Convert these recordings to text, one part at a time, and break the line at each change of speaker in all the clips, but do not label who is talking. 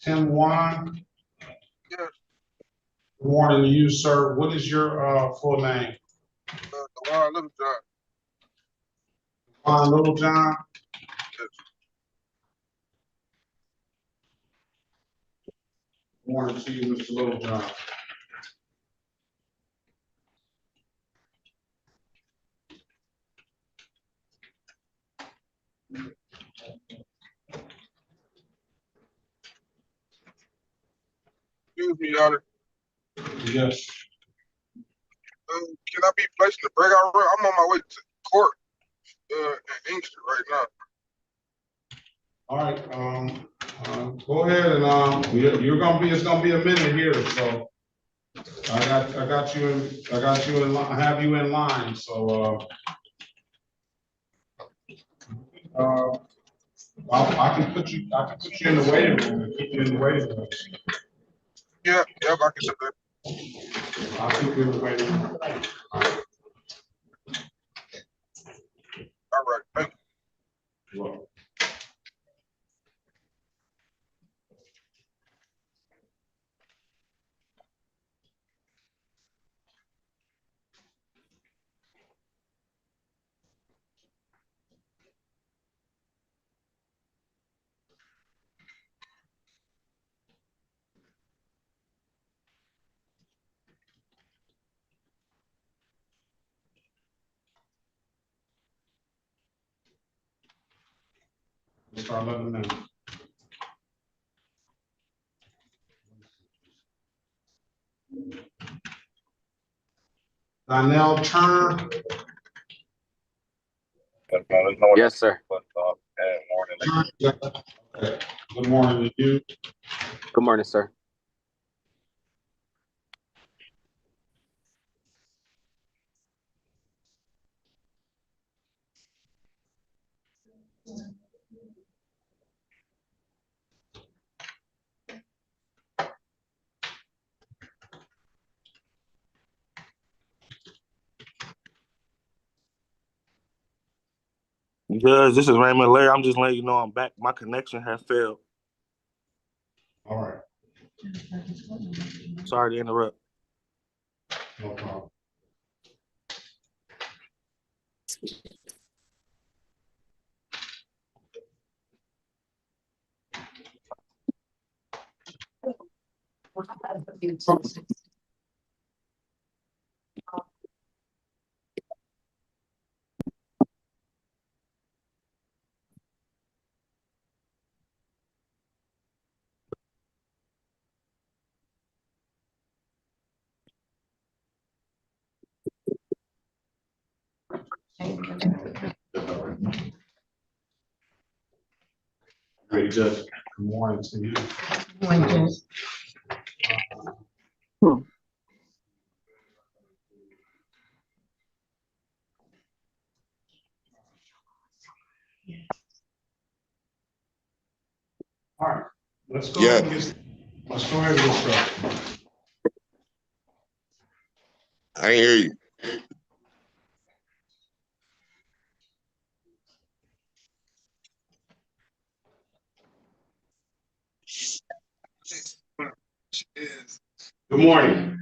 Tim Wan.
Yes.
Good morning to you, sir. What is your full name?
Dewan Littlejohn.
Dewan Littlejohn.
Yes.
Good morning to you, Mr. Littlejohn.
Excuse me, Y'all.
Yes.
Can I be placed in the breakout room? I'm on my way to court in Inkster right now.
All right. Go ahead and it's gonna be a minute here. So I got you in line. I have you in line. So I can put you in the waiting room and keep you in the waiting room.
Yep, I can do that.
I'll keep you in the waiting room.
All right, thank you.
You're welcome. We'll start letting them in. Donnell Turner.
Yes, sir.
Okay. Good morning to you.
Good morning, sir.
Judge, this is Raymond Larry. I'm just letting you know I'm back. My connection has failed.
All right.
Sorry to interrupt.
No problem. Great, Judge. Good morning to you.
Good morning, Judge.
All right. Let's go ahead and get started.
I hear you.
Good morning.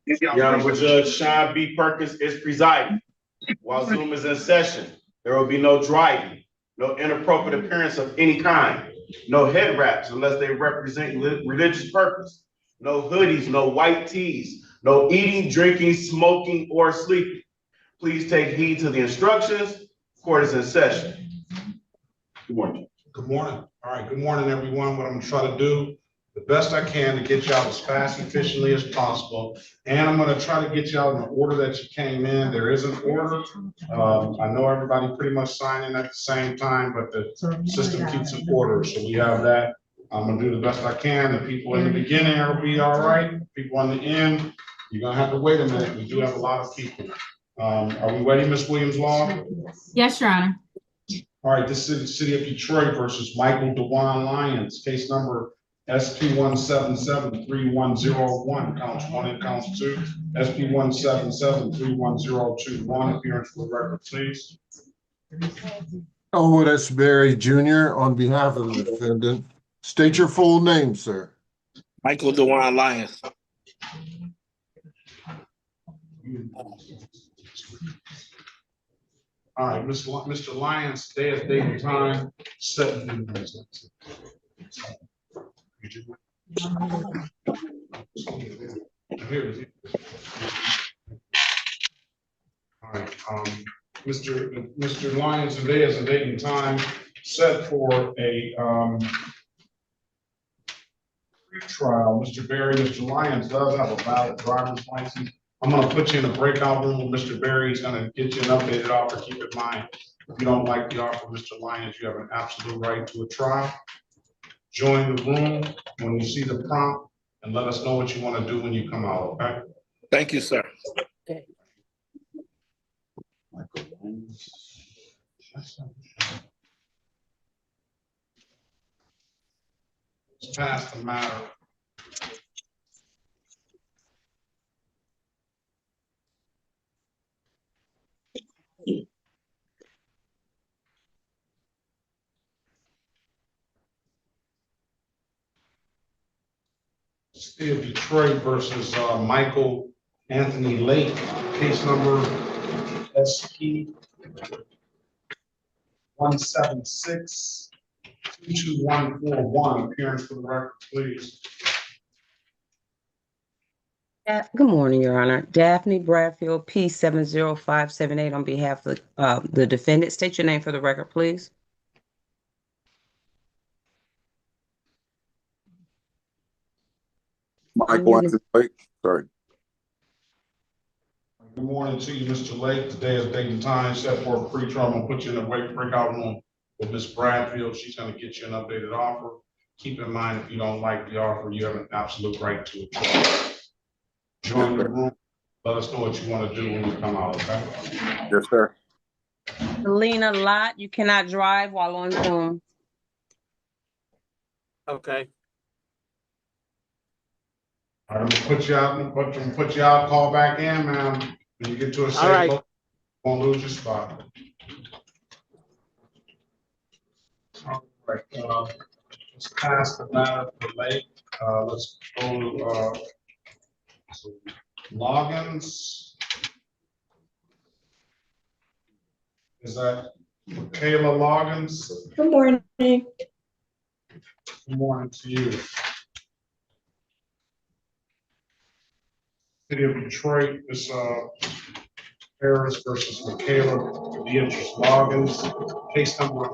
The Honorable Judge Sean B. Perkins is presiding. While Zoom is in session, there will be no driving, no inappropriate appearance of any kind, no head wraps unless they represent religious purpose, no hoodies, no white tees, no eating, drinking, smoking, or sleeping. Please take heed to the instructions. Court is in session. Good morning. Good morning. All right. Good morning, everyone. What I'm going to try to do the best I can to get you out as fast and efficiently as possible. And I'm going to try to get you out in the order that you came in. There is an order. I know everybody pretty much signed in at the same time, but the system keeps an order. So we have that. I'm going to do the best I can. The people in the beginning will be all right. People on the end, you're going to have to wait a minute. We do have a lot of people. Are we ready, Ms. Williams-Law?
Yes, Your Honor.
All right, this is the City of Detroit versus Michael Dewan Lyons, case number SP-177-3101, counts 1 and counts 2. SP-177-31021, appearance for the record, please.
Elwood S. Berry Jr. on behalf of the defendant. State your full name, sir.
Michael DeWine Lyons.
All right, Mr. Lyons, day and time, set. Here it is. All right, Mr. Lyons, today is a date and time set for a trial. Mr. Berry, Mr. Lyons does have a valid driver's license. I'm gonna put you in a breakout room with Mr. Berry. He's gonna get you an updated offer. Keep in mind, if you don't like the offer, Mr. Lyons, you have an absolute right to a trial. Join the room when you see the prompt and let us know what you want to do when you come out, okay?
Thank you, sir. Let's pass the matter. City of Detroit versus Michael Anthony Lake, case number SP 176-22141. Appearance for the record, please.
Good morning, Your Honor. Daphne Bradfield, P70578, on behalf of the defendant. State your name for the record, please.
Michael Anthony Lake, sorry.
Good morning to you, Mr. Lake. Today is date and time set for a pre-trial. I'm gonna put you in a breakout room with Ms. Bradfield. She's gonna get you an updated offer. Keep in mind, if you don't like the offer, you have an absolute right to it. Join the room. Let us know what you want to do when you come out, okay?
Yes, sir.
Selena Lott, you cannot drive while on Zoom.
Okay.
All right, I'm gonna put you out, put you out, call back in, man. When you get to a safe location, won't lose your spot. All right, let's pass the matter for Lake. Let's go to logins. Is that Kayla Loggins?
Good morning.
Good morning to you. City of Detroit, this Harris versus Michaela Beatrice Loggins, case number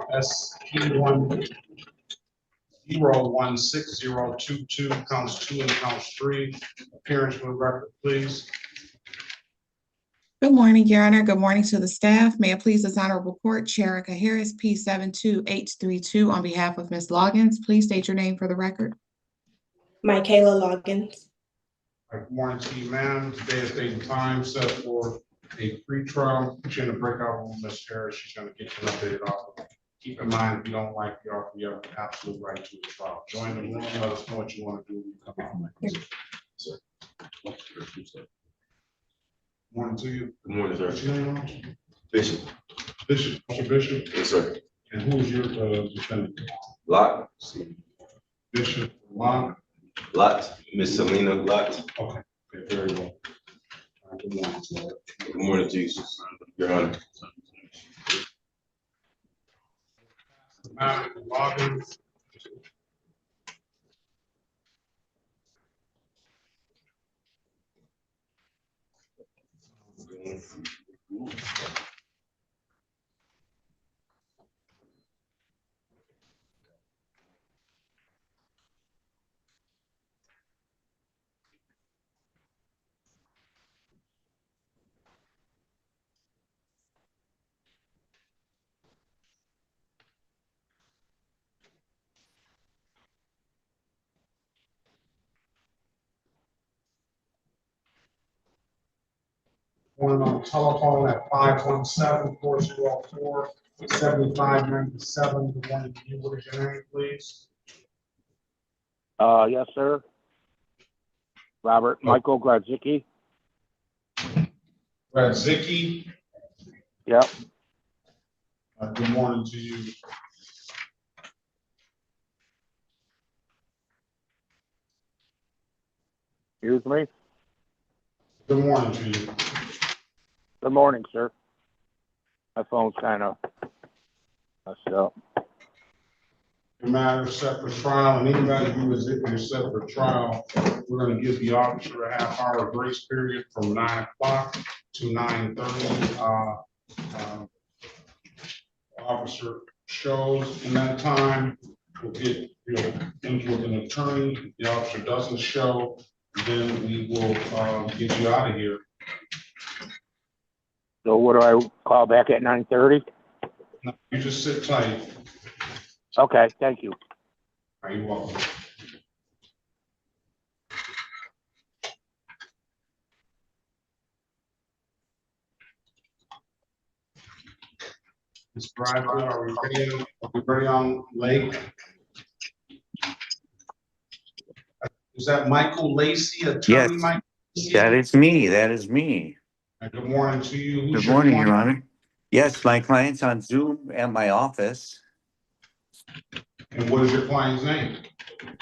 SP1016022, counts 2 and counts 3. Appearance for the record, please.
Good morning, Your Honor. Good morning to the staff. May it please this honorable court, Sherika Harris, P72832, on behalf of Ms. Loggins. Please state your name for the record.
Michaela Loggins.
Good morning to you, ma'am. Today is date and time set for a pre-trial. Put you in the breakout room, Ms. Harris. She's going to get you an updated offer. Keep in mind, if you don't like the offer, you have an absolute right to a trial. Join the room. Let us know what you want to do when you come out. Morning to you.
Good morning, sir.
What's your name?
Bishop.
Bishop. Mr. Bishop.
Yes, sir.
And who is your defendant?
Lot.
Bishop Lot.
Lot. Miss Selena Lot.
Okay. Very well. Good morning.
Good morning, Jesus. Your Honor.
Loggins. One on telephone at 517-404-7597. The one you, what is your name, please?
Yes, sir. Robert Michael Gradzicki.
Gradzicki.
Yep.
Good morning to you.
Excuse me?
Good morning to you.
Good morning, sir. My phone's kind of messed up.
The matter is set for trial, and anybody who is set for trial, we're gonna give the officer a half-hour grace period from 9 o'clock to 9:30. Officer shows in that time, we'll get, into with an attorney. If the officer doesn't show, then we will, get you out of here.
So what do I call back at 9:30?
No, you just sit tight.
Okay, thank you.
Are you welcome? Ms. Bradford, are we ready on Lake? Is that Michael Lacy,
Yes,
attorney Mike? Lacy?
that is me. That is me.
Good morning to you. Who's
Good
your
morning,
client?
Your Honor. Yes, my client's on Zoom at my office.
And what is your client's name?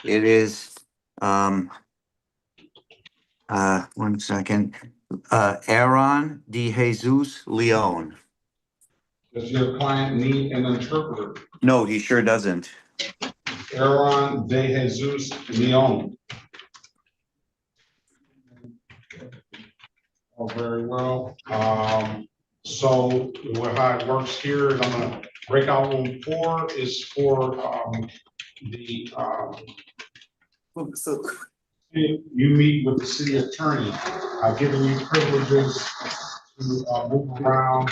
It is, 1 second, Aaron De Jesus Leon.
Does your client need an interpreter?
No, he sure doesn't.
Aaron De Jesus Leon. Oh, very well. So how it works here is I'm gonna break out room 4 is for, you meet with the city attorney. I've given you privileges to, move around.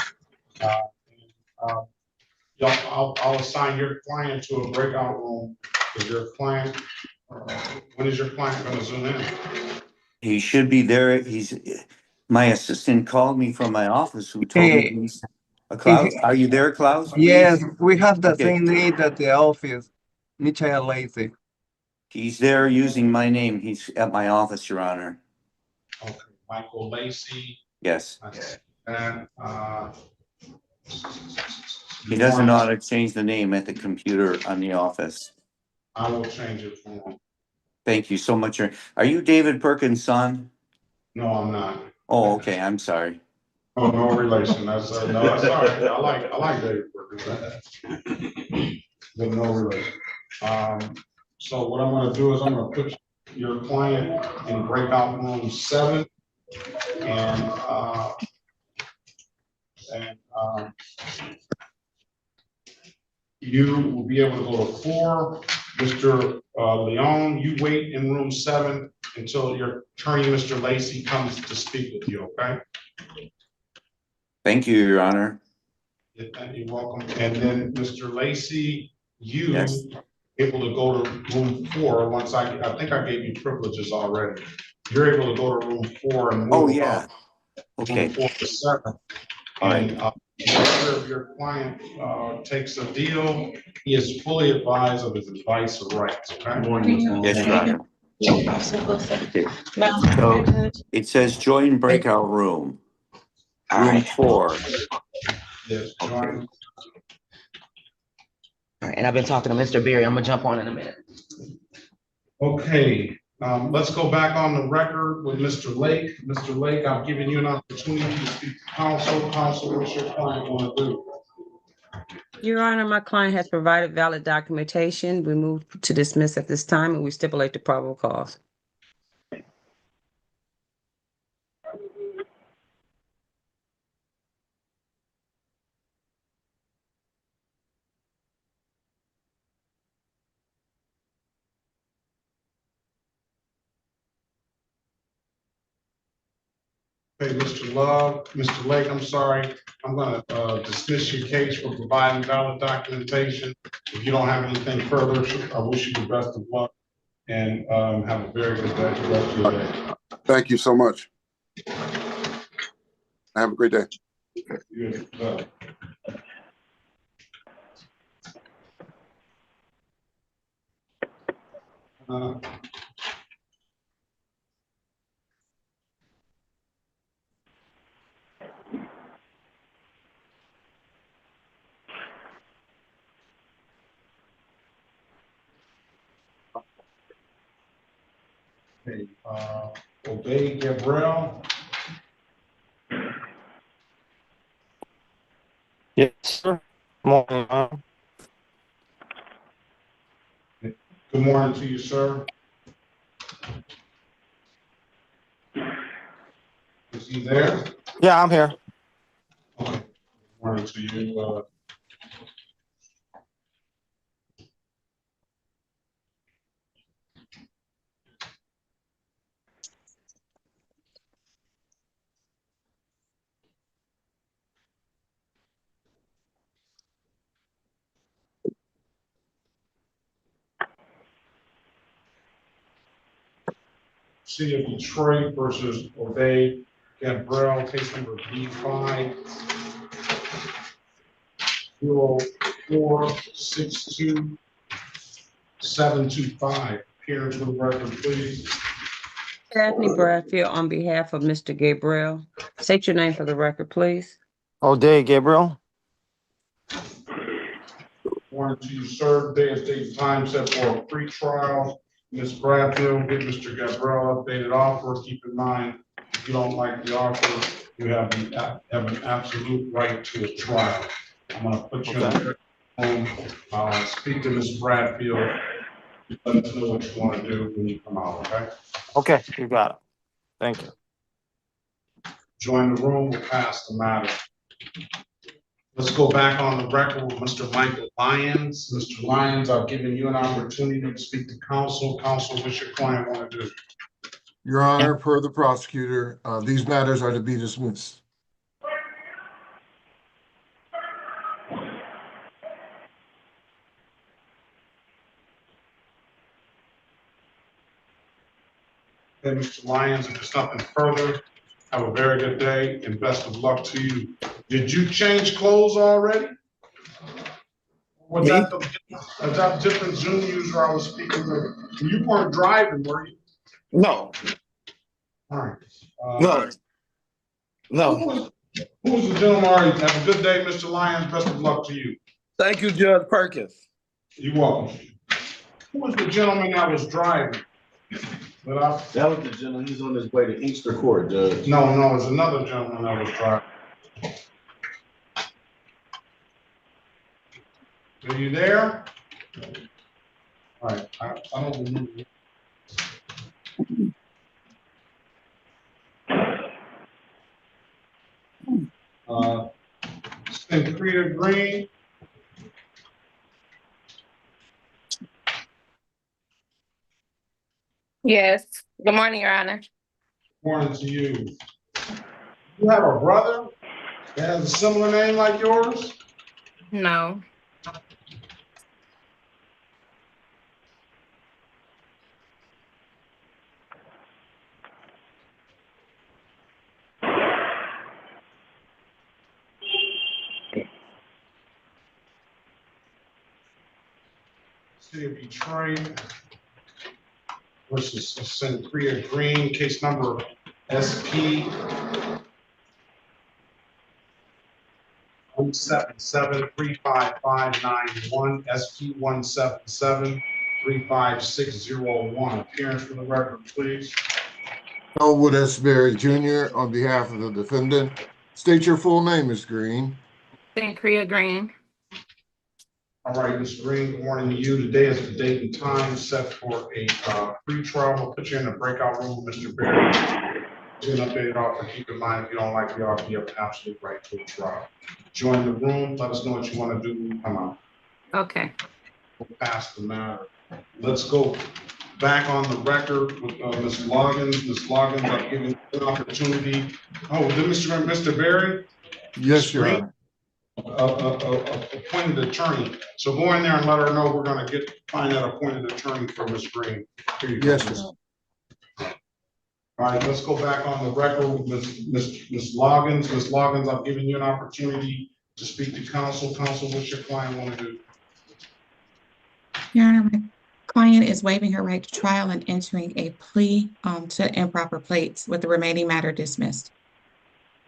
I'll assign your client to a breakout room. Is your client, when is your client gonna zoom in?
He should be there. My assistant called me from my office who told me he's Klaus. Are you there, Klaus?
Yes,
Please?
we have the
Okay.
same need at the office. Michael Lacy.
He's there using my name. He's at my office, Your Honor.
Okay, Michael Lacy.
Yes.
And,
He doesn't know how to change the name at the computer on the office.
I will change it for him.
Thank you so much. Are you David Perkins' son?
No, I'm not.
Oh, okay. I'm sorry.
Oh, no relation. That's, no, that's all right. I like David Perkins. But no relation. So what I'm gonna do is I'm gonna put your client in breakout room 7 and, you will be able to go to 4. Mr. Leon, you wait in room 7 until your attorney, Mr. Lacy, comes to speak with you, okay?
Thank you, Your Honor.
You're welcome. And then, Mr. Lacy,
Yes.
able to go to room 4 once I think I gave you privileges already. You're able to go to room 4 and move.
Oh, yeah. Okay.
Room 4 to 7.
All
And
right.
if your client takes a deal, he is fully advised of his advice or rights, okay?
Yes, Your Honor. Okay. So it says join breakout room. Room 4.
Yes,
Okay.
join.
All right, and I've been talking to Mr. Berry. I'm gonna jump on in a minute.
Okay, let's go back on the record with Mr. Lake. Mr. Lake, I've given you an opportunity to speak to counsel. Counsel, what's your client want to do?
Your Honor, my client has provided valid documentation. We move to dismiss at this time and we stipulate the probable cause.
Okay, Mr. Love, Mr. Lake, I'm sorry. I'm gonna dismiss your case for providing valid documentation. If you don't have anything further, I wish you the best of luck and have a very good day, rest of your day.
Thank you so much. Have a great day.
You Okay, Day Gabriel.
Yes, sir. Morning.
Good morning to you, sir. Is he there?
Yeah, I'm here.
Okay. Good morning to you. City of Detroit versus Obey Gabriel, case number B5-0462-725. Appearance for the record, please.
Daphne Bradfield on behalf of Mr. Gabriel. State your name for the record, please.
Day Gabriel.
Morning to you, sir. Day and date and time set for a pre-trial. Ms. Bradfield, get Mr. Gabriel updated offer. Keep in mind, if you don't like the offer, you have an absolute right to a trial. I'm gonna put you in the room, speak to Ms. Bradfield. Let us know what you want to do when you come out, okay?
Okay, you got it. Thank you.
Join the room, we'll pass the matter. Let's go back on the record with Mr. Michael Lyons. Mr. Lyons, I've given you an opportunity to speak to counsel. Counsel, what's your client want to do?
Your Honor, per the prosecutor, these matters are to be dismissed.
Okay, Mr. Lyons, if there's nothing further, have a very good day and best of luck to you. Did you change clothes already? Was that the different Zoom user I was speaking with? You weren't driving, were you?
No.
All right.
No.
Who was the gentleman? All right, have a good day, Mr. Lyons. Best of luck to you.
Thank you, Judge Perkins.
You're welcome. Who was the gentleman that was driving?
That was the gentleman, he's on his way to Inkster Court, Judge.
No, it was another gentleman that was driving. Are you there? All right, I don't remember. Cynthia Green.
Yes. Good morning, Your Honor.
Morning to you. You have a brother that has a similar name like yours?
No.
City of Detroit versus Cynthia Green, case number SP 177-35591, SP 177-35601. Appearance for the record, please.
Elwood S. Berry Jr. on behalf of the defendant. State your full name, Ms. Green.
Cynthia Green.
All right, Ms. Green, good morning to you. Today is the date and time set for a pre-trial. We'll put you in a breakout room with Mr. Berry. An updated offer. Keep in mind, if you don't like the offer, you have an absolute right to a trial. Join the room. Let us know what you want to do when you come out.
Okay.
We'll pass the matter. Let's go back on the record with Ms. Loggins. Ms. Loggins, I've given you an opportunity. Oh, did Mr. Berry?
Yes, Your Honor.
Appointed attorney. So go in there and let her know we're going to find that appointed attorney for Ms. Green. Here you go.
Yes, Your Honor.
All right, let's go back on the record with Ms. Loggins. Ms. Loggins, I've given you an opportunity to speak to counsel. Counsel, what's your client want to do?
Your Honor, my client is waiving her right to trial and entering a plea to improper plates with the remaining matter dismissed.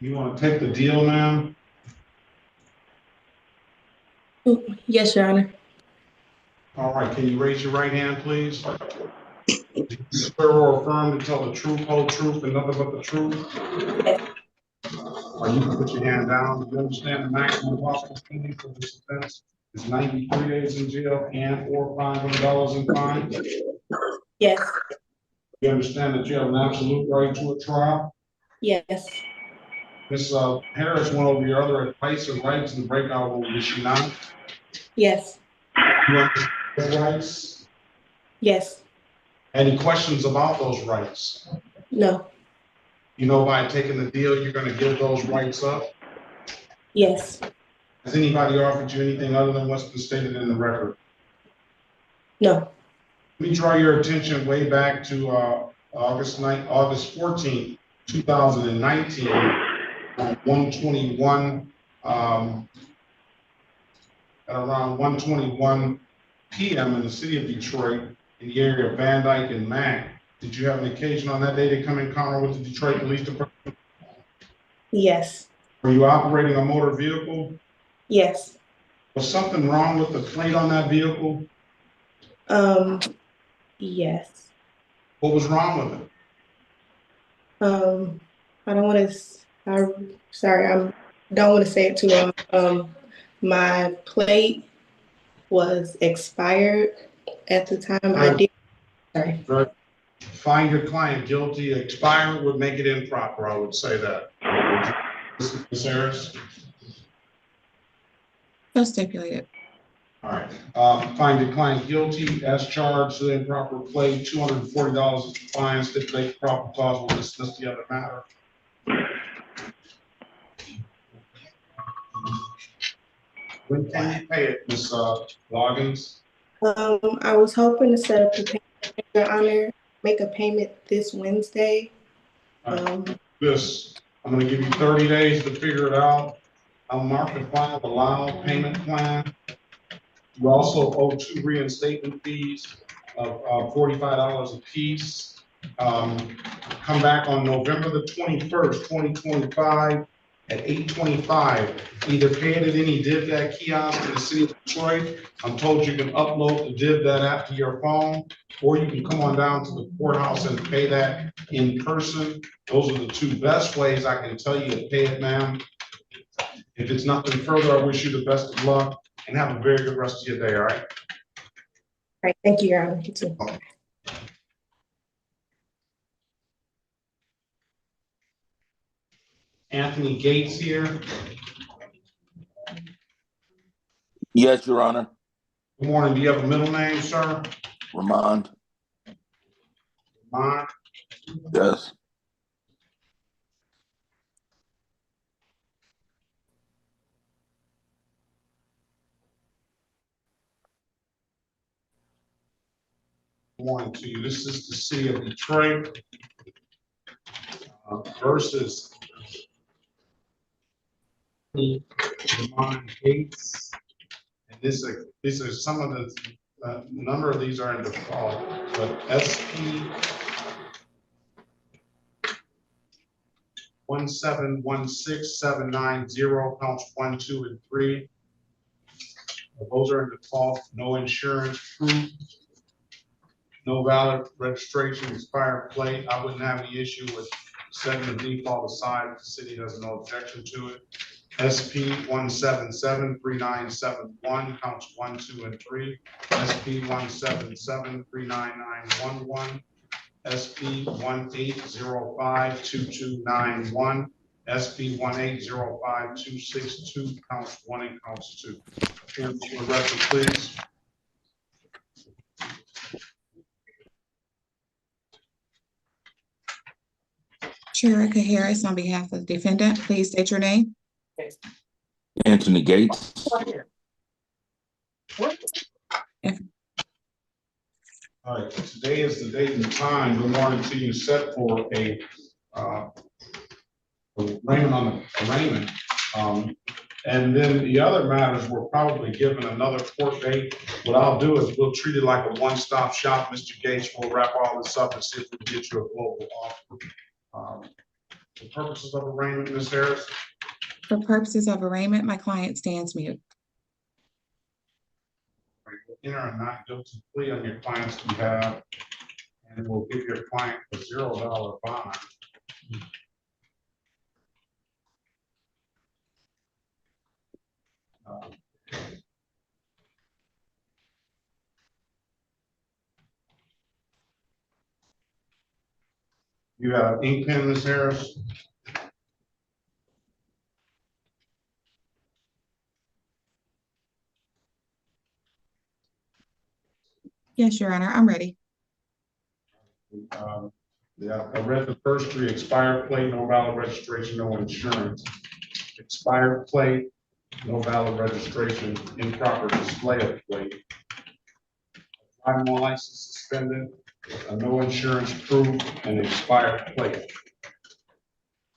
You want to take the deal, ma'am?
Yes, Your Honor.
All right, can you raise your right hand, please? Swear or affirm to tell the truth, whole truth, and nothing but the truth? Or you can put your hand down. You understand the maximum possible penalty for this offense is 93 days in jail and or $500 in fine?
Yes.
You understand that you have an absolute right to a trial?
Yes.
Ms. Harris went over your other advice and rights in the breakout room, did she not?
Yes.
You understand those rights?
Yes.
Any questions about those rights?
No.
You know, by taking the deal, you're gonna give those rights up?
Yes.
Has anybody offered you anything other than what's been stated in the record?
No.
Let me draw your attention way back to August 14th, 2019, at 1:21, at around 1:21 p.m. in the city of Detroit, in the area of Van Dyke and Mack. Did you have an occasion on that day to come in encounter with the Detroit Police Department?
Yes.
Were you operating a motor vehicle?
Yes.
Was something wrong with the plate on that vehicle?
Yes.
What was wrong with it?
I don't want to, sorry, don't want to say it too long. My plate was expired at the time I did, sorry.
Right. Find your client guilty, expired would make it improper, I would say that. Ms. Harris?
So stipulated.
All right, find your client guilty as charged to the improper plate, $240 is the fine, stipulate the proper cause, will dismiss the other matter. When can you pay it, Ms. Loggins?
I was hoping to set up a payment, Your Honor, make a payment this Wednesday.
This, I'm gonna give you 30 days to figure it out. I'll mark the file allowed payment plan. You also owe 2 reinstatement fees of $45 a piece. Come back on November the 21st, 2025 at 8:25. Either pay it at any DivDat kiosk in the city of Detroit. I'm told you can upload the DivDat app to your phone, or you can come on down to the courthouse and pay that in person. Those are the 2 best ways I can tell you to pay it, ma'am. If it's nothing further, I wish you the best of luck and have a very good rest of your day, all right?
All right, thank you, Your Honor. You too.
Anthony Gates here.
Yes, Your Honor.
Good morning. Do you have a middle name, sir?
Ramond.
Mine.
Yes.
Good morning to you. This is the city of Detroit versus Ramond Gates. And these are some of the number of these are in default, but SP 1716790 counts 1, 2, and 3. Those are in default. No insurance proof. No valid registration, expired plate. I wouldn't have any issue with setting the default aside if the city has no objection to it. SP 1773971 counts 1, 2, and 3. SP 1773991. SP 18052291. SP 1805262 counts 1 and counts 2. Appearance for the record, please.
Sherika Harris on behalf of the defendant, please state your name.
Anthony Gates.
All right, today is the date and time. Good morning to you. Set for a arraignment on the arraignment. And then the other matters were probably given another court date. What I'll do is we'll treat it like a one-stop shop. Mr. Gates will wrap all this up and see if we can get you a global offer. For purposes of arraignment, Ms. Harris.
For purposes of arraignment, my client stands mute.
Enter a not guilty plea on your client's behalf. and we'll give your client a $0 bond. You have an ink pen, Ms. Harris?
Yes, Your Honor, I'm ready.
Yeah, I read the first three: expired plate, no valid registration, no insurance. Expired plate, no valid registration, improper display of plate. Driving license suspended, a no insurance proof, and expired plate.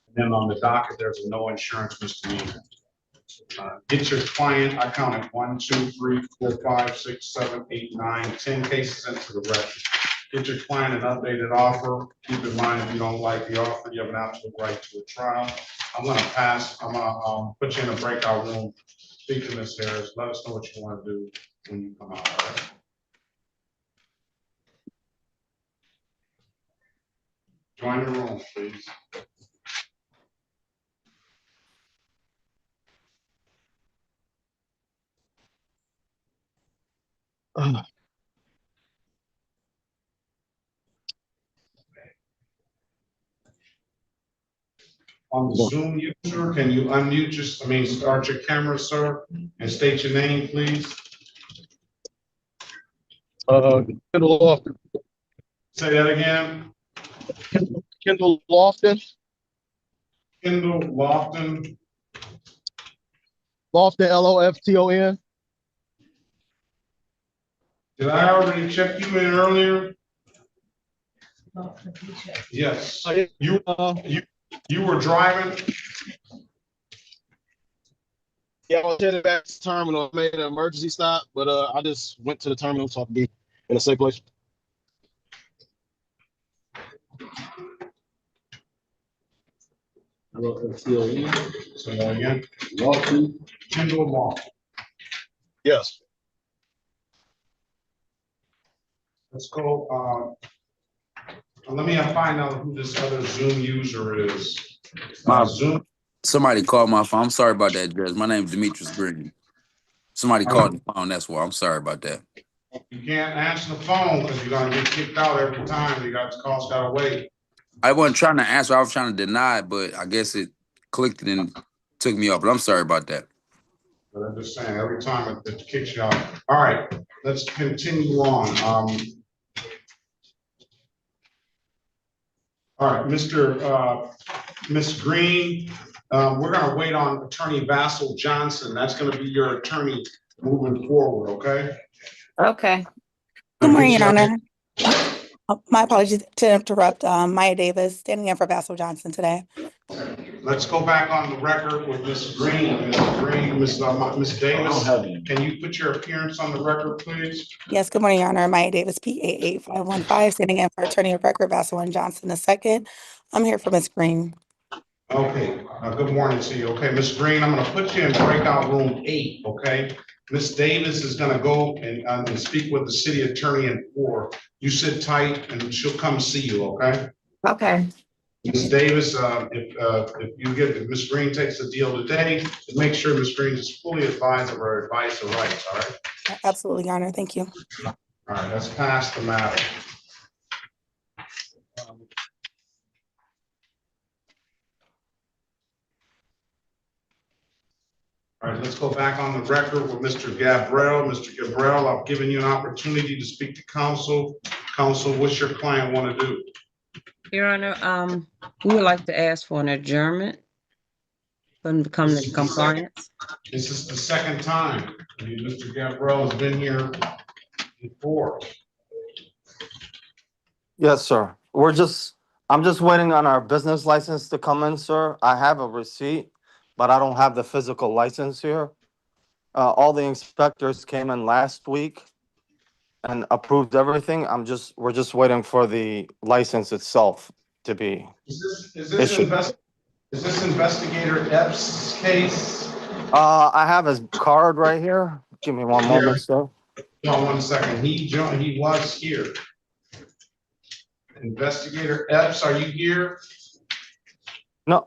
And then on the docket, there's a no insurance misdemeanor. Get your client, I counted 1, 2, 3, 4, 5, 6, 7, 8, 9, 10 cases into the record. Get your client an updated offer. Keep in mind, if you don't like the offer, you have an absolute right to a trial. I'm gonna put you in a breakout room. Speak to Ms. Harris. Let us know what you want to do when you come out. All right? Join the room, please. On the Zoom user, can you unmute start your camera, sir, and state your name, please?
Kendall Lofton.
Say that again.
Kendall Lofton.
Kendall Lofton.
Lofton, Lofton.
Did I already check you in earlier? Yes. You were driving?
Yeah, I was headed back to the terminal. I made an emergency stop, but I just went to the terminal so I could be in a safe place.
Say that again. Lofton. Kendall Lofton.
Yes.
Let's go. Let me find out who this other Zoom user is. Zoom.
Somebody called my phone. I'm sorry about that, Judge. My name is Demetrius Green. Somebody called the phone. That's why. I'm sorry about that.
You can't answer the phone because you're gonna get kicked out every time. You got the calls gotta wait.
I wasn't trying to answer. I was trying to deny it, but I guess it clicked and took me off. But I'm sorry about that.
But I'm just saying, every time it kicks you out. All right, let's continue on. All right, Ms. Green, we're gonna wait on Attorney Vassal Johnson. That's gonna be your attorney moving forward, okay?
Okay.
Good morning, Your Honor. My apologies to interrupt. Maya Davis, standing in for Basil Johnson today.
Let's go back on the record with Ms. Green. Ms. Davis, can you put your appearance on the record, please?
Yes, good morning, Your Honor. Maya Davis, PA8515, standing in for Attorney of Record Basil Johnson II. I'm here for Ms. Green.
Okay, good morning to you. Okay, Ms. Green, I'm gonna put you in breakout room 8, okay? Ms. Davis is gonna go and speak with the city attorney in 4. You sit tight and she'll come see you, okay?
Okay.
Ms. Davis, if Ms. Green takes the deal today, make sure Ms. Green is fully advised of her advice and rights, all right?
Absolutely, Your Honor. Thank you.
All right, let's pass the matter. All right, let's go back on the record with Mr. Gabriel. Mr. Gabriel, I've given you an opportunity to speak to counsel. Counsel, what's your client want to do?
Your Honor, we would like to ask for an adjournment and come to compliance.
This is the second time. I mean, Mr. Gabriel has been here before.
Yes, sir. I'm just waiting on our business license to come in, sir. I have a receipt, but I don't have the physical license here. All the inspectors came in last week and approved everything. We're just waiting for the license itself to be issued.
Is this Investigator Epps' case?
I have his card right here. Give me one moment, sir.
No, 1 second. He was here. Investigator Epps, are you here?
No,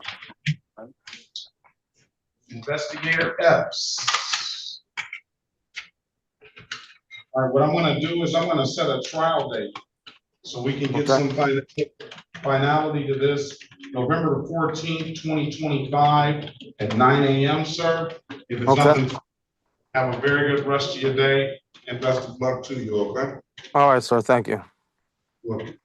Investigator Epps. All right, what I'm gonna do is I'm gonna set a trial date so we can get some finality to this. November 14th, 2025 at 9 a.m., sir. If it's nothing, have a very good rest of your day and best of luck to you, okay?
all right, sir, thank you.
Welcome.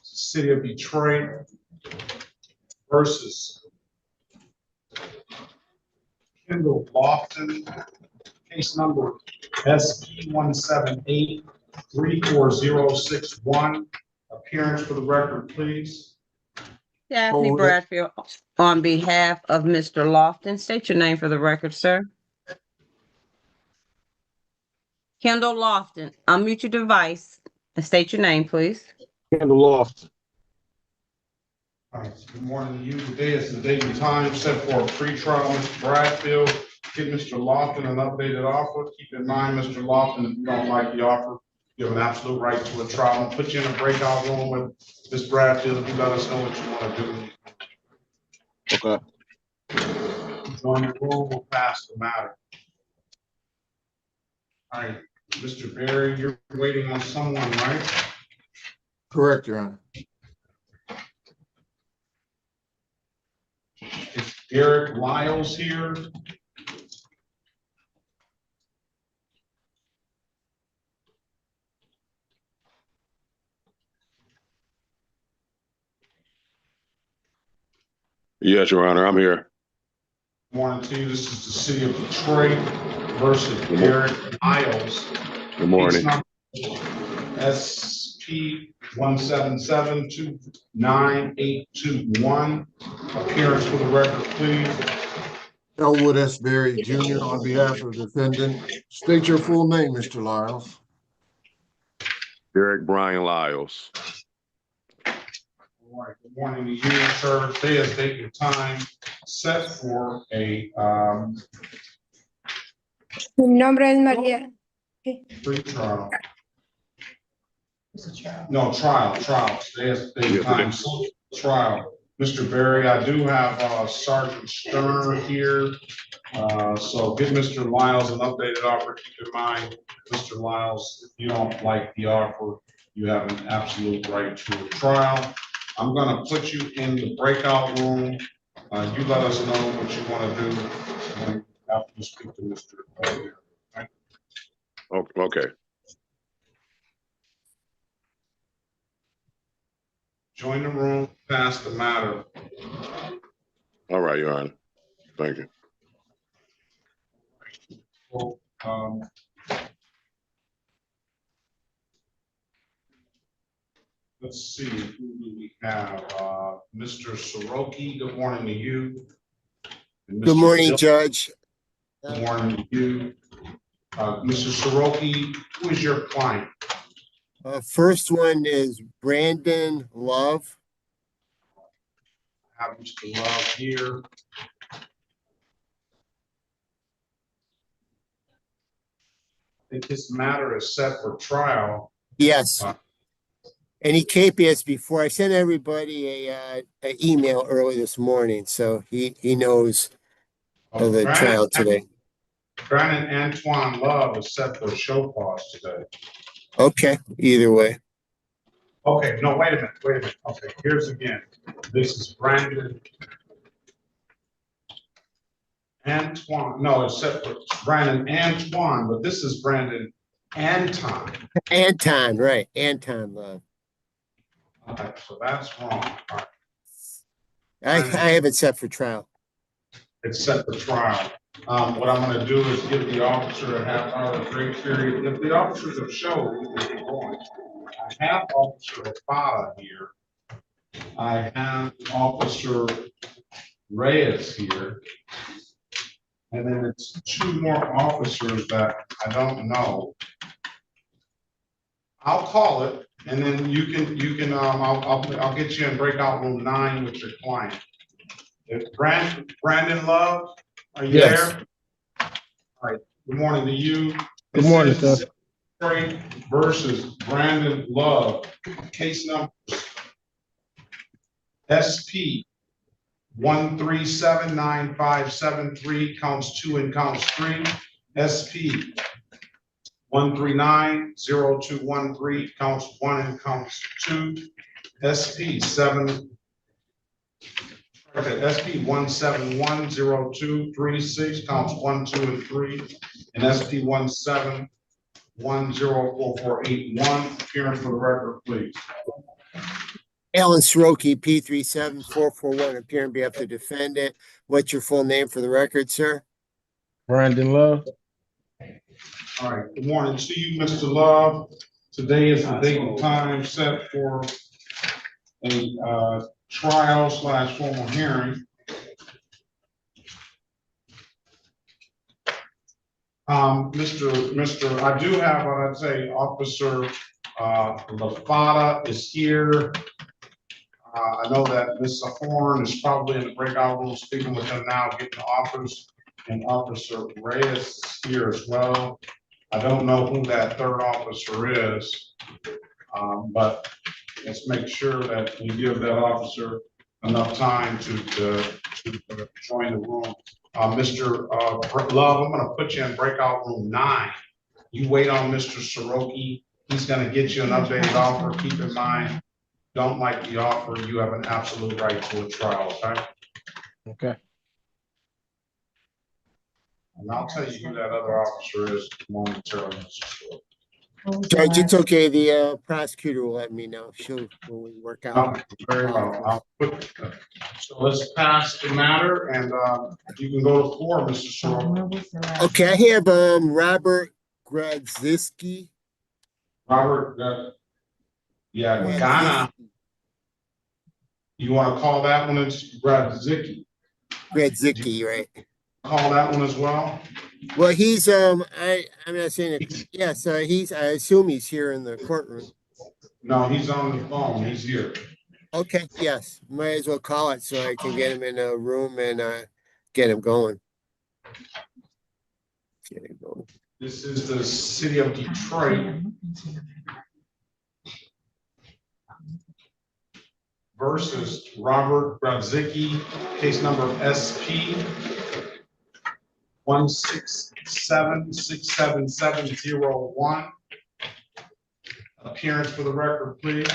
City of Detroit versus Kendall Lofton, case number SP178-34061. Appearance for the record, please.
Daphne Bradfield, on behalf of Mr. Lofton, state your name for the record, sir. Kendall Lofton, unmute your device and state your name, please.
Kendall Lofton. All right, good morning to you. Today is the date and time set for a pre-trial. Mr. Bradfield, give Mr. Lofton an updated offer. Keep in mind, Mr. Lofton, if you don't like the offer, you have an absolute right to a trial. I'll put you in a breakout room with Ms. Bradfield if you let us know what you want to do.
Okay.
Join the room, we'll pass the matter. All right, Mr. Berry, you're waiting on someone, right?
Correct, Your Honor.
Is Derek Lyles here?
Yes, Your Honor, I'm here.
Morning to you. This is the city of Detroit versus Derek Lyles.
Good morning.
SP 177-29821. Appearance for the record, please.
Elwood S. Berry Jr. on behalf of the defendant. State your full name, Mr. Lyles.
Derek Brian Lyles.
All right, good morning to you, sir. Today is date and time set for a
Mi nombre es María.
pre-trial. No, trial. Today is date and time, trial. Mr. Berry, I do have Sergeant Stern here. So give Mr. Lyles an updated offer. Keep in mind, Mr. Lyles, if you don't like the offer, you have an absolute right to a trial. I'm gonna put you in the breakout room. You let us know what you want to do after you speak to Mr. Berry.
Okay.
Join the room, pass the matter.
All right, Your Honor. Thank you.
So, let's see, who do we have? Mr. Soroki, good morning to you.
Good morning, Judge.
Good morning to you. Mr. Soroki, who is your client?
First one is Brandon Love.
I have Mr. Love here. I think this matter is set for trial.
Yes. And he came us before. I sent everybody a email early this morning, so he knows of the trial today.
Brandon Antoine Love is set for show cause today.
Okay, either way.
Okay, no, wait a minute. Okay, here's again. This is Brandon Antoine. No, it's set for Brandon Antoine, but this is Brandon Anton.
Anton, right. Anton Love.
Okay, so that's wrong. All right.
I have it set for trial.
It's set for trial. What I'm going to do is give the officer a half-hour grace period. If the officers have showed, we can keep going. I have Officer Espada here. I have Officer Reyes here. And then it's two more officers that I don't know. I'll call it, and then I'll get you in breakout room 9 with your client. If Brandon Love, are you
Yes.
there? All right, good morning to you.
Good morning, sir.
Detroit versus Brandon Love, case number SP 1379573, counts 2 and counts 3. SP 1390213, counts 1 and counts 2. SP 1710236, counts 1, 2, and 3, and SP 1710441. Appearance for the record, please.
Alan Soroki, P37441, appearing on behalf of the defendant. What's your full name for the record, sir?
Brandon Love.
All right, good morning to you, Mr. Love. Today is the date and time set for a trial / formal hearing. Mr. I do have, I'd say, Officer LaFada is here. I know that Ms. Horn is probably in the breakout room speaking with him now, getting offers, and Officer Reyes is here as well. I don't know who that third officer is, but let's make sure that we give that officer enough time to join the room. Mr. Love, I'm going to put you in breakout room 9. You wait on Mr. Soroki. He's going to get you an updated offer. Keep in mind, don't like the offer, you have an absolute right to a trial, okay?
Okay.
And I'll tell you who that other officer is momentarily.
Judge, it's okay. The prosecutor will let me know. She'll when we work out.
Very well. So let's pass the matter, and you can go to 4, Mr. Soroki.
Okay, I have Robert Gradziski.
Robert, Ghana. You want to call that one? It's Gradzicki.
Gradzicki, right?
Call that one as well.
Well, he's I'm not saying it. Yes, he's. I assume he's here in the courtroom.
No, he's on the phone. He's here.
Okay. Yes, might as well call it so I can get him in a room and get him going.
This is the city of Detroit versus Robert Gradzicki, case number SP 1676771. Appearance for the record, please.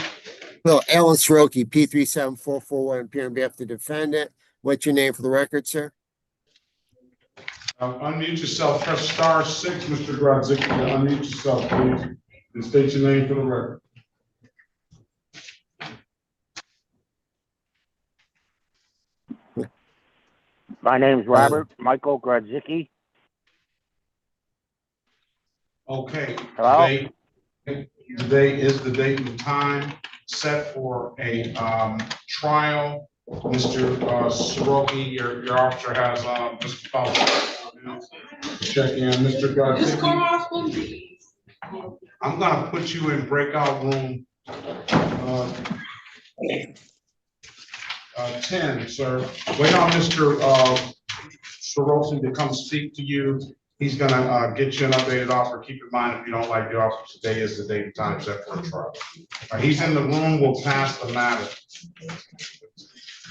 Well, Alan Soroki, P37441, appearing on behalf of the defendant. What's your name for the record, sir?
Unmute yourself. Press *6, Mr. Gradzicki. Unmute yourself, please, and state your name for the record.
My name's Robert Michael Gradzicki.
Okay.
Hello?
Today is the date and time set for a trial. Mr. Soroki, your officer has Mr. Fowler. Check in, Mr. Gradzicki. I'm gonna put you in breakout room 10, sir. Wait on Mr. Soroki to come speak to you. He's gonna get you an updated offer. Keep in mind, if you don't like the offer, today is the date and time set for a trial. He's in the room. We'll pass the matter.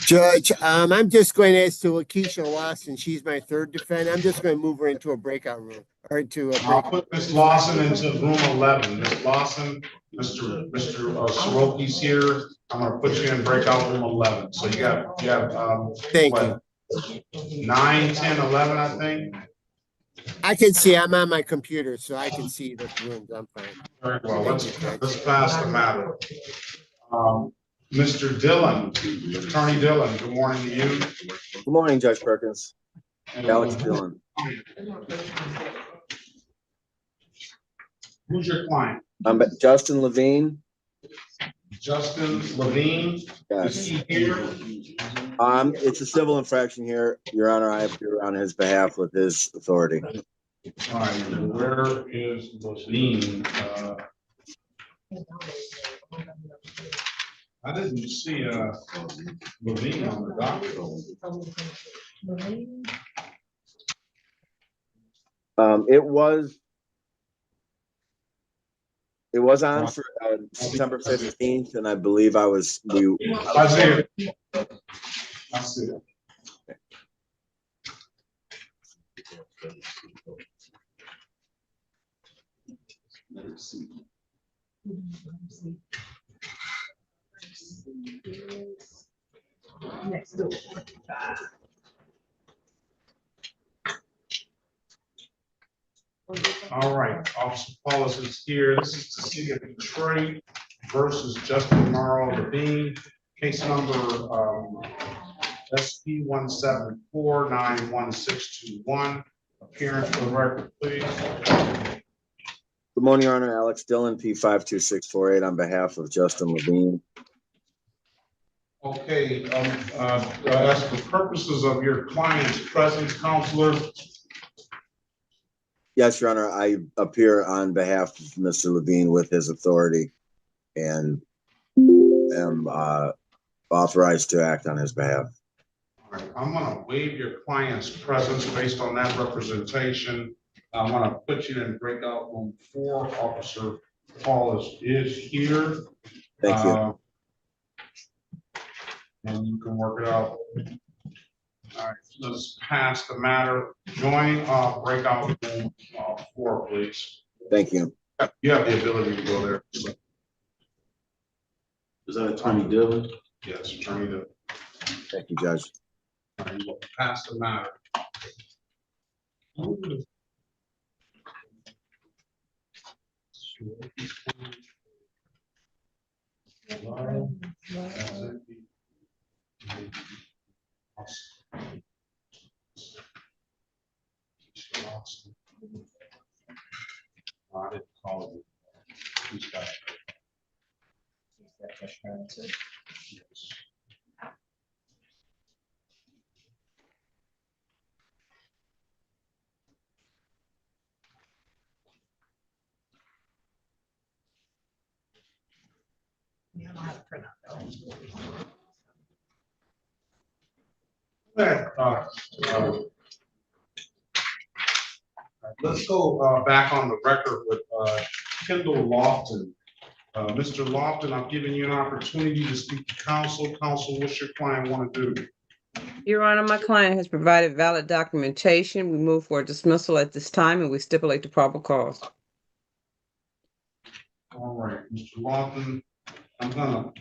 Judge, I'm just going to ask to Lakeisha Lawson. She's my third defendant. I'm just going to move her into a breakout room or into a
I'll put Ms. Lawson into room 11. Ms. Lawson, Mr. Soroki's here. I'm gonna put you in breakout room 11. So you have
Thank
what, you. 9, 10, 11, I think.
I can see. I'm on my computer, so I can see the rooms. I'm fine.
Very well. Let's pass the matter. Mr. Dillon, Attorney Dillon, good morning to you.
Good morning, Judge Perkins. Alex Dillon.
Who's your client?
I'm Justin Levine.
Justin Levine, is
Yes.
he here?
It's a civil infraction here, Your Honor. I appear on his behalf with his authority.
All right, where is Levine? I didn't see Levine on the docket.
It was on for September 15th, and I believe I see it.
I see it. All right, Officer Paulus is here. This is the city of Detroit versus Justin Morrow Levine, case number SP 174-91621. Appearance for the record, please.
Good morning, Your Honor. Alex Dillon, P52648, on behalf of Justin Levine.
Okay, as for purposes of your client's presence, counselor.
Yes, Your Honor. I appear on behalf of Mr. Levine with his authority and am authorized to act on his behalf.
All right, I'm going to waive your client's presence based on that representation. I'm going to put you in breakout room 4. Officer Paulus is here.
Thank you.
And you can work it out. All right, let's pass the matter. Join breakout room 4, please.
Thank you.
You have the ability to go there.
Is that Attorney Dillon?
Yes, Attorney Dillon.
Thank you, Judge.
All right, we'll pass the matter. I didn't call it. Who's got it? Let's go back on the record with Kendall Lofton. Mr. Lofton, I'm giving you an opportunity to speak to counsel. Counsel, what's your client want to do?
Your Honor, my client has provided valid documentation. We move for a dismissal at this time and we stipulate the probable cause.
All right, Mr. Lofton, I'm gonna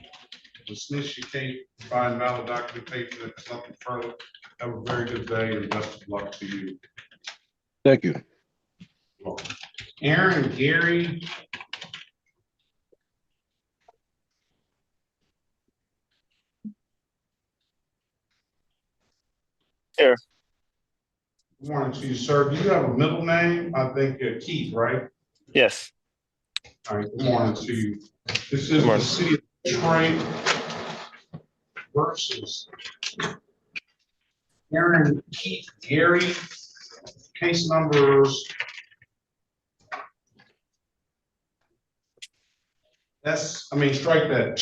dismiss your case, provide valid documentation. If there's nothing further, have a very good day and best of luck to you.
Thank you.
Aaron Gary.
Here.
Good morning to you, sir. Do you have a middle name? I think Keith, right?
Yes.
All right, good morning to you. This is the city of Detroit versus Aaron Keith Gary. Case numbers strike that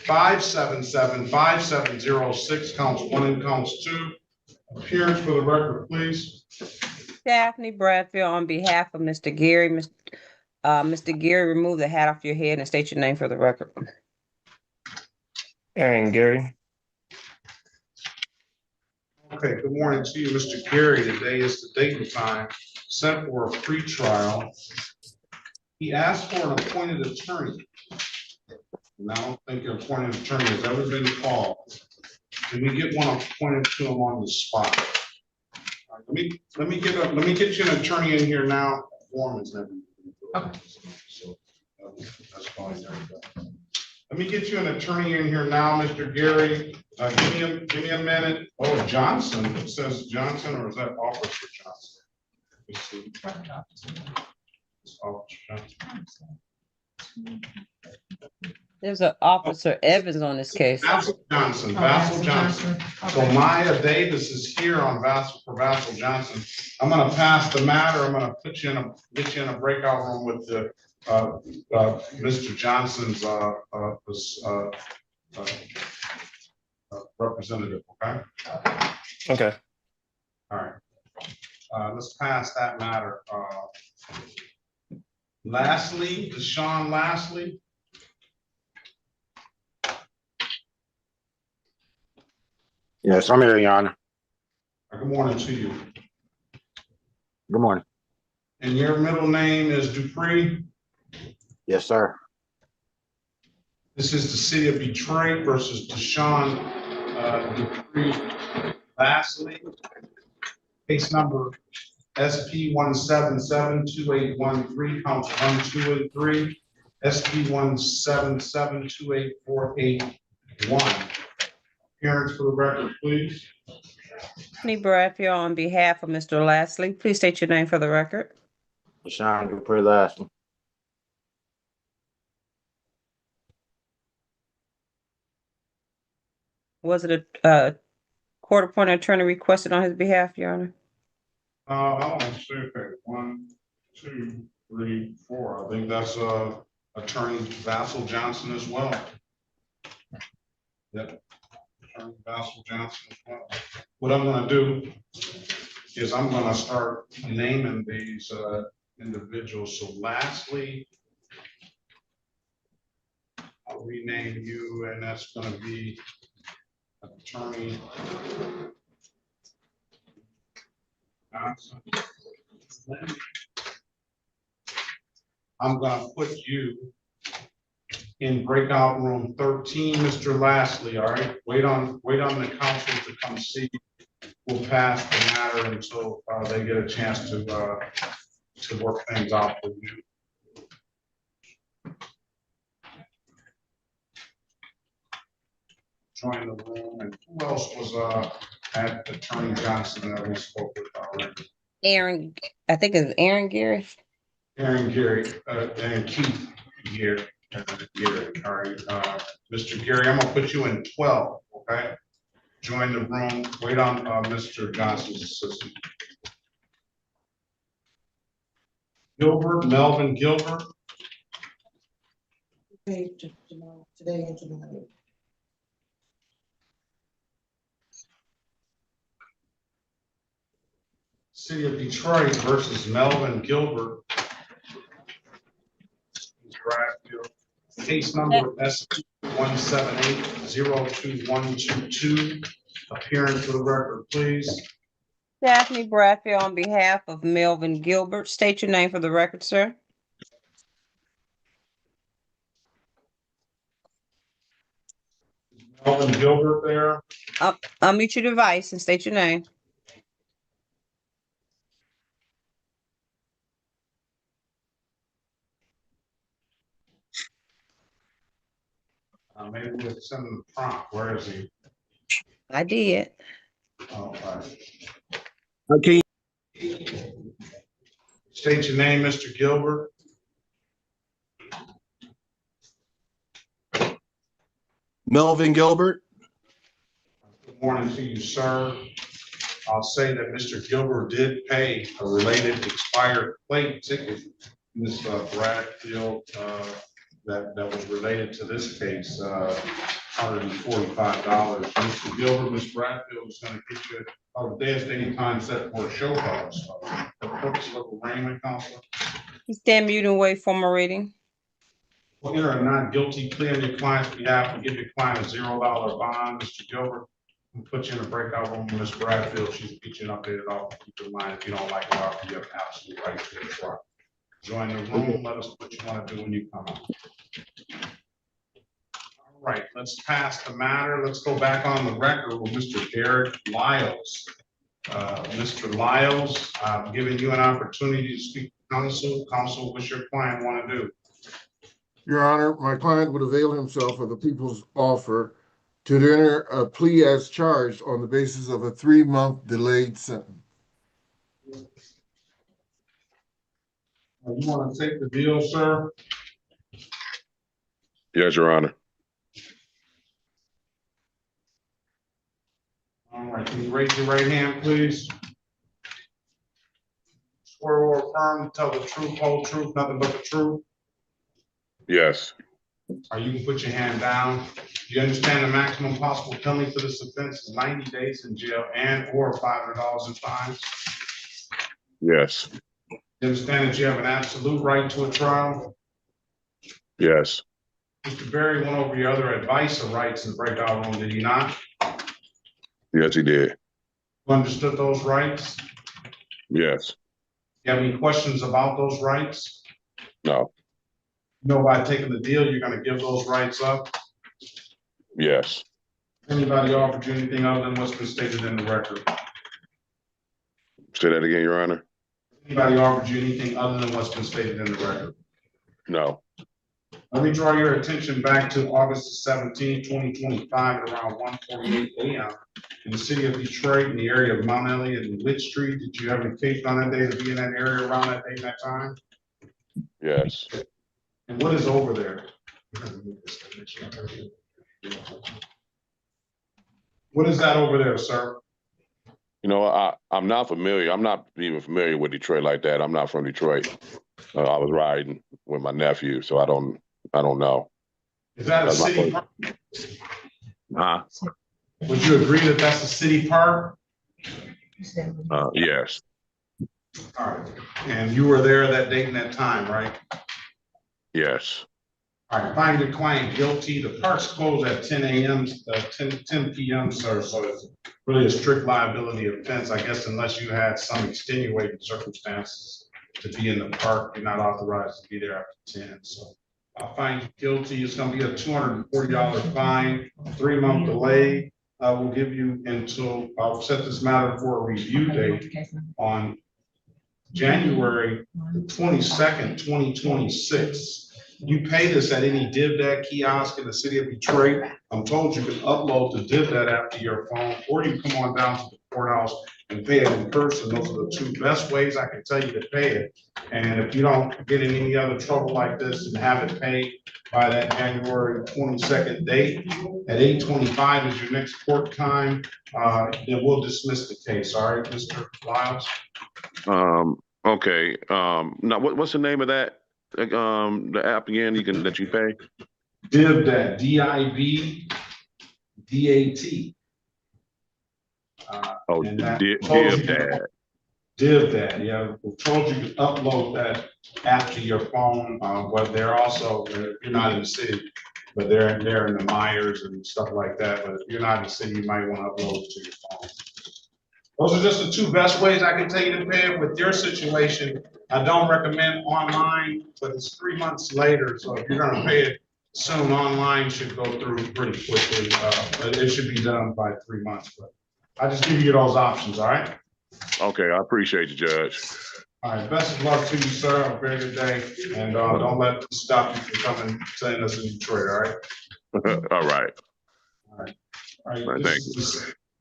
2-577-5706, counts 1 and counts 2. Appearance for the record, please.
Daphne Bradfield on behalf of Mr. Gary. Mr. Gary, remove the hat off your head and state your name for the record.
Aaron Gary.
Okay, good morning to you, Mr. Gary. Today is the date and time set for a pretrial. He asked for an appointed attorney. And I don't think an appointed attorney has ever been called. Can we get one appointed to him on the spot? All right, let me get you an attorney in here now. Form is never. Okay. So that's fine. There you go. Let me get you an attorney in here now, Mr. Gary. Give me a minute. Oh, Johnson. It says Johnson, or is that Officer Johnson? Let's see. It's Officer Johnson.
There's an Officer Evans on this case.
Vassal Johnson, Vassal Johnson. So Maya Davis is here on for Vassal Johnson. I'm gonna pass the matter. I'm gonna get you in a breakout room with the, Mr. Johnson's, representative, okay?
Okay.
All right. Let's pass that matter. Lastly, Deshaun Lastly.
Yes, I'm here, Your Honor.
Good morning to you.
Good morning.
And your middle name is Dupree?
Yes, sir.
This is the city of Detroit versus Deshaun Dupree Lastly. Case number SP 1772813, counts 1, 2, and 3. SP 1772848. Appearance for the record, please.
Daphne Bradfield on behalf of Mr. Lastly. Please state your name for the record.
Deshaun Dupree Lastly.
Was it a court-appointed attorney requested on his behalf, Your Honor?
I don't see it. 1, 2, 3, 4. I think that's Attorney Vassal Johnson as well. Yep. Attorney Vassal Johnson as well. What I'm gonna do is I'm gonna start naming these individuals. So lastly, I'll rename you, and that's gonna be Attorney Johnson. I'm gonna put you in breakout room 13, Mr. Lastly. All right, wait on the council to come see. We'll pass the matter until they get a chance to work things out with you. Join the room, and who else was at Attorney Johnson that we spoke with already?
Aaron, I think it's Aaron Gary.
Aaron Gary and Keith Gary. All right, Mr. Gary, I'm gonna put you in 12. Okay. Join the room. Wait on Mr. Johnson's assistant. Gilbert, Melvin Gilbert.
Today and tomorrow.
City of Detroit versus Melvin Gilbert. Case number SP 178-02122. Appearance for the record, please.
Daphne Bradfield on behalf of Melvin Gilbert. State your name for the record, sir.
Melvin Gilbert there.
Unmute your device and state your name.
Maybe we'll send him the prompt. Where is he?
I did.
Oh, all right.
Okay.
State your name, Mr. Gilbert.
Melvin Gilbert.
Good morning to you, sir. I'll say that Mr. Gilbert did pay a related expired plate ticket, Ms. Bradfield, that was related to this case, $145. Mr. Gilbert, Ms. Bradfield is going to get you a day anytime set for a show cause. For purpose of arraignment, counselor.
Stand mute and wait for my reading.
Well, enter a not guilty plea on your client's behalf and give your client a $0 bond. Mr. Gilbert, we'll put you in a breakout room with Ms. Bradfield. She's get you an updated offer. Keep in mind, if you don't like the offer, you have an absolute right to withdraw. Join the room. Let us know what you want to do when you come out. All right, let's pass the matter. Let's go back on the record with Mr. Derek Lyles. Mr. Lyles, I'm giving you an opportunity to speak to counsel. Counsel, what's your client want to do?
Your Honor, my client would avail himself of the people's offer to enter a plea as charged on the basis of a 3-month delayed sentence.
You want to take the deal, sir?
Yes, Your Honor.
All right, can you raise your right hand, please? Swear or affirm, tell the truth, whole truth, nothing but the truth.
Yes.
Or you can put your hand down. Do you understand the maximum possible penalty for this offense is 90 days in jail and or $500 in fines?
Yes.
You understand that you have an absolute right to a trial?
Yes.
Mr. Berry went over your other advice or rights in the breakout room, did he not?
Yes, he did.
You understood those rights?
Yes.
You have any questions about those rights?
No.
You know, by taking the deal, you're gonna give those rights up?
Yes.
Anybody offered you anything other than what's been stated in the record?
Say that again, Your Honor.
Anybody offered you anything other than what's been stated in the record?
No.
Let me draw your attention back to August 17, 2025, at around 1:48 a.m. in the city of Detroit, in the area of Mount Elliott and Lit Street. Did you have any occasion on that day to be in that area around that day and that time?
Yes.
And what is over there? What is that over there, sir?
You know, I'm not familiar. I'm not even familiar with Detroit like that. I'm not from Detroit. I was riding with my nephew, so I don't know.
Is that a city?
Huh?
Would you agree that that's a city park?
Yes.
All right. And you were there that date and that time, right?
Yes.
All right, find the client guilty. The park's closed at 10 a.m., 10 p.m., sir, so it's really a strict liability offense, I guess, unless you had some extenuating circumstances to be in the park. You're not authorized to be there after 10, so I'll find you guilty. It's gonna be a $240 fine, 3-month delay. We'll give you until, I'll set this matter for a review date on January 22nd, 2026. You pay this at any DivDad kiosk in the city of Detroit. I'm told you can upload the DivDad app to your phone, or you can come on down to the courthouse and pay it in person. Those are the two best ways I can tell you to pay it. And if you don't get in any other trouble like this and have it paid by that January 22nd date, at 8:25 is your next court time, then we'll dismiss the case. All right, Mr. Lyles?
Okay. Now what's the name of that? The app again that you pay?
DivDad, DIVDAT.
DivDad.
DivDad, yeah. We're told you can upload that app to your phone, but they're also, if you're not in the city, but they're in the Myers and stuff like that. But if you're not in the city, you might want to upload it to your phone. Those are just the two best ways I can tell you to pay it. With your situation, I don't recommend online, but it's 3 months later. So if you're gonna pay it soon, online should go through pretty quickly. But it should be done by 3 months. But I just give you those options, all right?
Okay, I appreciate you, Judge.
All right, best of luck to you, sir. Have a very good day. And don't let it stop you from coming, seeing us in Detroit, all right?
All right.
All right.
Thank you.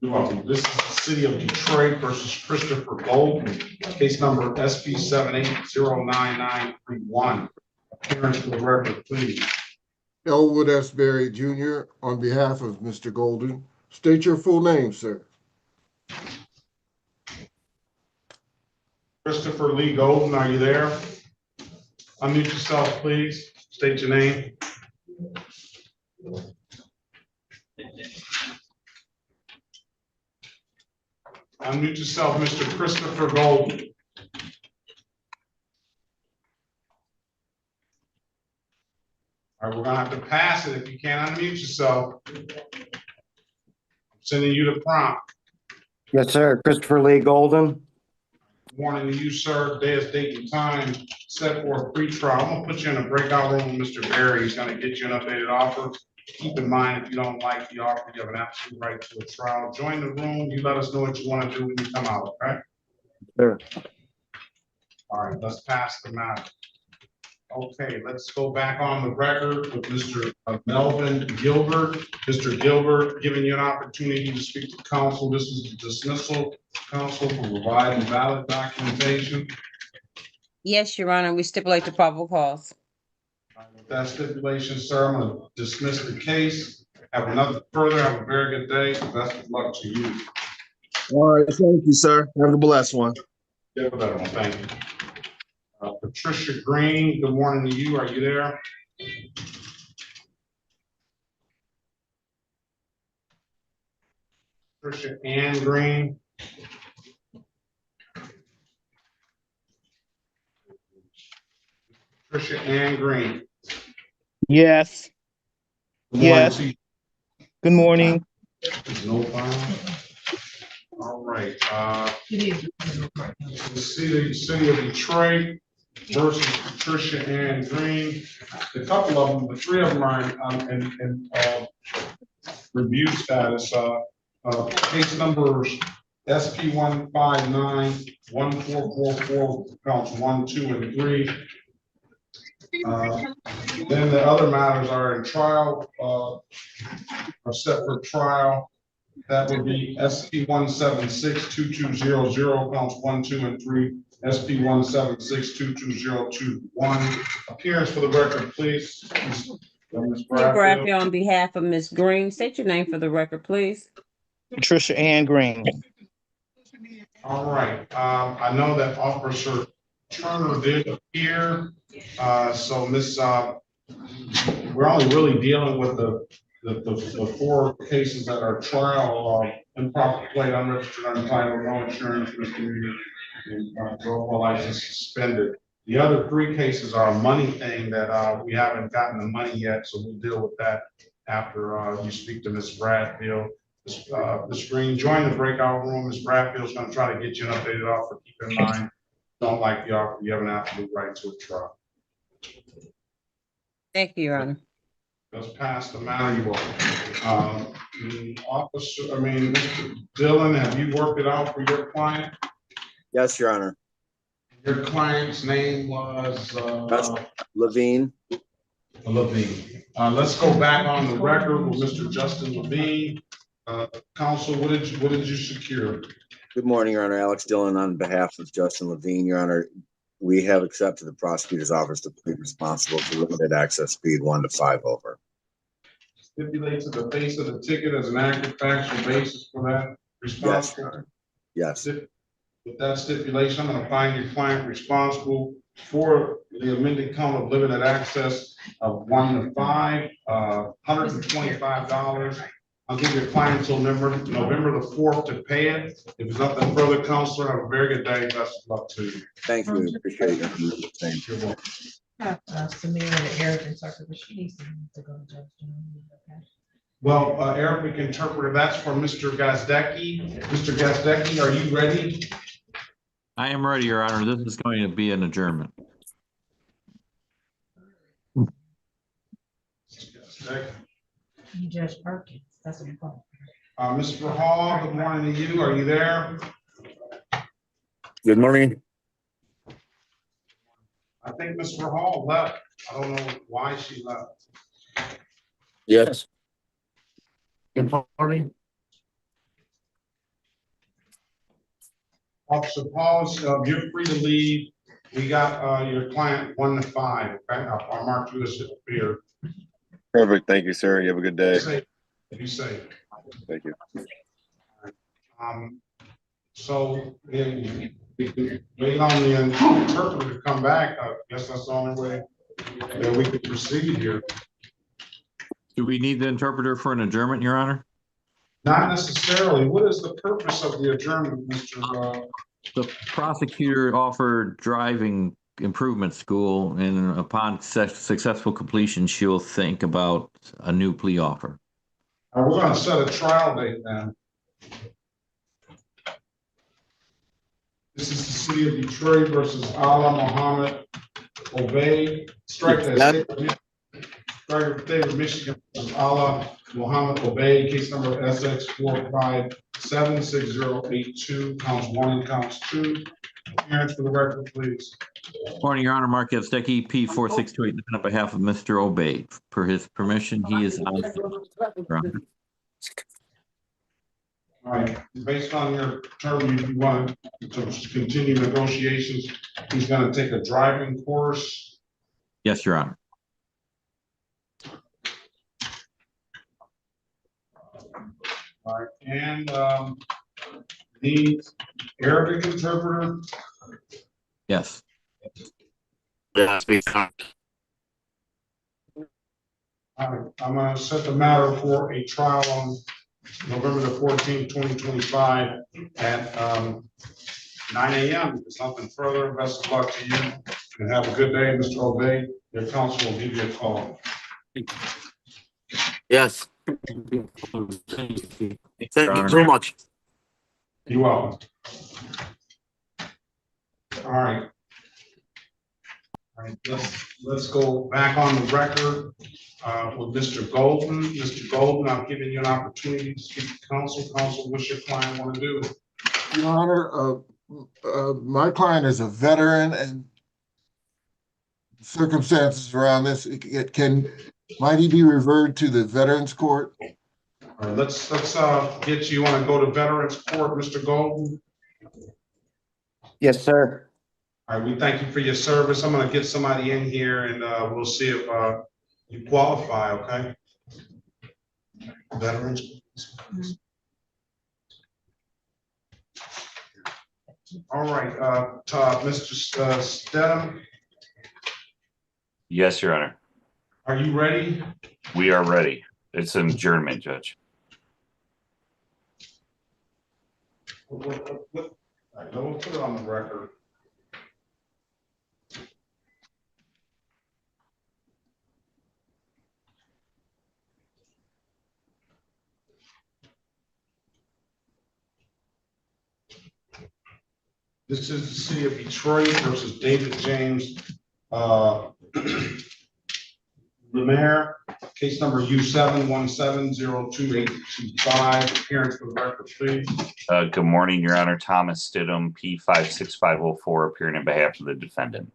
You're welcome. This is the city of Detroit versus Christopher Golden, case number SP 7809931. Appearance for the record, please.
Elwood S. Berry Jr. on behalf of Mr. Golden. State your full name, sir.
Christopher Lee Golden, are you there? Unmute yourself, please. State your name. Unmute yourself, Mr. Christopher Golden. All right, we're gonna have to pass it if you can't unmute yourself. I'm sending you the prompt.
Yes, sir. Christopher Lee Golden.
Warning to you, sir. Day is date and time set for a pre-trial. I'm gonna put you in a breakout room with Mr. Berry. He's gonna get you an updated offer. Keep in mind, if you don't like the offer, you have an absolute right to a trial. Join the room. You let us know what you want to do when you come out, okay?
Sure.
All right, let's pass the matter. Okay, let's go back on the record with Mr. Melvin Gilbert. Mr. Gilbert, giving you an opportunity to speak to counsel. This is the dismissal. Counsel for providing valid documentation.
Yes, Your Honor, we stipulate the probable cause.
With that stipulation, sir, I'm going to dismiss the case. Have nothing further. Have a very good day. Best of luck to you.
All right, thank you, sir. Have a blessed one.
Have a better one. Thank you. Patricia Green, good morning to you. Are you there? Patricia Ann Green. Patricia Ann Green.
Yes.
Good morning
Yes.
to you.
Good morning.
No file. All right. The city of Detroit versus Patricia Ann Green. A couple of them, the three of them are in review status. Case numbers SP 159-1444, counts 1, 2, and 3. Then the other matters are in trial, are set for trial. That would be SP 176-2200, counts 1, 2, and 3. SP 176-22021. Appearance for the record, please. Ms. Bradfield.
Bradfield on behalf of Ms. Green. State your name for the record, please.
Patricia Ann Green.
All right. I know that Officer Turner did appear. So Miss, we're only really dealing with the 4 cases that are trial, improper plate, unregistered, untitled, no insurance, misdemeanor, and vehicle license suspended. The other 3 cases are a money thing that we haven't gotten the money yet, so we'll deal with that after you speak to Ms. Bradfield. Ms. Green, join the breakout room. Ms. Bradfield's going to try to get you an updated offer. Keep in mind, don't like the offer, you have an absolute right to a trial.
Thank you, Your Honor.
Let's pass the manual. Mr. Dillon, have you worked it out for your client?
Yes, Your Honor.
Your client's name was
Levine.
Levine. Let's go back on the record with Mr. Justin Levine. Counsel, what did you secure?
Good morning, Your Honor. Alex Dillon on behalf of Justin Levine. Your Honor, we have accepted the prosecutor's office to plead responsible for limited access speed 1 to 5 over.
Stipulate to the face of the ticket as an accurate factual basis for that responsible?
Yes, Your Honor. Yes.
With that stipulation, I'm going to find your client responsible for the amended count of limited access of 1 to 5, $125. I'll give your client until November the 4th to pay it. If there's nothing further, Counselor, have a very good day. Best of luck to you.
Thank you. Appreciate it. Thank you.
You're welcome.
Samira and Eric interpreter, but she needs to go to Judge Jones, okay?
Well, Arabic interpreter, that's for Mr. Gazdecki. Mr. Gazdecki, are you ready?
I am ready, Your Honor. This is going to be an adjournment.
You Judge Perkins, that's what I'm calling.
Mr. Hall, good morning to you. Are you there?
Good morning.
I think Mr. Hall left. I don't know why she left.
Yes. Good morning.
Officer Paul, you're free to leave. We got your client 1 to 5. Okay, I'll mark you as here.
Perfect. Thank you, sir. You have a good day.
Be safe.
Thank you.
So we can wait on the interpreter to come back. I guess that's the only way that we can proceed here.
Do we need the interpreter for an adjournment, Your Honor?
Not necessarily. What is the purpose of the adjournment, Mr.
The prosecutor offered driving improvement school, and upon successful completion, she'll think about a new plea offer.
We're going to set a trial date then. This is the city of Detroit versus Allah Muhammad Obey. Strike that. State of Michigan versus Allah Muhammad Obey. Case number SX 4576082. Counts 1 and counts 2. Appearance for the record, please.
Morning, Your Honor. Mark Gazdecki, P4628, on behalf of Mr. Obey. Per his permission, he is on.
All right, based on your term, if you want to continue negotiations, he's going to take a driving course.
Yes, Your Honor.
All right, and, the Arabic interpreter,
Yes.
I'm gonna set the matter for a trial on November the 14th, 2025 at 9 a.m. If there's nothing further, best of luck to you and have a good day, Mr. Obey. Your counsel will give you a call.
Yes. Thank you so much.
You're welcome. All right. All right, let's go back on the record with Mr. Golden. Mr. Golden, I've given you an opportunity to speak to counsel. Counsel, what's your client want to do?
Your Honor, my client is a veteran, and circumstances around this, might he be referred to the Veterans Court?
All right, let's get you. Want to go to Veterans Court, Mr. Golden?
Yes, sir.
All right, we thank you for your service. I'm going to get somebody in here and we'll see if you qualify, okay? Veterans. All right, Mr. Stedham,
Yes, Your Honor.
are you ready?
We are ready. It's an adjournment, Judge.
All right, we'll put it on the record. This is the city of Detroit versus David James Lemaire, case number U7170285. Appearance for the record, please.
Good morning, Your Honor. Thomas Stidham, P56504, appearing on behalf of the defendant.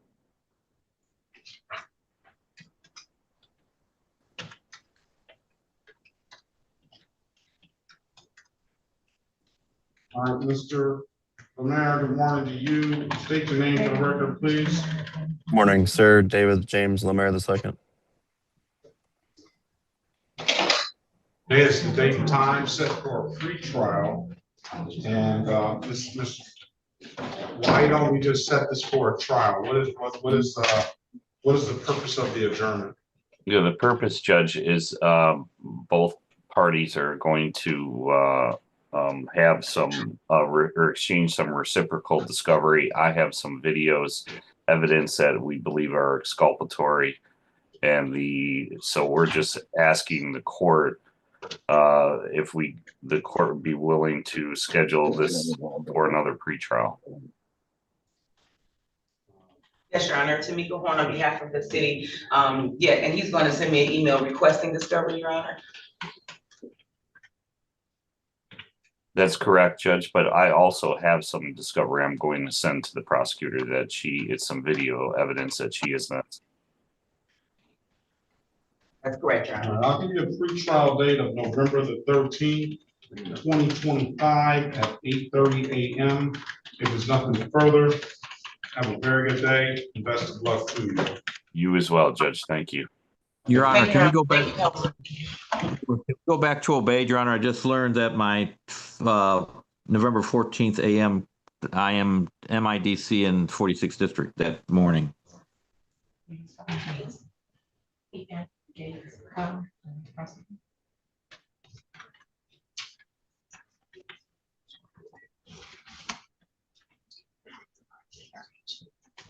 All right, Mr. Lemaire, good morning to you. State your name for the record, please.
Morning, sir. David James Lemaire II.
Today is the date and time set for a pre-trial. And why don't we just set this for a trial? What is the purpose of the adjournment?
Yeah, the purpose, Judge, is both parties are going to have some or exchange some reciprocal discovery. I have some videos, evidence that we believe are exculpatory, and so we're just asking the court if the court would be willing to schedule this for another pretrial.
Yes, Your Honor. Tamika Horn on behalf of the city. Yeah, and he's going to send me an email requesting discovery, Your Honor.
That's correct, Judge, but I also have some discovery I'm going to send to the prosecutor that it's some video evidence that she is not.
That's correct, Your Honor.
I'll give you a pre-trial date of November the 13th, 2025 at 8:30 a.m. If there's nothing further, have a very good day and best of luck to you.
You as well, Judge. Thank you.
Your Honor, can we go back? Go back to Obey, Your Honor. I just learned that my November 14th a.m. I am MIDC in 46th District that morning.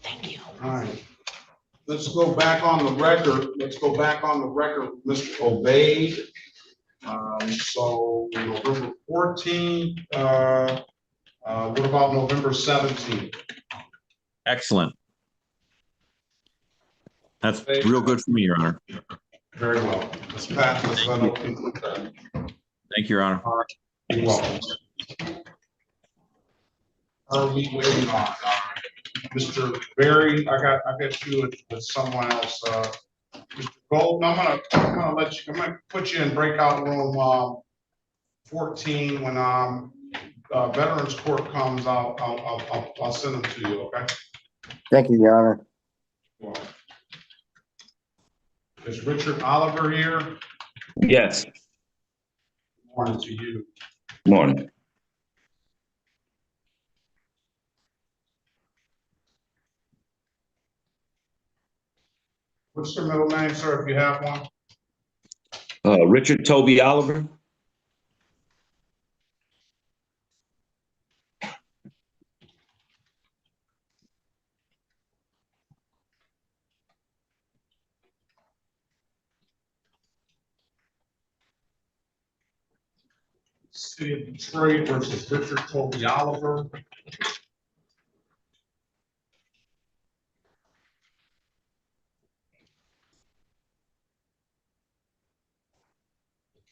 Thank you.
All right. Let's go back on the record. Mr. Obey. So November 14th. What about November 17th?
Excellent. That's real good for me, Your Honor.
Very well. Let's pass this. Conclude that.
Thank you, Your Honor.
All right. You're welcome. Are we waiting on? Mr. Berry, I got you with someone else. Mr. Golden, I'm gonna put you in breakout room 14 when Veterans Court comes. I'll send them to you. Okay.
Thank you, Your Honor.
Well, is Richard Oliver here?
Yes.
Morning to you.
Morning.
What's your middle name, sir, if you have one?
Richard Toby Oliver.
City of Detroit versus Richard Toby Oliver.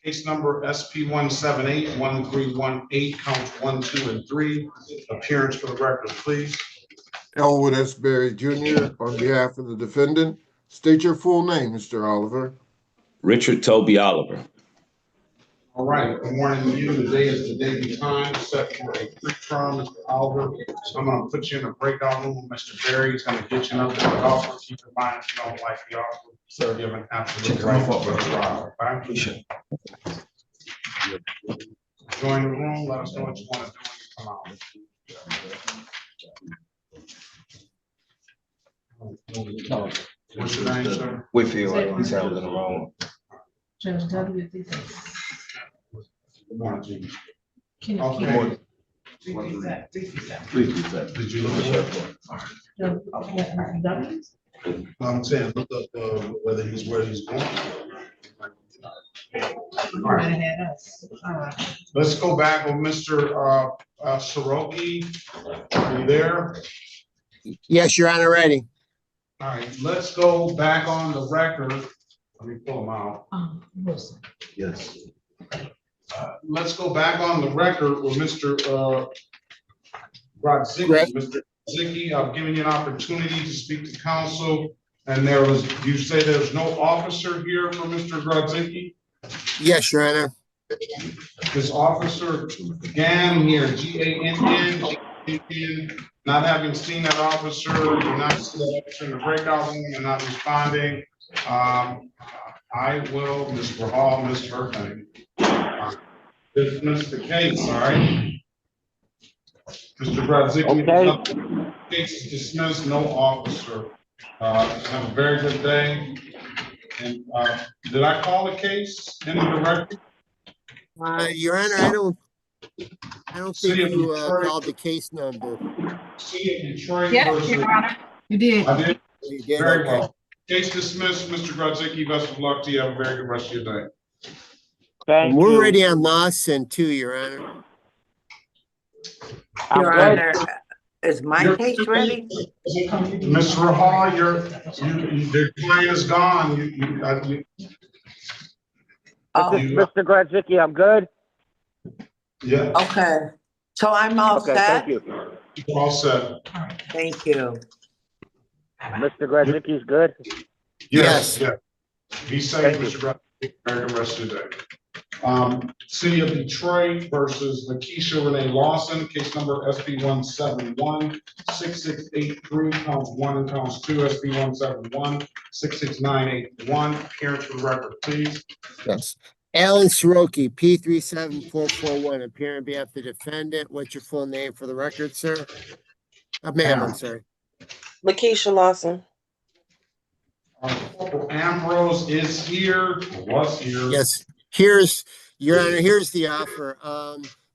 Case number SP 178-1318, counts 1, 2, and 3. Appearance for the record, please.
Elwood S. Berry Jr. on behalf of the defendant. State your full name, Mr. Oliver.
Richard Toby Oliver.
All right, good morning to you. Today is the day behind, set for a pre-trial, Mr. Oliver. So I'm gonna put you in a breakout room with Mr. Berry. He's gonna get you an updated offer. Keep in mind, if you don't like the offer, sir, you have an absolute right for the trial, okay? Join the room, let us know what you want to do when you come out. What's your name, sir?
Whitfield, he's out in the room.
Judge W. Good
morning, Jimmy.
Can
Okay.
Please,
Did you look it up? I'm saying, look up whether he's where he's going. All right. Let's go back with Mr. Soroki. Are you there?
Yes, Your Honor, ready.
All right, let's go back on the record. Let me pull them out.
Yes.
Let's go back on the record with Mr. Grodzicki. Mr. Grodzicki, I've given you an opportunity to speak to counsel, and you say there's no officer here for Mr. Grodzicki?
Yes, Your Honor.
This officer Gann here, Gann, not having seen that officer, do not see that officer in the breakout room and not responding. I will, Ms. Rahal, Ms. Perkins, dismiss the case, all right? Mr. Grodzicki, case is dismissed, no officer. Have a very good day. And did I call the case in the record?
Your Honor, I don't think you called the case number.
City of Detroit
Yes,
versus.
Your Honor. You did.
I did?
You did,
Very
okay.
well. Case dismissed, Mr. Grodzicki. Best of luck to you. Have a very good rest of your day.
And we're ready on Lawson too, Your Honor.
Your Honor, is my case ready?
Ms. Rahal, your client is gone.
Mr. Grodzicki, I'm good?
Yeah.
Okay, so I'm all
Okay,
set?
thank you.
You're all set.
Thank you.
Mr. Grodzicki's good?
Yes. Be safe, Mr. Grodzicki. Very good rest of your day. City of Detroit versus Lakeisha Renee Lawson, case number SB 171-6683, counts 1 and counts 2, SB 171-66981. Appearance for the record, please.
Yes. Alan Soroki, P37441, appearing on behalf of the defendant. What's your full name for the record, sir? Ma'am, I'm sorry.
Lakeisha Lawson.
Corporal Ambrose is here, was here.
Yes. Here's, Your Honor, here's the offer.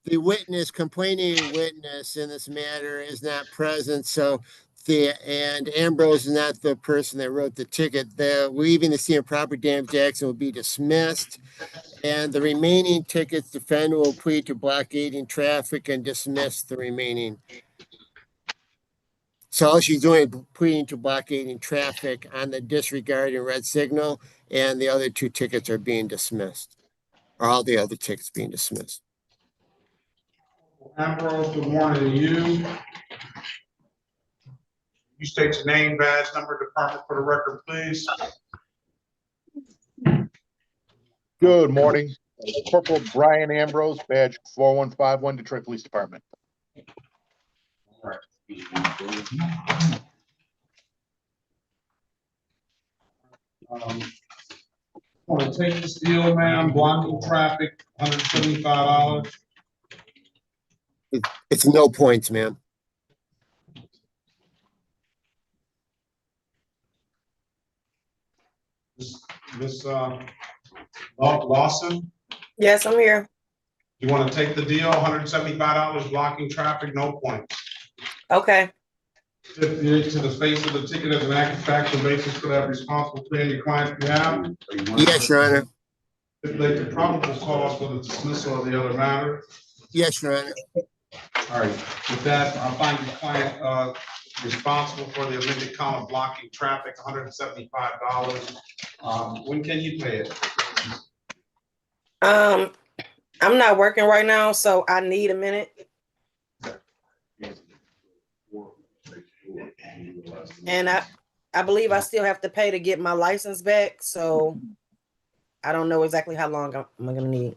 The witness, complaining witness in this matter is not present, so and Ambrose is not the person that wrote the ticket. The leaving the scene of property damage action will be dismissed. And the remaining tickets, defendant will plead to blockading traffic and dismiss the remaining. So all she's doing is pleading to blockading traffic on the disregarding red signal, and the other two tickets are being dismissed. Or all the other tickets being dismissed.
Ambrose, good morning to you. You state your name, badge number, department for the record, please.
Good morning. Corporal Brian Ambrose, badge 4151, Detroit Police Department.
All right. I want to take this deal, ma'am, blocking traffic $175.
It's no points, ma'am.
Miss Lawson,
Yes, I'm here.
you want to take the deal, $175 blocking traffic, no points.
Okay.
Stipulate to the face of the ticket as an act of factual basis for that responsible for any client's behalf.
Yes, Your Honor.
Stipulate the probable cause for the dismissal of the other matter.
Yes, Your Honor.
All right, with that, I'll find the client responsible for the amended count of blocking traffic, $175. When can you pay it?
I'm not working right now, so I need a minute. And I believe I still have to pay to get my license back, so I don't know exactly how long I'm gonna need.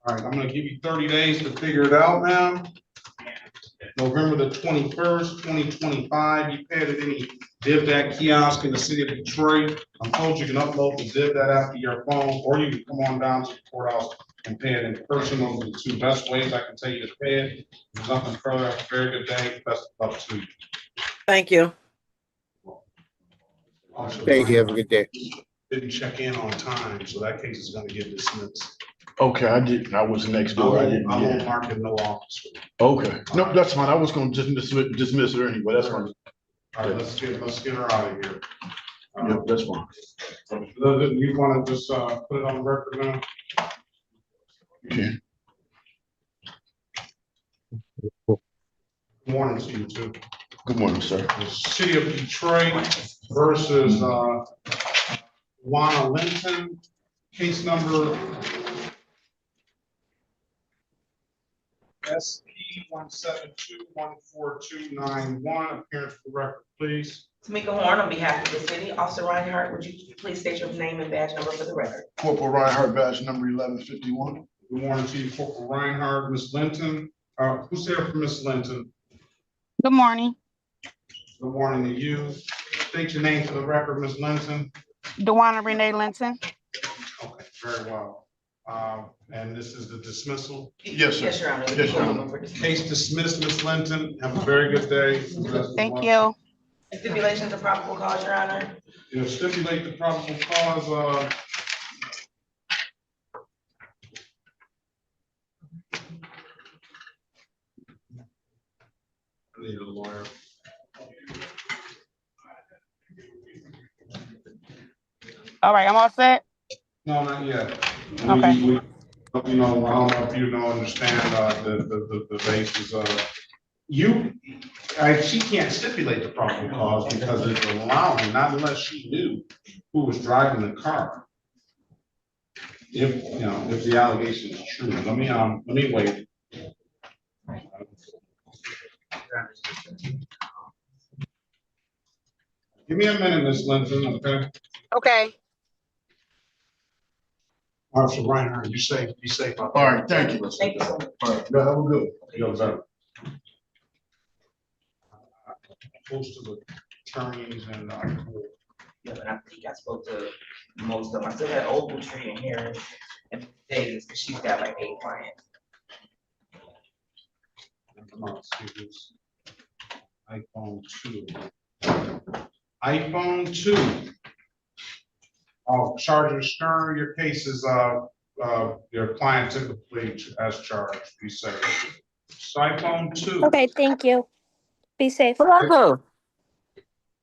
All right, I'm gonna give you 30 days to figure it out, ma'am. November the 21st, 2025, you paid at any DivDat kiosk in the city of Detroit. I'm told you can upload the DivDat app to your phone, or you can come on down to the courthouse and pay it in person. Those are the two best ways I can tell you to pay it. There's nothing further. Have a very good day. Best of luck to you.
Thank you.
Thank you. Have a good day.
Didn't check in on time, so that case is gonna get dismissed.
Okay, I didn't. I was next door. I didn't.
I won't
Yeah.
mark it no office.
Okay. No, that's fine. I was gonna just dismiss her anyway. That's fine.
All right, let's get her out of here.
Yep, that's fine.
You wanna just put it on the record now?
Okay.
Good morning to you too.
Good morning, sir.
The city of Detroit versus Juana Linton, case number SP 172-14291. Appearance for the record, please.
Tamika Horn on behalf of the city. Officer Reinhardt, would you please state your name and badge number for the record?
Corporal Reinhardt, badge number 1151.
Good morning to you, Corporal Reinhardt. Miss Linton, who's there for Miss Linton?
Good morning.
Good morning to you. State your name for the record, Miss Linton.
Dewana Renee Linton.
Okay, very well. And this is the dismissal?
Yes, sir.
Yes, Your Honor.
Yes, Your Honor.
Case dismissed, Miss Linton. Have a very good day.
Thank you.
Stipulations of probable cause, Your Honor.
You know, stipulate the probable cause, I need a lawyer.
All right, I'm all set.
No, not yet.
Okay.
You know, I don't know if you don't understand, the basis of, she can't stipulate the probable cause because it's allowing, not unless she knew who was driving the car. If, you know, if the allegation is true, let me wait. Give me a minute, Miss Linton, okay?
Okay.
Officer Reinhardt, you safe, be safe.
All right, thank you.
Thank you so much.
All right, yeah, have a good. You're better. Close to the attorneys and,
Yeah, but I think I spoke to most of them. I still had Ogletree in here and Davis, because she's got like 8 clients.
come on, let's see this. iPhone 2. Sergeant Stern, your case is, your client typically as charged, be safe. iPhone 2.
Okay, thank you. Be safe.
iPhone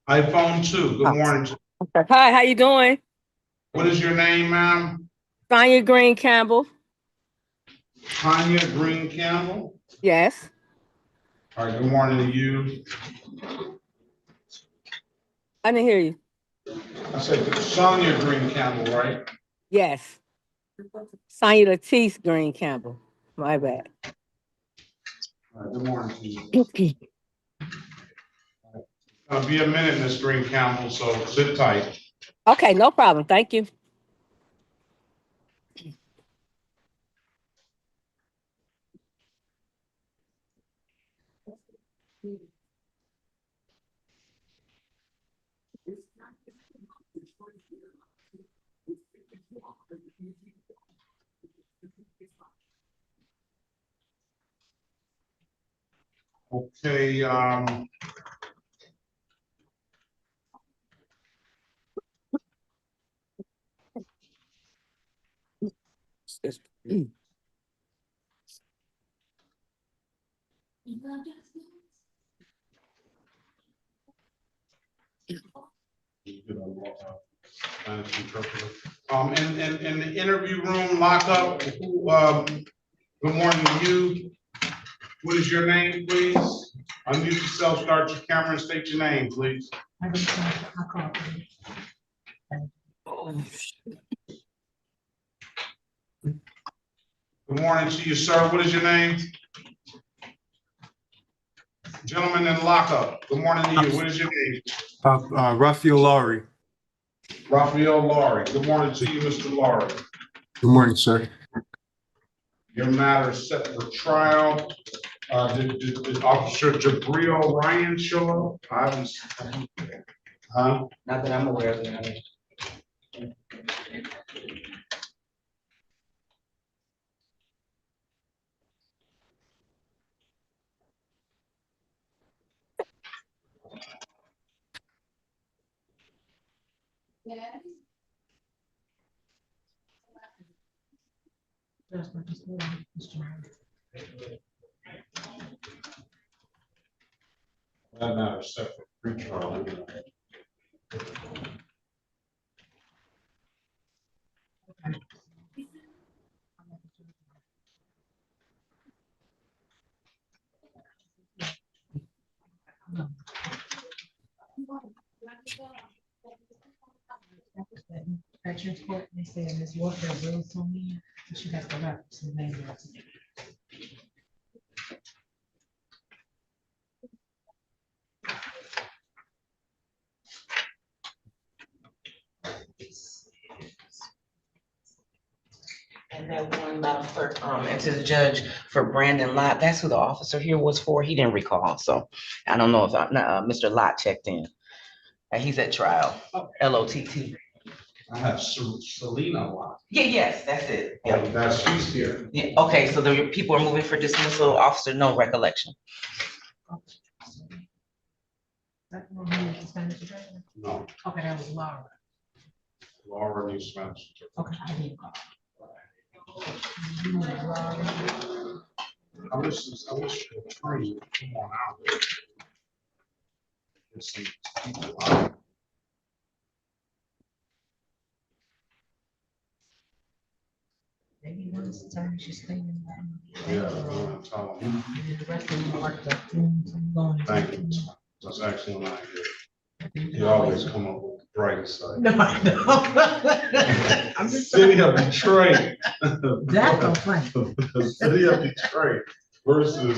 2, good morning.
Hi, how you doing?
What is your name, ma'am?
Sonia Green Campbell.
Tanya Green Campbell?
Yes.
All right, good morning to you.
I didn't hear you.
I said Sonia Green Campbell, right?
Yes. Sonia Latisse Green Campbell. My bad.
All right, good morning to you. Be a minute, Miss Green Campbell, so sit tight.
Okay, no problem. Thank you.
Okay, in the interview room, lock up, good morning to you. What is your name, please? Unmute yourself, start your camera and state your name, please. Good morning to you, sir. What is your name? Gentleman in lockup. Good morning to you. What is your name?
Raphael Laurie.
Raphael Laurie. Good morning to you, Mr. Laurie.
Good morning, sir.
Your matter is set for trial. Did Officer Jabril Ryan show up? I haven't. Huh?
Not that I'm aware of it.
That matter is set for pre-trial.
Veterans Court, they said Ms. Walker really told me she has to wrap some names.
And that one, Madam Clerk, and to the judge for Brandon Lott, that's who the officer here was for. He didn't recall, so I don't know if Mr. Lott checked in. And he's at trial, LOTT.
I have Selena Lott.
Yeah, yes, that's it.
Oh, that's she's here.
Yeah, okay, so the people are moving for dismissal, officer, no recollection.
No.
Okay, that was Laura.
Laura needs Spanish.
Okay, I didn't.
I wish the attorney would come on out. There's some people out.
Maybe once the time she's staying.
Yeah, I'm telling you.
The rest of them are
Thank you. That's actually an idea. You always come up with the bright side.
No, I know. I'm just
City of Detroit.
That's a fun.
The City of Detroit versus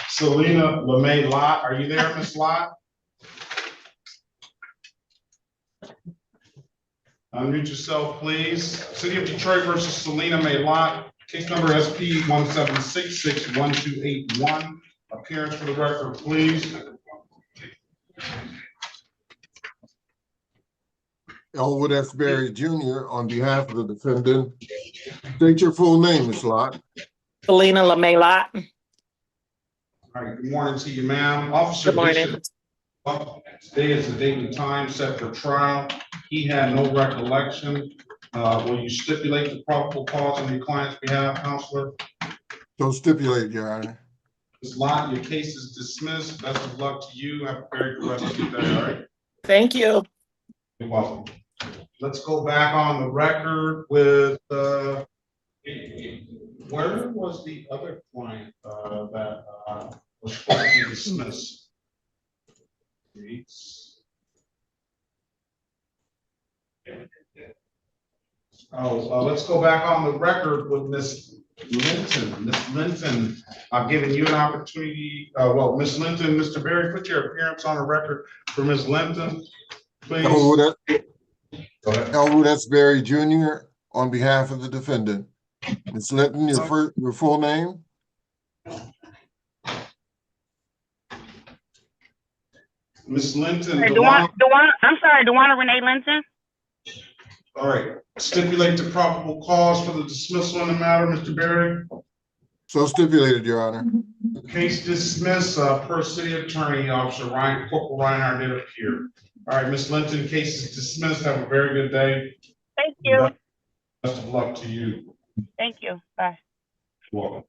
Selena LeMay Lott. Are you there, Miss Lott? Unmute yourself, please. City of Detroit versus Selena May Lott. Case number SP 176612881. Appearance for the record, please.
Elwood S. Berry Jr. on behalf of the defendant. State your full name, Ms. Lott.
Selena LeMay Lott.
All right, good morning to you, ma'am. Officer
Good morning.
Bishop. Today is the date and time set for trial. He had no recollection. Will you stipulate the probable cause on your client's behalf, counselor?
So stipulate, Your Honor.
Ms. Lott, your case is dismissed. Best of luck to you. Have a very good rest of your day, all right?
Thank you.
You're welcome. Let's go back on the record with, where was the other client that was supposed to be dismissed? Let's go back on the record with Ms. Linton. Ms. Linton, I'm giving you an opportunity. Ms. Linton, Mr. Berry, put your appearance on the record for Ms. Linton, please.
Elwood S. Berry Jr. on behalf of the defendant. Ms. Linton, your full name?
Ms. Linton.
I'm sorry, Dewana Renee Linton.
All right, stipulate the probable cause for the dismissal in the matter, Mr. Berry.
So stipulated, Your Honor.
The case dismissed, per city attorney, Officer Corporal Ryan did appear. All right, Ms. Linton, case is dismissed. Have a very good day.
Thank you.
Best of luck to you.
Thank you. Bye.
You're welcome.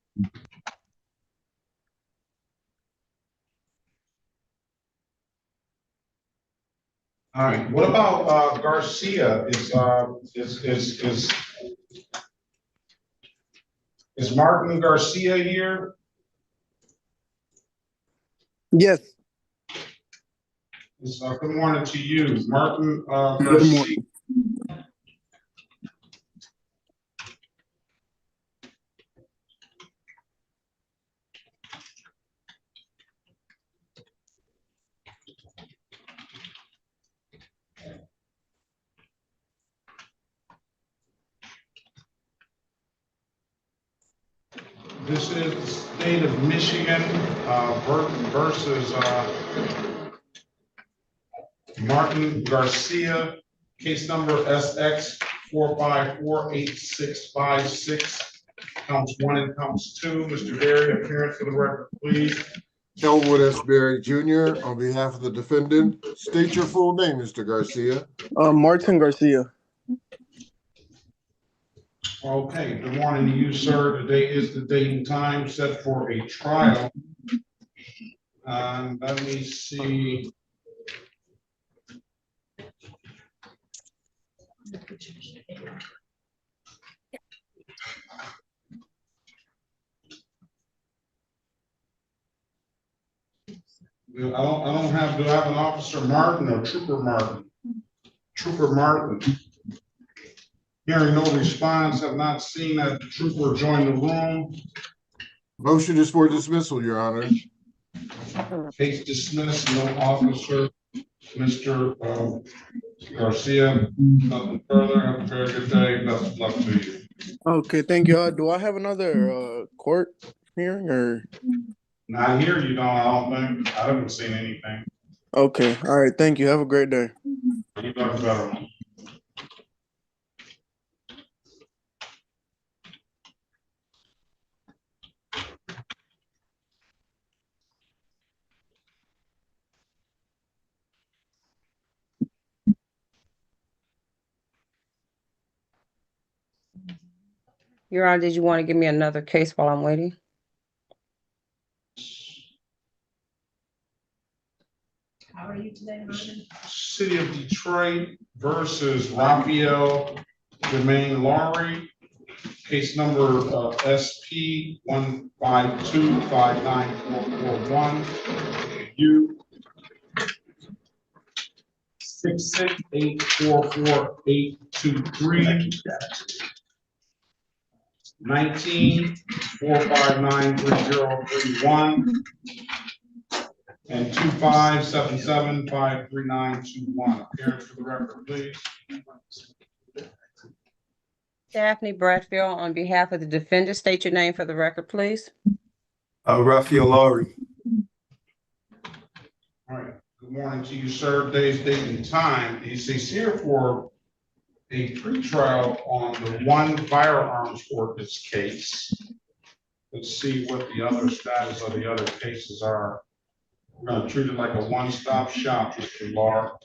All right, what about Garcia? Is Martin Garcia here?
Yes.
Good morning to you, Martin
Good
Garcia.
morning.
This is the state of Michigan versus Martin Garcia, case number SX 4548656, counts 1 and counts 2. Mr. Berry, appearance for the record, please.
Elwood S. Berry Jr. on behalf of the defendant. State your full name, Mr. Garcia.
Martin Garcia.
Okay, good morning to you, sir. Today is the date and time set for a trial. Let me see. Do I have an Officer Martin or Trooper Martin? Trooper Martin. Hearing no response, have not seen that trooper join the room.
Motion is for dismissal, Your Honor.
Case dismissed, no officer. Mr. Garcia, nothing further. Have a very good day. Best of luck to you.
Okay, thank you. Do I have another court hearing or?
Not here, you don't, I don't think. I haven't seen anything.
Okay, all right, thank you. Have a great day.
You got a better one.
Your Honor, did you want to give me another case while I'm waiting?
How are you today, Martin?
City of Detroit versus Raphael Jermaine Laurie. Case number SP 152-59441. U 66844-823. 19-459-3031 and 2577-53921. Appearance for the record, please.
Daphne Bradfield on behalf of the defendant, state your name for the record, please.
Raphael Laurie.
All right. Good morning to you, sir. Day's date and time. He's here for a pretrial on the one firearms ordinance case. Let's see what the other status of the other cases are. We're going to treat it like a one-stop shop, Mr. Law.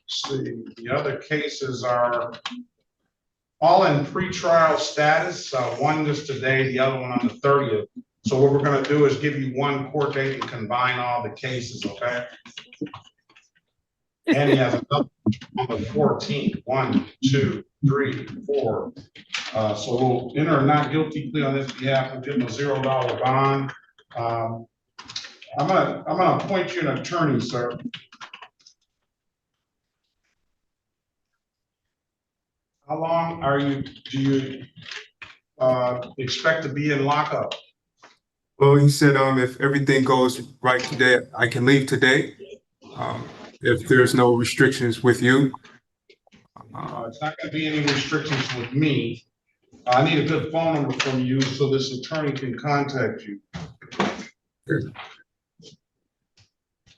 See, the other cases are all in pretrial status. One is today, the other one on the 30th. So what we're going to do is give you one court date and combine all the cases, okay? And he has another on the 14th. 1, 2, 3, 4. So we'll enter a not guilty plea on his behalf. We'll give him a $0 bond. I'm gonna appoint you an attorney, sir. How long do you expect to be in lockup?
Well, he said, if everything goes right today, I can leave today. If there's no restrictions with you.
It's not going to be any restrictions with me. I need a good phone number from you so this attorney can contact you.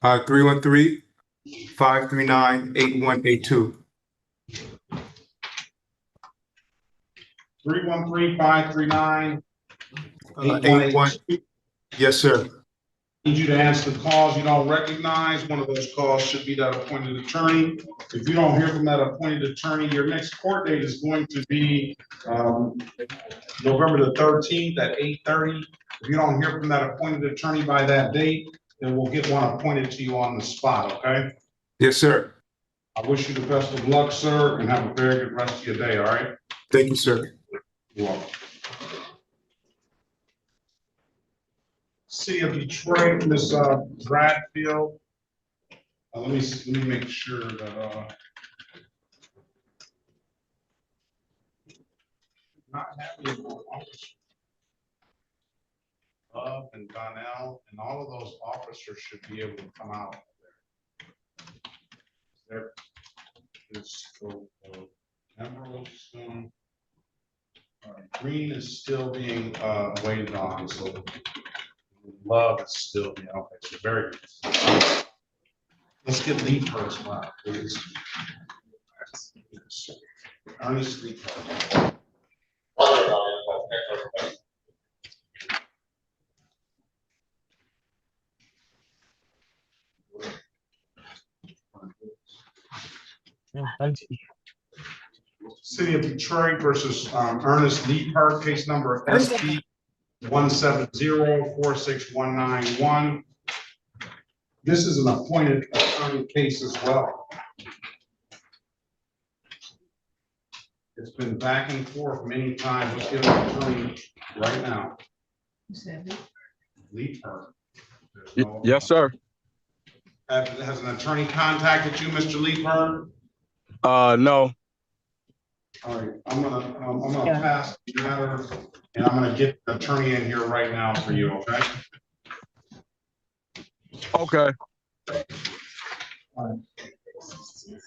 313-539-8182.
313-539.
81. Yes, sir.
Need you to answer the calls you don't recognize. One of those calls should be that appointed attorney. If you don't hear from that appointed attorney, your next court date is going to be November the 13th at 8:30. If you don't hear from that appointed attorney by that date, then we'll get one appointed to you on the spot, okay?
Yes, sir.
I wish you the best of luck, sir, and have a very good rest of your day, all right?
Thank you, sir.
You're welcome. City of Detroit, Ms. Bradfield. Let me make sure that not having Love and Donnell and all of those officers should be able to come out there. There is Emerald Stone. Green is still being waited on, so Love is still being okay. So very good. Let's get Lee first, wow, please. Ernest Lee first. City of Detroit versus Ernest Lee Park, case number SP 170-46191. This is an appointed attorney case as well. It's been back and forth many times. Let's get an attorney right now. Lee Park.
Yes, sir.
Has an attorney contacted you, Mr. Lee Park?
No.
All right, I'm gonna pass the matter, and I'm gonna get the attorney in here right now for you, okay?
Okay.
All right.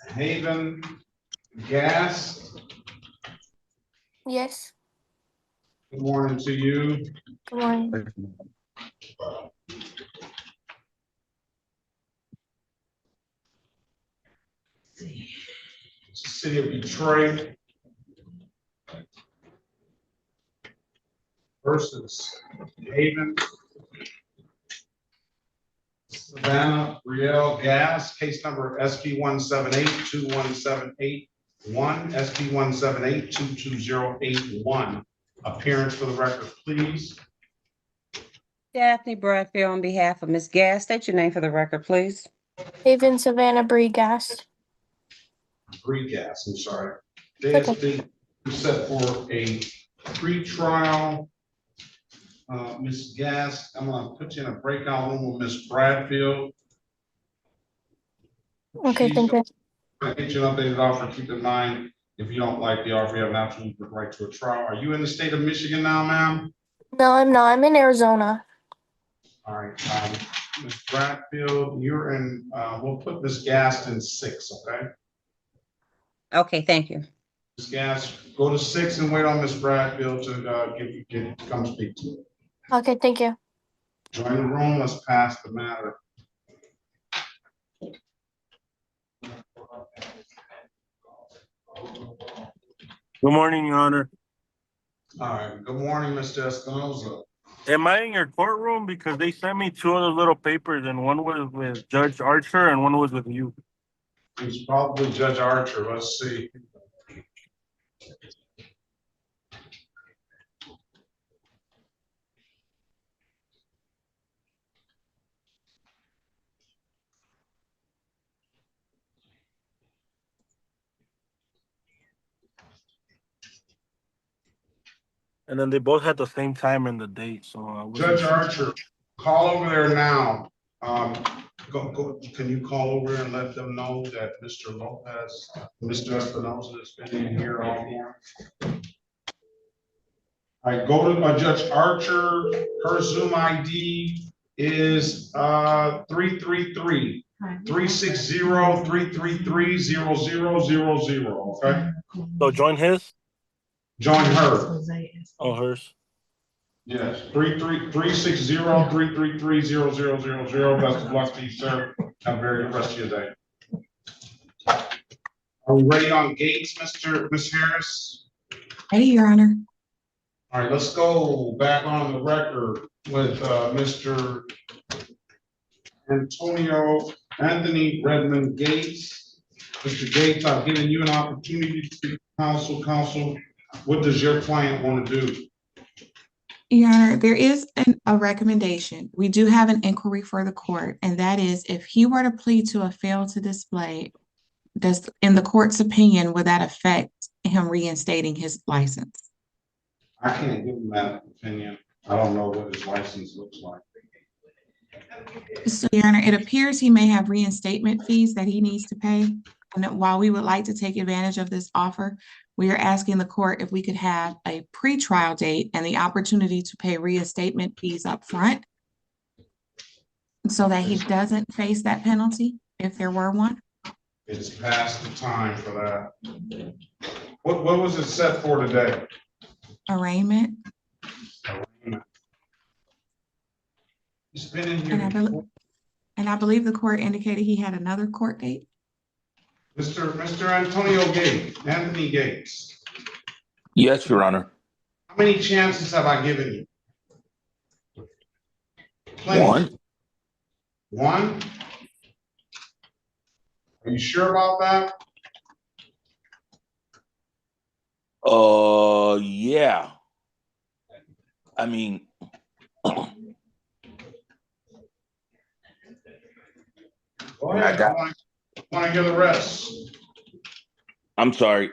Haven Gas.
Yes.
Good morning to you.
Good morning.
City of Detroit versus Haven. Savannah Riel Gas, case number SP 178-21781, SP 178-22081. Appearance for the record, please.
Daphne Bradfield on behalf of Ms. Gas. State your name for the record, please.
Haven Savannah Bree Gas.
Bree Gas, I'm sorry. JSP set for a pre-trial. Ms. Gas, I'm gonna put you in a breakout room with Ms. Bradfield.
Okay, thank you.
I'll get you an updated offer. Keep in mind, if you don't like the offer, you have an absolute right to a trial. Are you in the state of Michigan now, ma'am?
No, I'm not. I'm in Arizona.
All right, Ms. Bradfield, you're in, we'll put Ms. Gas in 6, okay?
Okay, thank you.
Ms. Gas, go to 6 and wait on Ms. Bradfield to come speak to you.
Okay, thank you.
Join the room, let's pass the matter.
Good morning, Your Honor.
All right, good morning, Mr. Espinoza.
Am I in your courtroom? Because they sent me 2 other little papers, and one was with Judge Archer and one was with you.
It's probably Judge Archer, let's see.
And then they both had the same time and the date, so I was
Judge Archer, call over there now. Can you call over and let them know that Mr. Lopez, Mr. Espinoza has been in here all morning? All right, go to Judge Archer. Her Zoom ID is 360-333-0000, okay?
So join his?
Join her.
Oh, hers.
Yes, 360-333-0000. Best of luck to you, sir. Have a very good rest of your day. Are we ready on gates, Miss Harris?
Ready, Your Honor.
All right, let's go back on the record with Mr. Anthony Redmond Gates. Mr. Gates, I've given you an opportunity to speak to counsel. Counsel, what does your client want to do?
Your Honor, there is a recommendation. We do have an inquiry for the court, and that is if he were to plead to a fail to display, in the court's opinion, would that affect him reinstating his license?
I can't give him that opinion. I don't know what his license looks like.
So, Your Honor, it appears he may have reinstatement fees that he needs to pay. And while we would like to take advantage of this offer, we are asking the court if we could have a pretrial date and the opportunity to pay reinstatement fees up front so that he doesn't face that penalty if there were one.
It's past the time for that. What was it set for today?
Arraignment.
He's been in here.
And I believe the court indicated he had another court date.
Mr. Antonio Gates, Anthony Gates.
Yes, Your Honor.
How many chances have I given you? Plenty.
One.
One? Are you sure about that?
Yeah. I mean,
Go ahead. I want to hear the rest.
I'm sorry.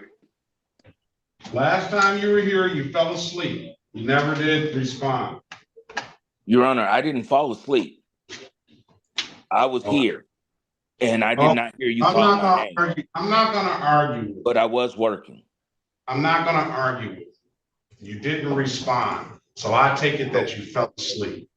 Last time you were here, you fell asleep. You never did respond.
Your Honor, I didn't fall asleep. I was here, and I did not hear you call my name.
I'm not going to argue.
But I was working.
I'm not going to argue with you. You didn't respond, so I take it that you fell asleep.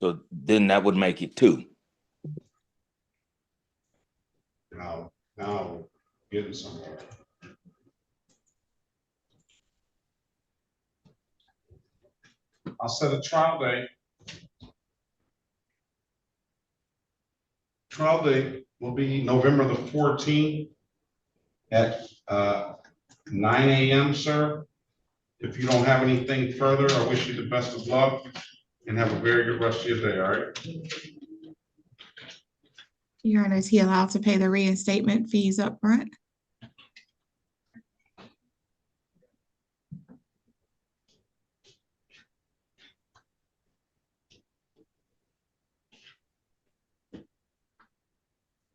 So then that would make it 2.
Now, getting somewhere. I'll set a trial date. Trial date will be November the 14th at 9 a.m., sir. If you don't have anything further, I wish you the best of luck and have a very good rest of your day, all right?
Your Honor, is he allowed to pay the reinstatement fees up front?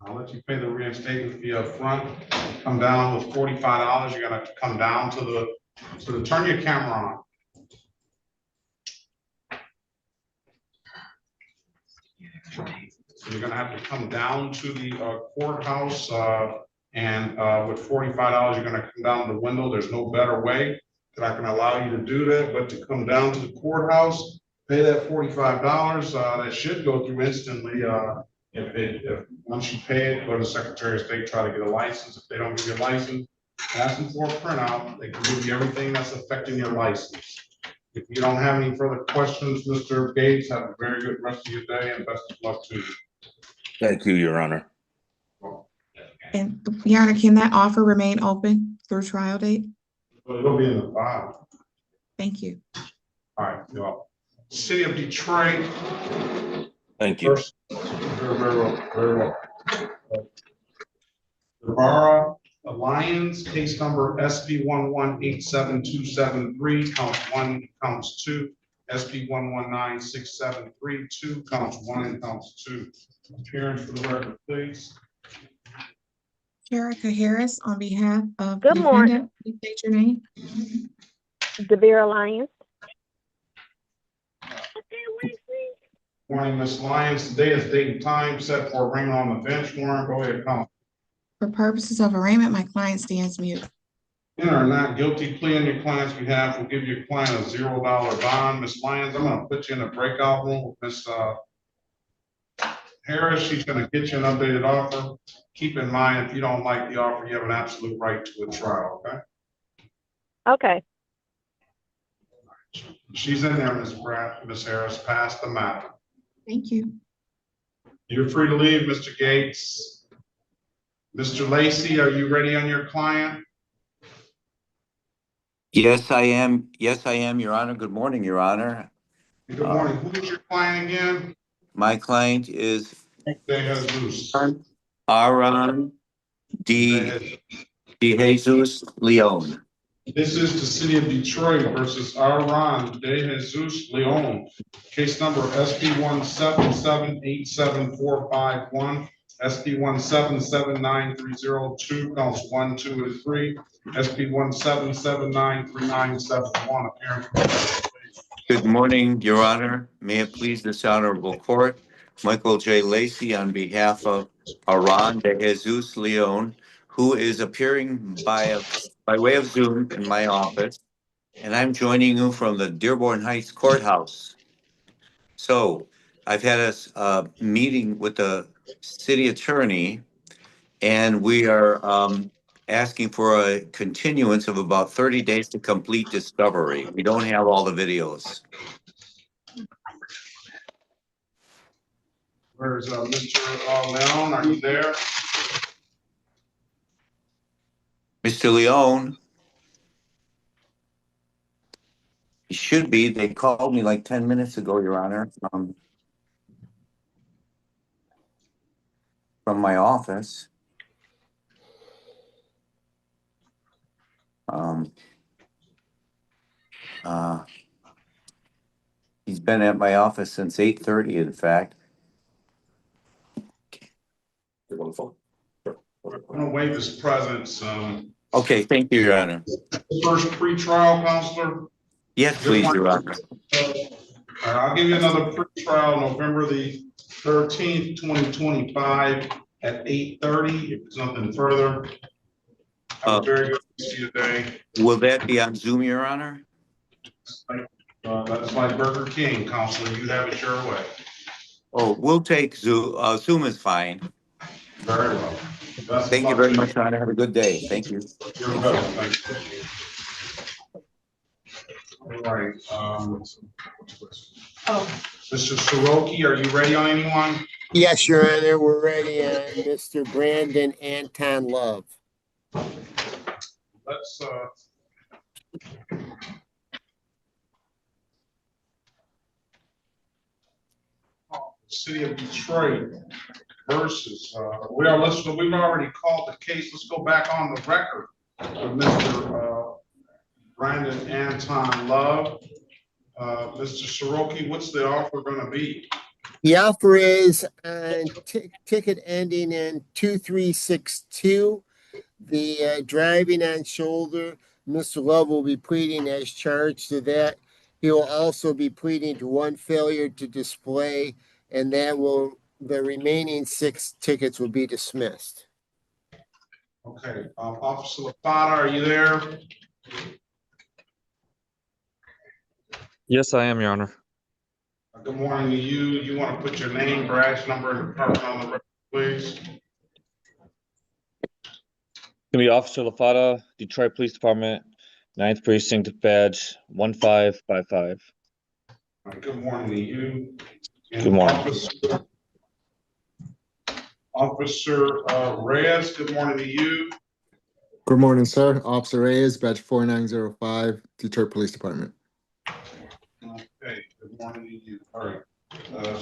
I'll let you pay the reinstatement fee up front. Come down with $45. You're gonna come down to the turn your camera on. So you're gonna have to come down to the courthouse and with $45, you're gonna come down the window. There's no better way that I can allow you to do that, but to come down to the courthouse, pay that $45. That should go through instantly. If once you pay it, go to the Secretary of State, try to get a license. If they don't give you a license, ask them for a printout. They can give you everything that's affecting your license. If you don't have any further questions, Mr. Gates, have a very good rest of your day and best of luck to you.
Thank you, Your Honor.
And Your Honor, can that offer remain open through trial date?
But it'll be in the file.
Thank you.
All right, you're welcome. City of Detroit.
Thank you.
Very well. The Borough Alliance, case number SP 1187273, counts 1, counts 2. SP 1196732, counts 1 and counts 2. Appearance for the record, please.
Erica Harris, on behalf of
Good
the
morning.
defendant, please state your name.
Devere Alliance.
Morning, Ms. Lyons. Today is date and time set for arraignment on the bench warrant. Go ahead, counsel.
For purposes of arraignment, my client stands mute.
In or not guilty plea on your client's behalf will give your client a $0 bond. Ms. Lyons, I'm gonna put you in a breakout room with Ms. Harris. She's gonna get you an updated offer. Keep in mind, if you don't like the offer, you have an absolute right to a trial, okay?
Okay.
She's in there, Ms. Harris, pass the map.
Thank you.
You're free to leave, Mr. Gates. Mr. Lacy, are you ready on your client?
Yes, I am. Yes, I am, Your Honor. Good morning, Your Honor.
Good morning. Who is your client again?
My client is
De Jesus.
Aaron De Jesus Leon.
This is the city of Detroit versus Aaron De Jesus Leon. Case number SP 177874551, SP 1779302, counts 1, 2, and 3, SP 177793971.
Good morning, Your Honor. May it please this honorable court, Michael J. Lacy on behalf of Aaron De Jesus Leon, who is appearing by way of Zoom in my office, and I'm joining you from the Dearborn Heights Courthouse. So I've had a meeting with the city attorney, and we are asking for a continuance of about 30 days to complete discovery. We don't have all the videos.
Where's Mr. Leon? Are you there?
Mr. Leon? He should be. They called me like 10 minutes ago, Your Honor, from my office. He's been at my office since 8:30, in fact.
I'm gonna waive his presence.
Okay, thank you, Your Honor.
First pre-trial, counselor.
Yes, please, Your Honor.
I'll give you another pre-trial November the 13th, 2025 at 8:30. If there's nothing further. Have a very good rest of your day.
Will that be on Zoom, Your Honor?
That's like Burger King, counselor. You have it your way.
Oh, we'll take Zoom. Zoom is fine.
Very well.
Thank you very much, Your Honor. Have a good day. Thank you.
You're welcome. Thank you. All right. Mr. Soroki, are you ready on anyone?
Yes, Your Honor, we're ready on Mr. Brandon Anton Love.
Let's City of Detroit versus we've already called the case. Let's go back on the record with Mr. Brandon Anton Love. Mr. Soroki, what's the offer going to be?
The offer is on ticket ending in 2362. The driving on shoulder, Mr. Love will be pleading as charged to that. He will also be pleading to one failure to display, and the remaining 6 tickets will be dismissed.
Okay, Officer LaFata, are you there?
Yes, I am, Your Honor.
Good morning to you. You want to put your name, badge number, and department on the record, please?
Gonna be Officer LaFata, Detroit Police Department, 9th Precinct, badge 1555.
All right, good morning to you. And
Good morning.
Officer Reyes, good morning to you.
Good morning, sir. Officer Reyes, badge 4905, Detroit Police Department.
Okay, good morning to you. All right.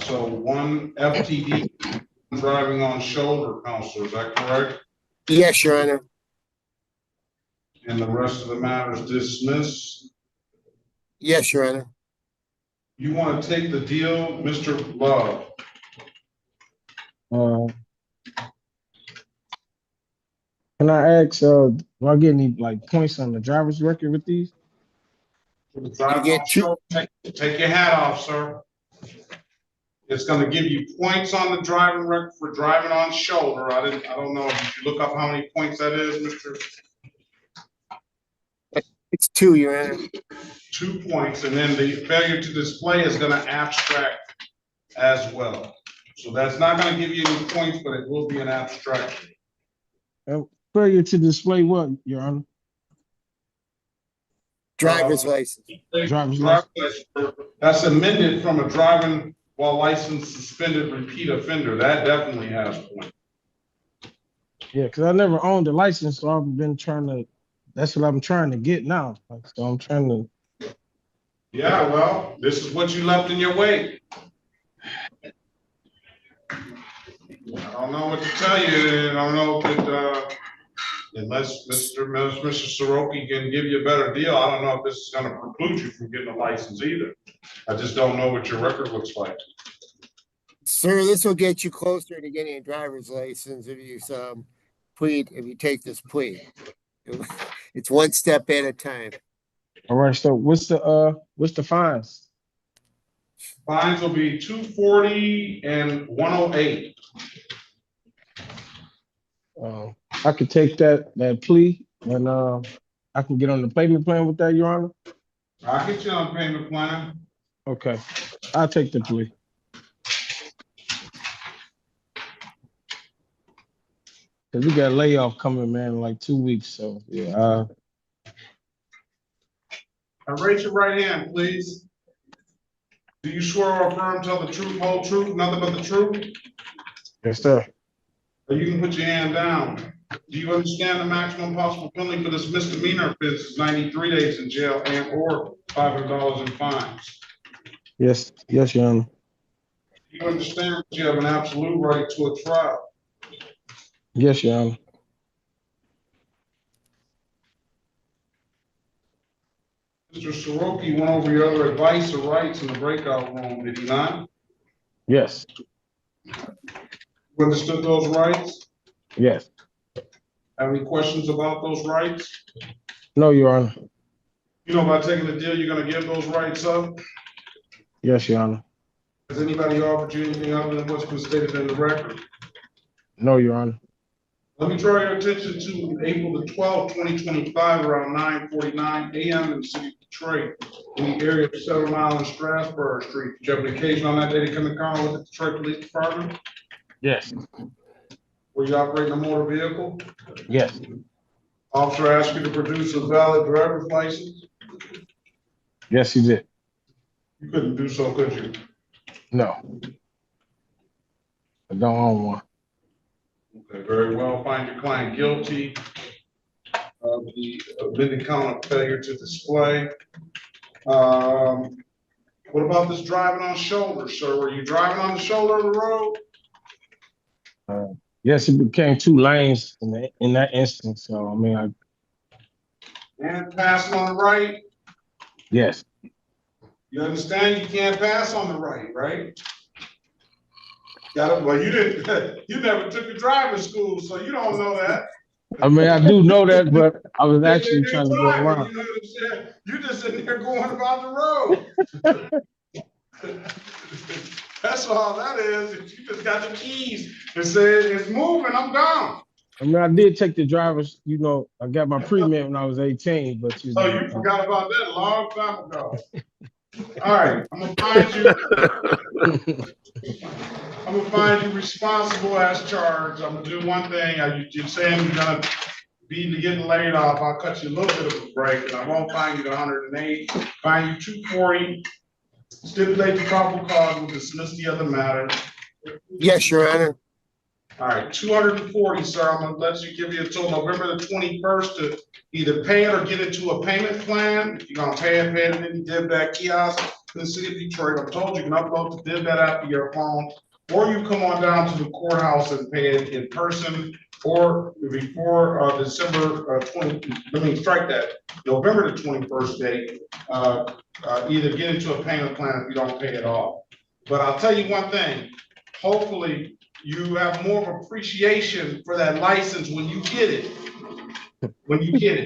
So one FTD driving on shoulder, counselor, is that correct?
Yes, Your Honor.
And the rest of the matter is dismissed?
Yes, Your Honor.
You want to take the deal, Mr. Love?
Can I ask, do I get any like points on the driver's record with these?
Take your hat off, sir. It's going to give you points on the driving record for driving on shoulder. I don't know. Did you look up how many points that is, Mr.?
It's 2, Your Honor.
2 points, and then the failure to display is going to abstract as well. So that's not going to give you any points, but it will be an abstraction.
Failure to display what, Your Honor?
Driver's license.
Driver's license.
That's amended from a driving while licensed suspended repeat offender. That definitely has point.
Yeah, because I never owned a license, so I've been trying to. That's what I'm trying to get now. Like, so I'm trying to.
Yeah, well, this is what you left in your wake. I don't know what to tell you. I don't know if unless Mr. Soroki can give you a better deal, I don't know if this is gonna preclude you from getting a license either. I just don't know what your record looks like.
Sir, this will get you closer to getting a driver's license if you if you take this plea. It's one step at a time.
All right. So what's the fines?
Fines will be $240 and $108.
I could take that plea and I can get on the payment plan with that, Your Honor.
I'll get you on the payment plan.
Okay, I'll take the plea. Cause we got a layoff coming, man, in like 2 weeks. So yeah.
Raise your right hand, please. Do you swear or affirm to tell the truth, whole truth, nothing but the truth?
Yes, sir.
Or you can put your hand down. Do you understand the maximum possible penalty for this misdemeanor offense is 93 days in jail and or $500 in fines?
Yes, Your Honor.
Do you understand that you have an absolute right to a trial?
Yes, Your Honor.
Mr. Soroki went over your other advice or rights in the breakout room, did he not?
Yes.
You understood those rights?
Yes.
Have any questions about those rights?
No, Your Honor.
You know, by taking the deal, you're gonna give those rights up?
Yes, Your Honor.
Has anybody offered you anything other than what's been stated in the record?
No, Your Honor.
Let me draw your attention to April the 12th, 2025, around 9:49 a.m. in the city of Detroit, in the area of 7 Mile and Strasburg Street. Did you have an occasion on that day to come in contact with the Detroit Police Department?
Yes.
Were you operating a motor vehicle?
Yes.
Officer asked you to produce a valid driver's license?
Yes, he did.
You couldn't do so, could you?
No. I don't own one.
Okay, very well. Find your client guilty of the amended count of failure to display. What about this driving on shoulder, sir? Were you driving on the shoulder of the road?
Yes, it became 2 lanes in that instance. So I mean,
And passing on the right?
Yes.
You understand you can't pass on the right, right? Well, you didn't. You never took a driving school, so you don't know that.
I mean, I do know that, but I was actually trying to go around.
You know what I'm saying? You just sitting there going about the road. That's all that is. You just got the keys and said it's moving. I'm gone.
I mean, I did take the driver's. You know, I got my pre-med when I was 18, but you know.
Oh, you forgot about that a long time ago. All right, I'm gonna find you. I'm gonna find you responsible as charged. I'm gonna do one thing. You're saying you're gonna be getting laid off. I'll cut you a little bit of a break, and I won't fine you the 108. Fine you 240. Stipulate the probable cause. We'll dismiss the other matter.
Yes, Your Honor.
All right, 240, sir. I'm gonna let you give you until November the 21st to either pay it or get into a payment plan. If you're gonna pay it in the DivBat kiosk in the city of Detroit. I'm told you can upload the DivBat app to your phone, or you come on down to the courthouse and pay it in person, or before December 20. Let me strike that. November the 21st date. Either get into a payment plan if you don't pay it off. But I'll tell you one thing. Hopefully, you have more of appreciation for that license when you get it.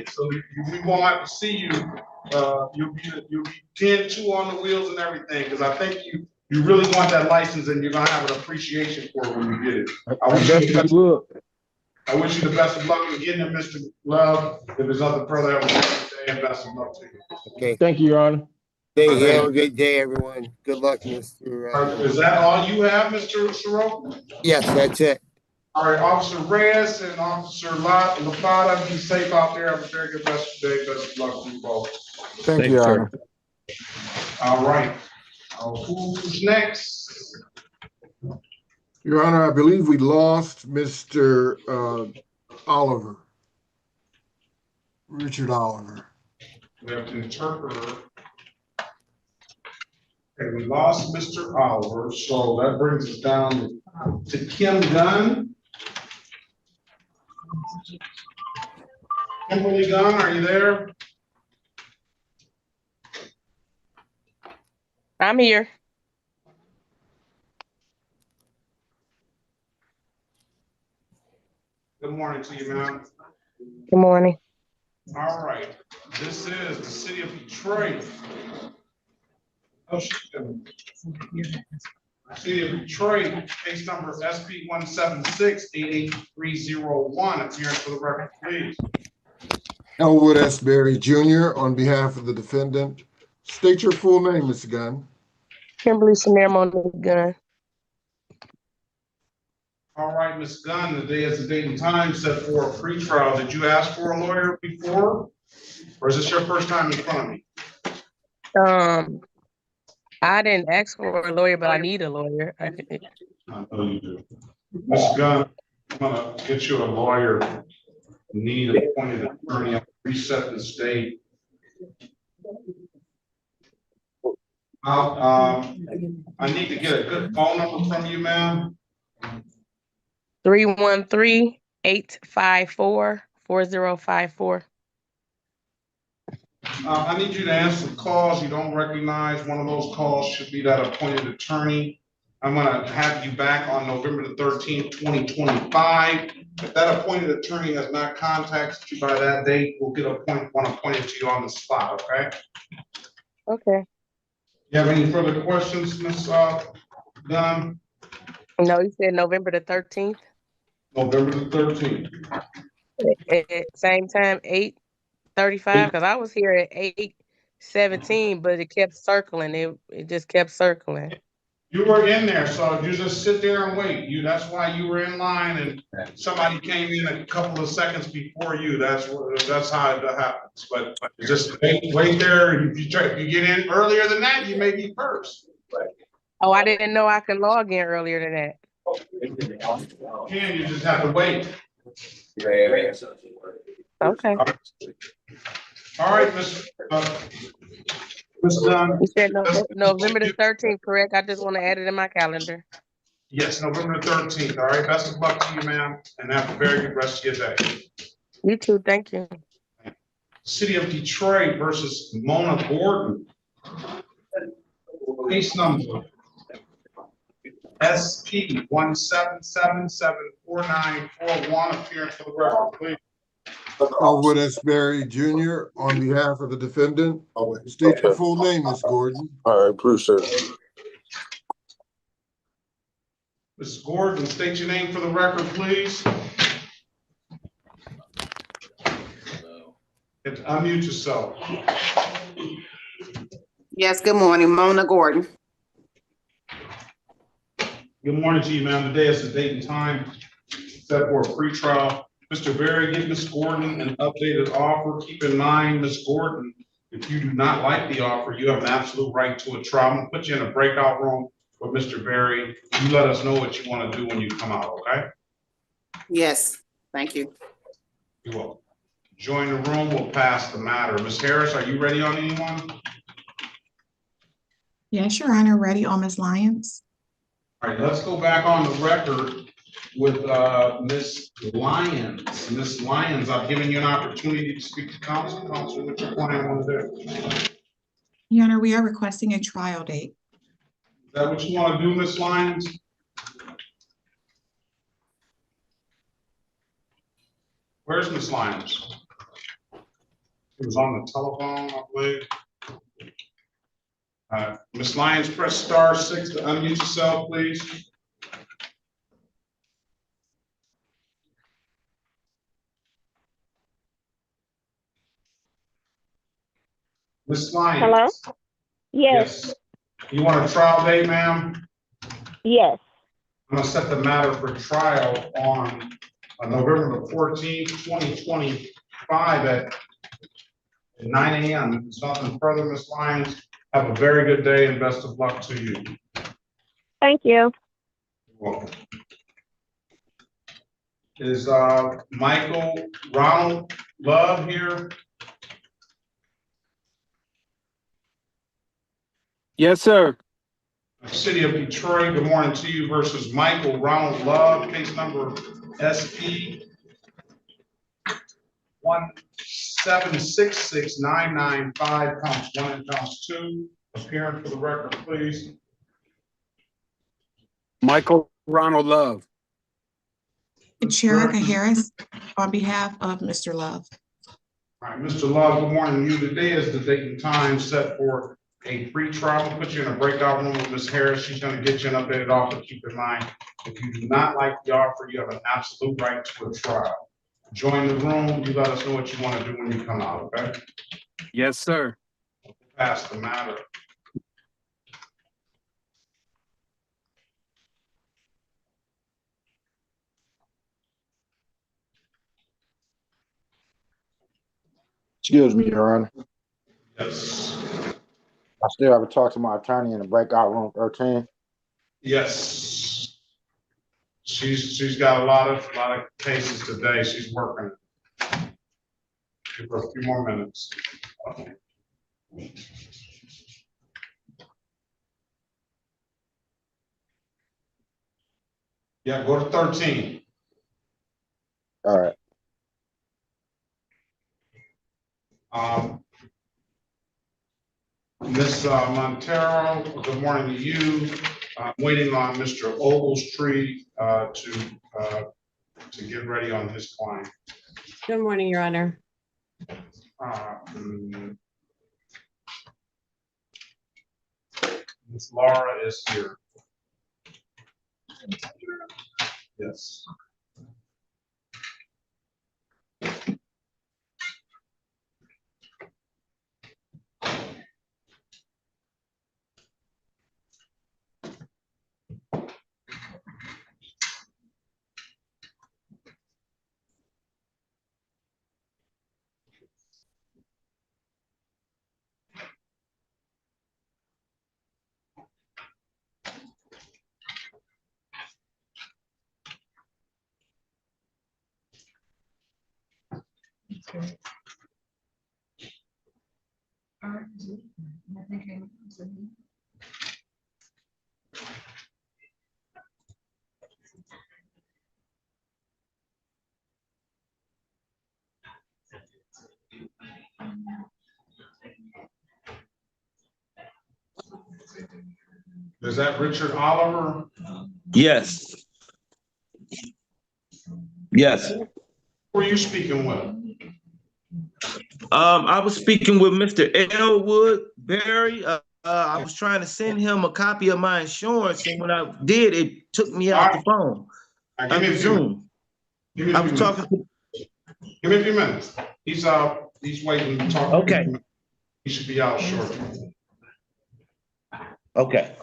So we won't have to see you. You'll be 10-2 on the wheels and everything, because I think you really want that license and you're gonna have an appreciation for it when you get it. I wish you the best of luck in getting it, Mr. Love. If there's nothing further, have a good day and best of luck to you.
Okay.
Thank you, Your Honor.
Have a good day, everyone. Good luck, Mr.
Is that all you have, Mr. Soroki?
Yes, that's it.
All right, Officer Reyes and Officer Lafada, be safe out there. Have a very good rest of the day. Best of luck to you both.
Thank you, Your Honor.
All right. Who's next?
Your Honor, I believe we lost Mr. Oliver. Richard Oliver.
We have an interpreter. Okay, we lost Mr. Oliver, so that brings us down to Kim Gunn. Kimberly Gunn, are you there?
I'm here.
Good morning to you, ma'am.
Good morning.
All right, this is the city of Detroit. City of Detroit, case number SP 176-88301. Appearance for the record, please.
Elwood S. Berry Jr. on behalf of the defendant. State your full name, Mr. Gunn.
Kimberly Samir Monique Gunn.
All right, Ms. Gunn, the day is the date and time set for a pretrial. Did you ask for a lawyer before? Or is this your first time in front of me?
I didn't ask for a lawyer, but I need a lawyer.
I know you do. Ms. Gunn, I'm gonna get you a lawyer. Need appointed attorney. I'll reset the date. I need to get a good phone number from you, ma'am.
313-854-4054.
I need you to answer calls you don't recognize. One of those calls should be that appointed attorney. I'm gonna have you back on November the 13th, 2025. If that appointed attorney has not contacted you by that date, we'll get one appointed to you on the spot, okay?
Okay.
You have any further questions, Ms. Gunn?
No, you said November the 13th?
November the 13th.
At same time, 8:35, because I was here at 8:17, but it kept circling. It just kept circling.
You were in there, so you just sit there and wait. That's why you were in line and somebody came in a couple of seconds before you. That's how it happens. But just wait there. If you get in earlier than that, you may be first.
Oh, I didn't know I could log in earlier than that.
You just have to wait.
Okay.
All right, Ms. Dunn.
You said November the 13th, correct? I just want to add it in my calendar.
Yes, November the 13th. All right, best of luck to you, ma'am, and have a very good rest of your day.
You too, thank you.
City of Detroit versus Mona Gordon. Case number SP 177749441. Appearance for the record, please.
Elwood S. Berry Jr. on behalf of the defendant. State your full name, Ms. Gordon.
All right, appreciate it.
Ms. Gordon, state your name for the record, please. And unmute yourself.
Yes, good morning, Mona Gordon.
Good morning to you, ma'am. Today is the date and time set for a pretrial. Mr. Berry, give Ms. Gordon an updated offer. Keep in mind, Ms. Gordon, if you do not like the offer, you have an absolute right to a trial. I'm gonna put you in a breakout room with Mr. Berry. You let us know what you want to do when you come out, okay?
Yes, thank you.
You will. Join the room, we'll pass the matter. Ms. Harris, are you ready on anyone?
Yes, Your Honor, ready on Ms. Lyons.
All right, let's go back on the record with Ms. Lyons. Ms. Lyons, I've given you an opportunity to speak to counsel. Counsel, what's your plan on this?
Your Honor, we are requesting a trial date.
Is that what you want to do, Ms. Lyons? Where's Ms. Lyons? She was on the telephone, I believe. Ms. Lyons, press *6 to unmute yourself, please. Ms. Lyons.
Hello? Yes.
You want a trial date, ma'am?
Yes.
I'm gonna set the matter for trial on November the 14th, 2025 at 9 a.m. If there's nothing further, Ms. Lyons, have a very good day and best of luck to you.
Thank you.
You're welcome. Is Michael Ronald Love here?
Yes, sir.
City of Detroit, good morning to you versus Michael Ronald Love, case number SP 1766995, counts 1 and counts 2. Appearing for the record, please.
Michael Ronald Love.
Sherika Harris on behalf of Mr. Love.
All right, Mr. Love, good morning to you. Today is the date and time set for a pre-trial. We'll put you in a breakout room with Ms. Harris. She's going to get you an updated offer. Keep in mind, if you do not like the offer, you have an absolute right to a trial. Join the room. You let us know what you want to do when you come out, okay?
Yes, sir.
Pass the matter.
Excuse me, Your Honor.
Yes.
I still have to talk to my attorney in the breakout room 13.
Yes. She's got a lot of cases today. She's working. Give her a few more minutes. Okay. Yeah, go to 13.
All right.
Ms. Montero, good morning to you. I'm waiting on Mr. Ogletree to get ready on his client.
Good morning, Your Honor.
Ms. Laura is here. Yes. Is that Richard Oliver?
Yes. Yes.
Who were you speaking with?
I was speaking with Mr. Elwood Berry. I was trying to send him a copy of my insurance, and when I did, it took me off the phone.
Give me a few minutes.
I was talking.
Give me a few minutes. He's waiting to talk.
Okay.
He should be out shortly.
Okay.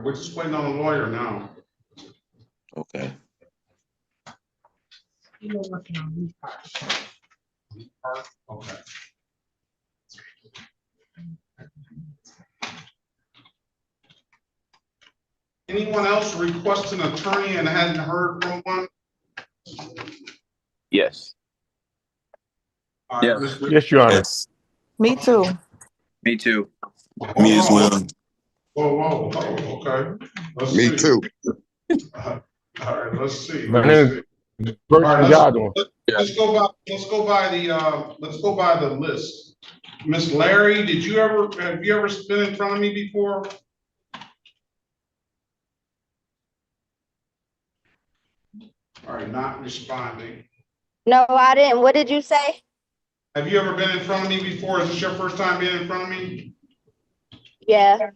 We're just waiting on a lawyer now.
Okay.
You're working on these parts.
Okay. Anyone else request an attorney and hadn't heard from one?
Yes.
All right, Mr.
Yes, Your Honor.
Yes.
Me too.
Me too.
Me as well. Whoa, okay.
Me too.
All right, let's see.
My name is Perkins.
Let's go by the list. Miss Larry, have you ever been in front of me before? All right, not responding.
No, I didn't. What did you say?
Have you ever been in front of me before? Is this your first time being in front of me?
Yeah.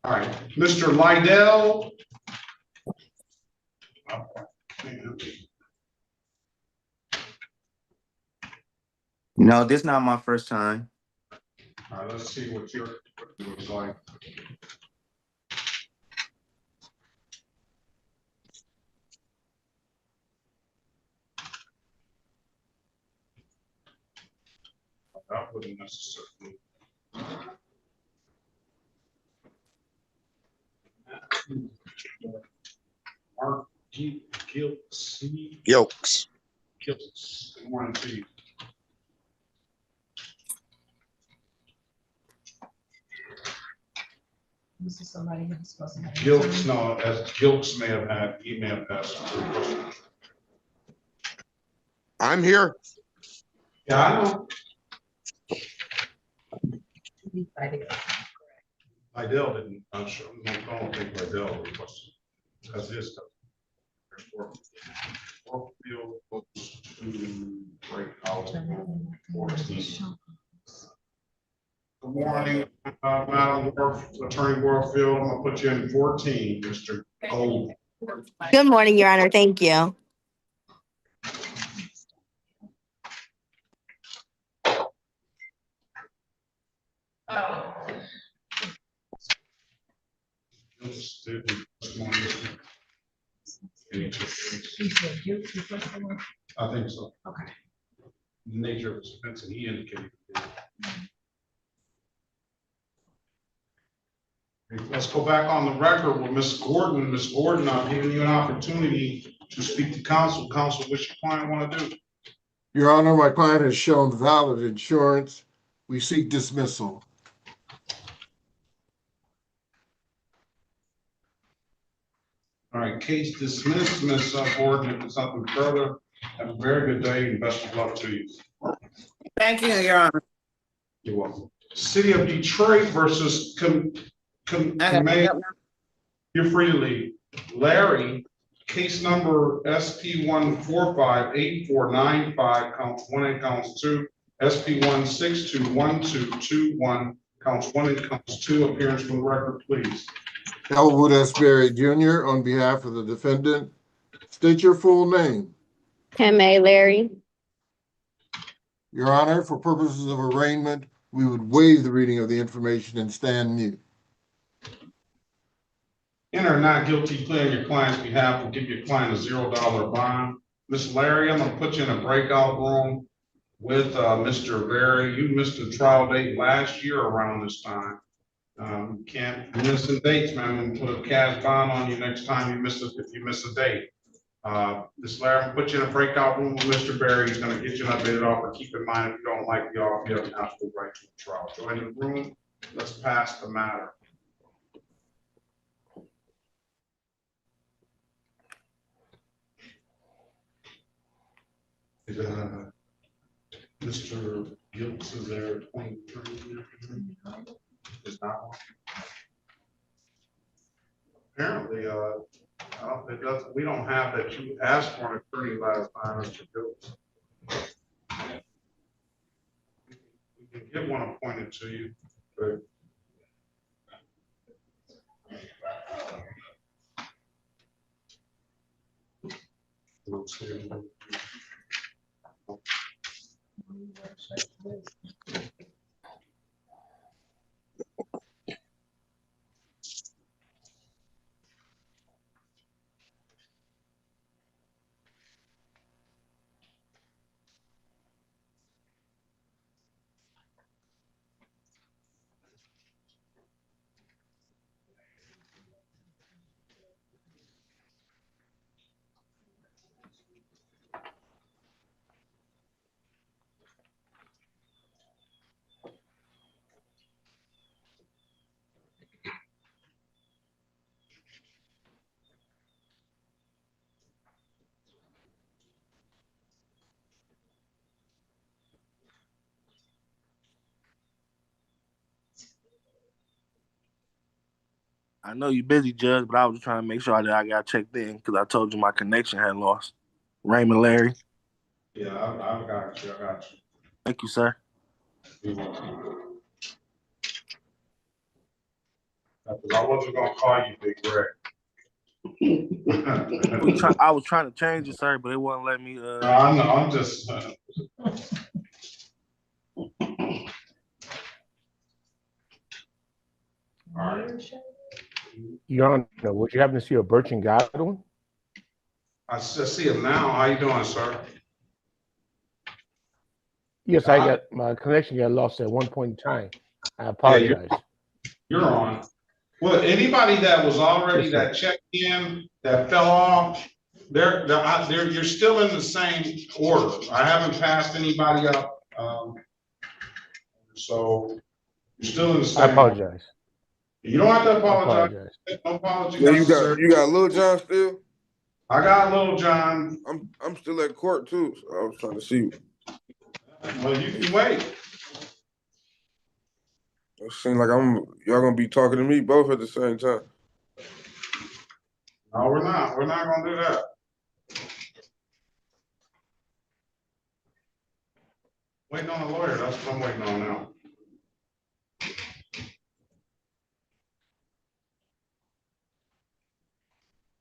All right, Mr. Lydell.
No, this not my first time.
All right, let's see what your looks like. That wouldn't necessarily. Mark Gilks.
Yolks.
Gilks. Good morning to you.
This is somebody who's supposed to have.
Gilks, no, as Gilks may have had, he may have asked.
I'm here.
Yeah, I know. Lydell didn't, I'm sure, I don't think Lydell requested. That's his stuff. Warfield goes to break out 14. Good morning, Madam Attorney Warfield. I'm gonna put you in 14, Mr. Gold.
Good morning, Your Honor. Thank you.
I think so.
Okay.
Nature of his offense, and he indicated. Let's go back on the record with Ms. Gordon. Ms. Gordon, I've given you an opportunity to speak to counsel. Counsel, what's your client want to do?
Your Honor, my client has shown valid insurance. We seek dismissal.
All right, case dismissed, Ms. Gordon. If there's nothing further, have a very good day and best of luck to you.
Thank you, Your Honor.
You're welcome. City of Detroit versus you're free to leave. Larry, case number SP1458495, counts 1 and counts 2. SP1621221, counts 1 and counts 2. Appearance from the record, please.
Elwood S. Berry Jr. on behalf of the defendant. State your full name.
Kim A. Larry.
Your Honor, for purposes of arraignment, we would waive the reading of the information and stand mute.
Enter not guilty plea on your client's behalf will give your client a $0 bond. Miss Larry, I'm gonna put you in a breakout room with Mr. Berry. You missed a trial date last year around this time. You can't miss the dates, man. I'm gonna put a cash bond on you next time you miss it, if you miss a date. Ms. Larry, I'm gonna put you in a breakout room with Mr. Berry. He's gonna get you an updated offer. Keep in mind, if you don't like the offer, you have to go right to the trial. Join the room. Let's pass the matter. Mr. Gilks is there. 23. Is not one. Apparently, we don't have that. You asked for an attorney last time, Mr. Gilks. We can get one appointed to you, but let's see.
I know you're busy, Judge, but I was trying to make sure that I got checked in because I told you my connection had lost. Raymond Larry.
Yeah, I got you.
Thank you, sir.
You're welcome. Because I wasn't gonna call you Big Greg.
I was trying to change it, sir, but it wouldn't let me.
No, I know. I'm just. All right.
Your Honor, would you happen to see a Birch and Godwin?
I see him now. How you doing, sir?
Yes, I got my connection got lost at one point in time. I apologize.
You're on. Well, anybody that was already
Yes, sir.
that checked in that fell off, you're still in the same order. I haven't passed anybody up. So you're still in the same.
I apologize.
You don't have to
I
apologize.
apologize.
No apology
Yeah,
necessary.
you got Lil John still?
I got Lil John.
I'm still at court too, so I was trying to see.
Well, you can wait.
It seems like y'all gonna be talking to me both at the same time.
No, we're not. We're not gonna do that. Waiting on a lawyer. That's what I'm waiting on now.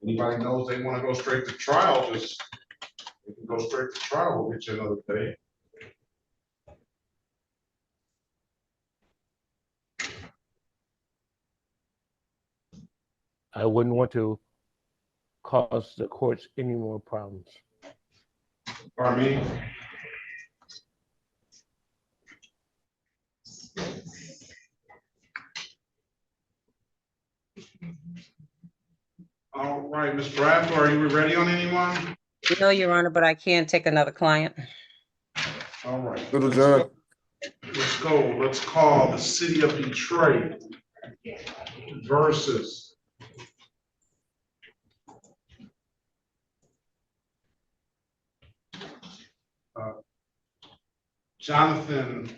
Anybody knows they want to go straight to trial, just they can go straight to trial. We'll get you another day.
I wouldn't want to cause the courts any more problems.
Pardon me? All right, Ms. Bradford, are you ready on anyone?
No, Your Honor, but I can take another client.
All right.
Little John.
Let's go. Let's call the city of Detroit versus Jonathan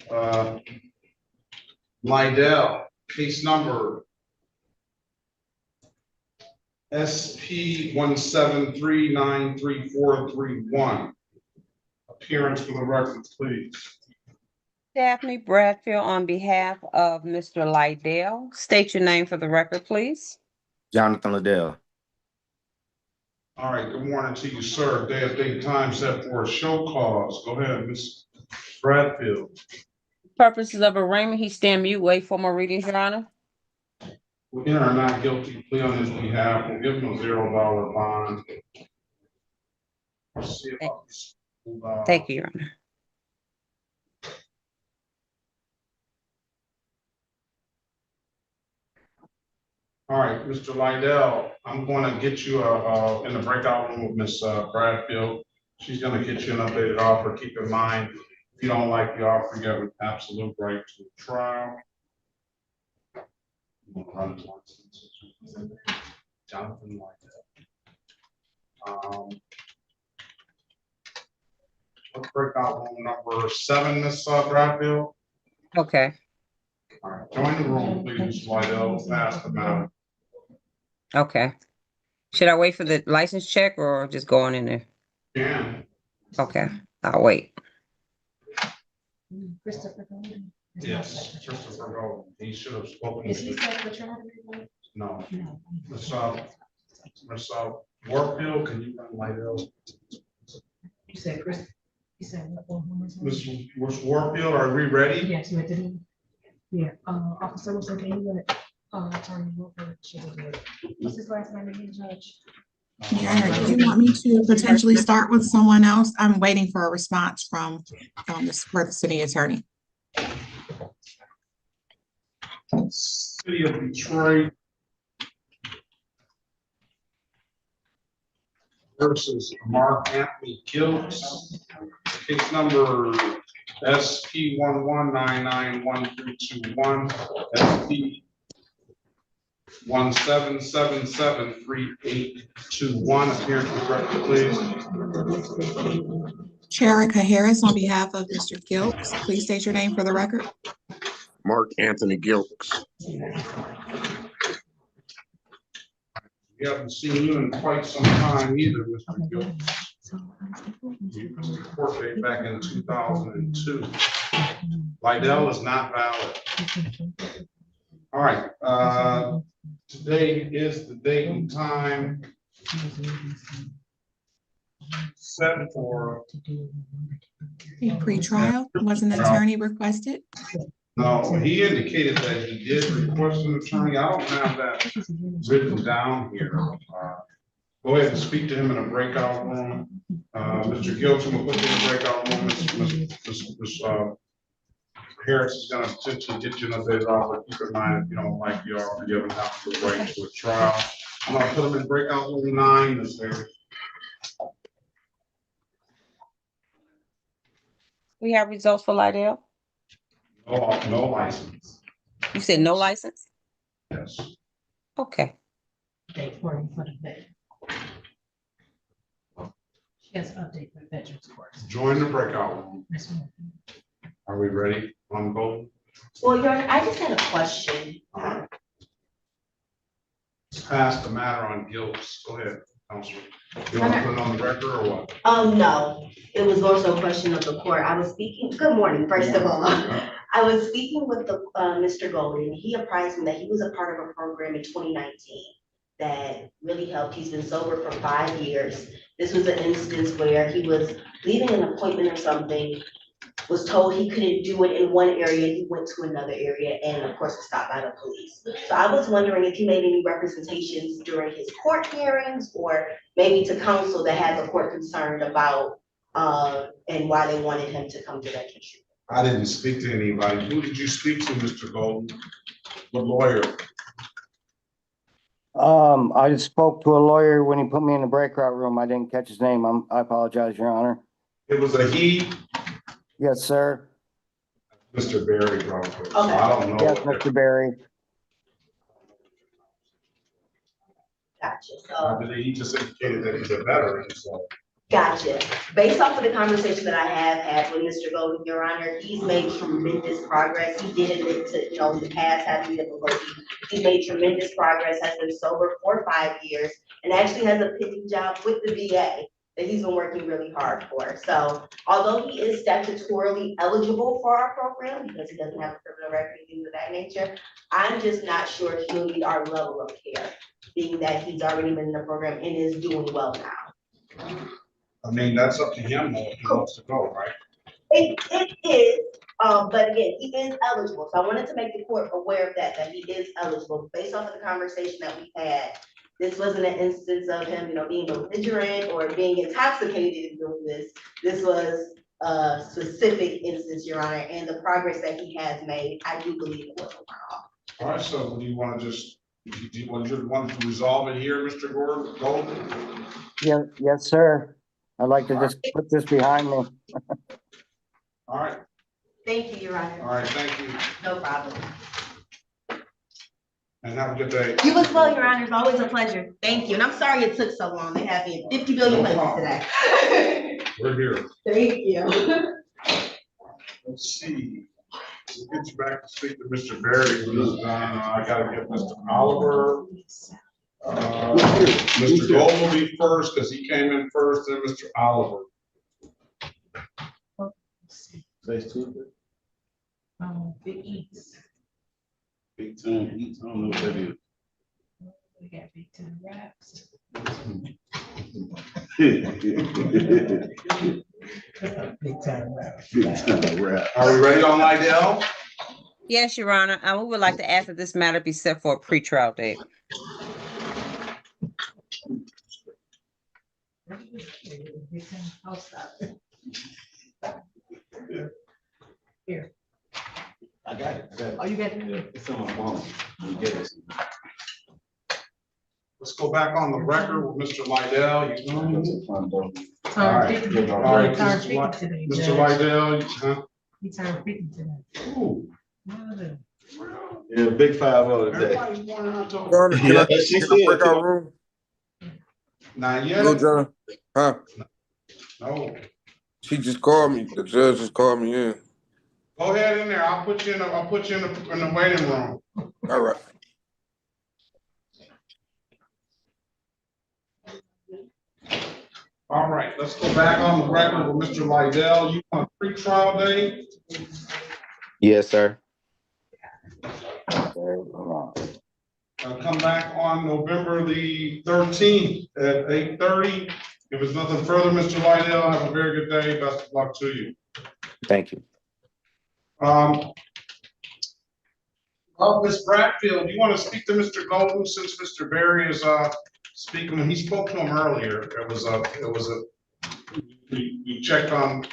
Lydell, case number SP 173934331. Appearance for the record, please.
Daphne Bradfield on behalf of Mr. Lydell. State your name for the record, please.
Jonathan Liddell.
All right, good morning to you, sir. Day of date time set for a show cause. Go ahead, Ms. Bradfield.
Purposes of arraignment, he stand mute, wait for more readings, Your Honor.
We enter a not guilty plea on his behalf. We'll give him a $0 bond. Let's see about this.
Thank you, Your Honor.
All right, Mr. Lydell, I'm going to get you in the breakout room with Ms. Bradfield. She's going to get you an updated offer. Keep in mind, if you don't like the offer, you have an absolute right to trial. Jonathan Lydell. Let's breakout room number 7, Ms. Bradfield.
Okay.
All right, join the room, please, Mr. Lydell. Pass the matter.
Okay. Should I wait for the license check or just go on in there?
Yeah.
Okay, I'll wait.
Christopher Golden.
Yes, Christopher Golden. He should have spoken.
Is he set for trial?
No.
No.
Ms. Warfield, can you run Lydell?
You said Chris, you said what?
Ms. Warfield, are we ready?
Yes, you had to. Yeah, Officer Wilson, can you let, Attorney Wilford, she will do it. What's his last name again, Judge?
Your Honor, do you want me to potentially start with someone else? I'm waiting for a response from the city attorney.
City of Detroit versus Mark Anthony Gilks. Case number SP 1199131, SP 1777381. Appearance for the record, please.
Cherica Harris on behalf of Mr. Gilks, please state your name for the record.
Mark Anthony Gilks.
We haven't seen you in quite some time either, Mr. Gilks. Court date back in 2002. Lydell is not valid. All right, today is the date and time set for.
Pre-trial, was an attorney requested?
No, he indicated that he did request an attorney. I don't have that written down here. Go ahead and speak to him in a breakout room. Mr. Gilson will put you in a breakout room. Ms. Harris is gonna potentially get you an updated offer. Keep in mind, if you don't like the offer, you haven't gotten the right to a trial. I'm gonna put him in breakout room 9, Ms. Harris.
We have results for Lydell?
No license.
You said no license?
Yes.
Okay.
She has an update for Veterans Court.
Join the breakout room. Are we ready on vote?
Well, Your Honor, I just had a question.
Pass the matter on guilts. Go ahead, Counselor. You want to put it on the record or what?
No, it was also a question of the court. I was speaking, good morning, first of all. I was speaking with the Mr. Golden. He apprised me that he was a part of a program in 2019 that really helped. He's been sober for 5 years. This was an instance where he was leaving an appointment or something, was told he couldn't do it in one area, he went to another area, and of course was stopped by the police. So I was wondering if he made any representations during his court hearings, or maybe to counsel that had the court concerned about and why they wanted him to come to that issue.
I didn't speak to anybody. Who did you speak to, Mr. Golden? What lawyer?
I just spoke to a lawyer when he put me in the breakout room. I didn't catch his name. I apologize, Your Honor.
It was a he?
Yes, sir.
Mr. Berry, probably. So I don't know.
Yes, Mr. Berry.
Gotcha. So
He just indicated that he's a veteran, so.
gotcha. Based off of the conversation that I have had with Mr. Golden, Your Honor, he's made tremendous progress. He did admit to, in the past having difficulty. He made tremendous progress, has been sober for 5 years, and actually has a pending job with the VA that he's been working really hard for. So although he is statutorily eligible for our program because he doesn't have a criminal record, things of that nature, I'm just not sure he'll need our level of care, being that he's already been in the program and is doing well now.
I mean, that's up to him though, if he wants to go, right?
It is, but again, he is eligible. So I wanted to make the court aware of that he is eligible. Based off of the conversation that we had, this wasn't an instance of him, being belligerent or being intoxicated in doing this. This was a specific instance, Your Honor, and the progress that he has made, I do believe it was a one-off.
All right, so do you want to just, do you want to resolve it here, Mr. Golden?
Yes, sir. I'd like to just put this behind me.
All right.
Thank you, Your Honor.
All right, thank you.
No problem.
And have a good day.
You as well, Your Honor. It's always a pleasure. Thank you. And I'm sorry it took so long. They have me in 50 billion places today.
We're here.
Thank you.
Let's see. We'll get you back to speak to Mr. Berry when this is done. I gotta get Mr. Oliver. Mr. Gold will be first because he came in first, and Mr. Oliver.
Big Eats.
Big Time Eats, I don't know what that is.
We got Big Time Wraps. Big Time Wraps.
Are we ready on Lydell?
Yes, Your Honor. We would like to ask that this matter be set for a pretrial date.
I'll stop. Here.
I got it.
Oh, you got it?
It's on my phone. You get it.
Let's go back on the record with Mr. Lydell.
All right,
Mr. Lydell, huh?
He turned 50 today.
Ooh.
Yeah, big 5-0 today.
Everybody's going around talking.
John, can I get in the breakout room?
Not yet.
No, John. Huh?
No.
She just called me. The judge just called me in.
Go ahead in there. I'll put you in the waiting room.
All right.
All right, let's go back on the record with Mr. Lydell. You on a pretrial day?
Yes, sir.
Come back on November the 13th at 8:30. If there's nothing further, Mr. Lydell, have a very good day. Best of luck to you.
Thank you.
Ms. Bradfield, do you want to speak to Mr. Golden since Mr. Berry is speaking? When he spoke to him earlier, we checked on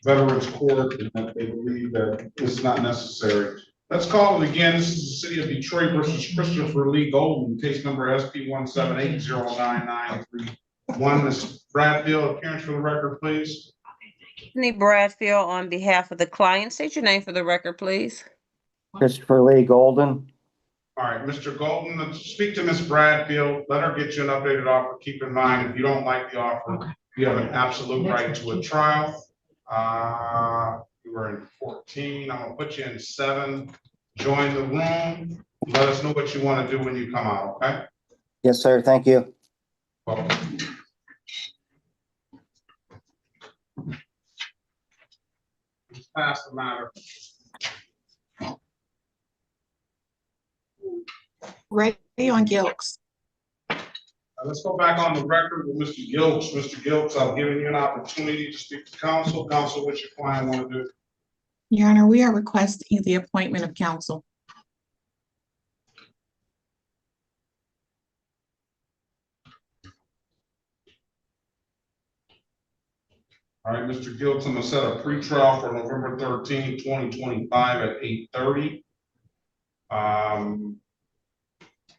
Veterans Court and that they believe that it's not necessary. Let's call it again. This is the City of Detroit versus Christopher Lee Golden, case number SP 1780993. Ms. Bradfield, appearance for the record, please.
Tiffany Bradfield on behalf of the client. State your name for the record, please.
Christopher Lee Golden.
All right, Mr. Golden, let's speak to Ms. Bradfield. Let her get you an updated offer. Keep in mind, if you don't like the offer, you have an absolute right to a trial. You were in 14. I'm gonna put you in 7. Join the room. Let us know what you want to do when you come out, okay?
Yes, sir. Thank you.
Welcome. Pass the matter.
Ready on Gilks.
Let's go back on the record with Mr. Gilks. Mr. Gilks, I've given you an opportunity to speak to counsel. Counsel, what your client want to do?
Your Honor, we are requesting the appointment of counsel.
All right, Mr. Gilks, I'm gonna set a pretrial for November 13, 2025 at 8:30.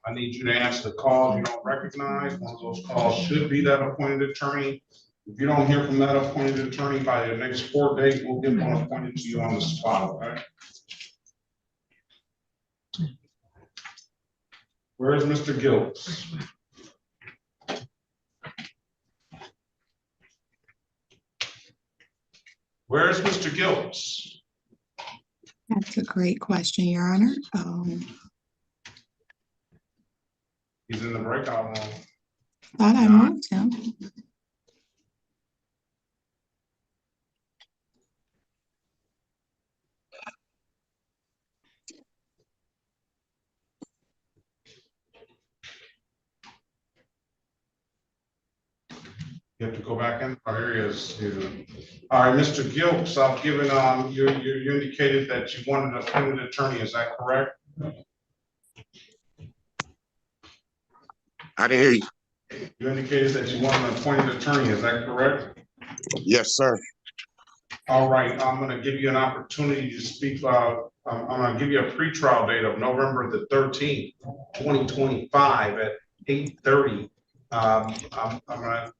I need you to answer the call you don't recognize. One of those calls should be that appointed attorney. If you don't hear from that appointed attorney by the next court date, we'll get one appointed to you on the spot, okay? Where is Mr. Gilks? Where is Mr. Gilks?
That's a great question, Your Honor.
He's in the breakout room.
Thought I moved him.
You have to go back in. Oh, here he is. All right, Mr. Gilks, I've given, you indicated that you wanted an appointed attorney. Is that correct?
I didn't hear you.
You indicated that you want an appointed attorney. Is that correct?
Yes, sir.
All right, I'm gonna give you an opportunity to speak. I'm gonna give you a pretrial date of November the 13th, 2025 at 8:30. I'm gonna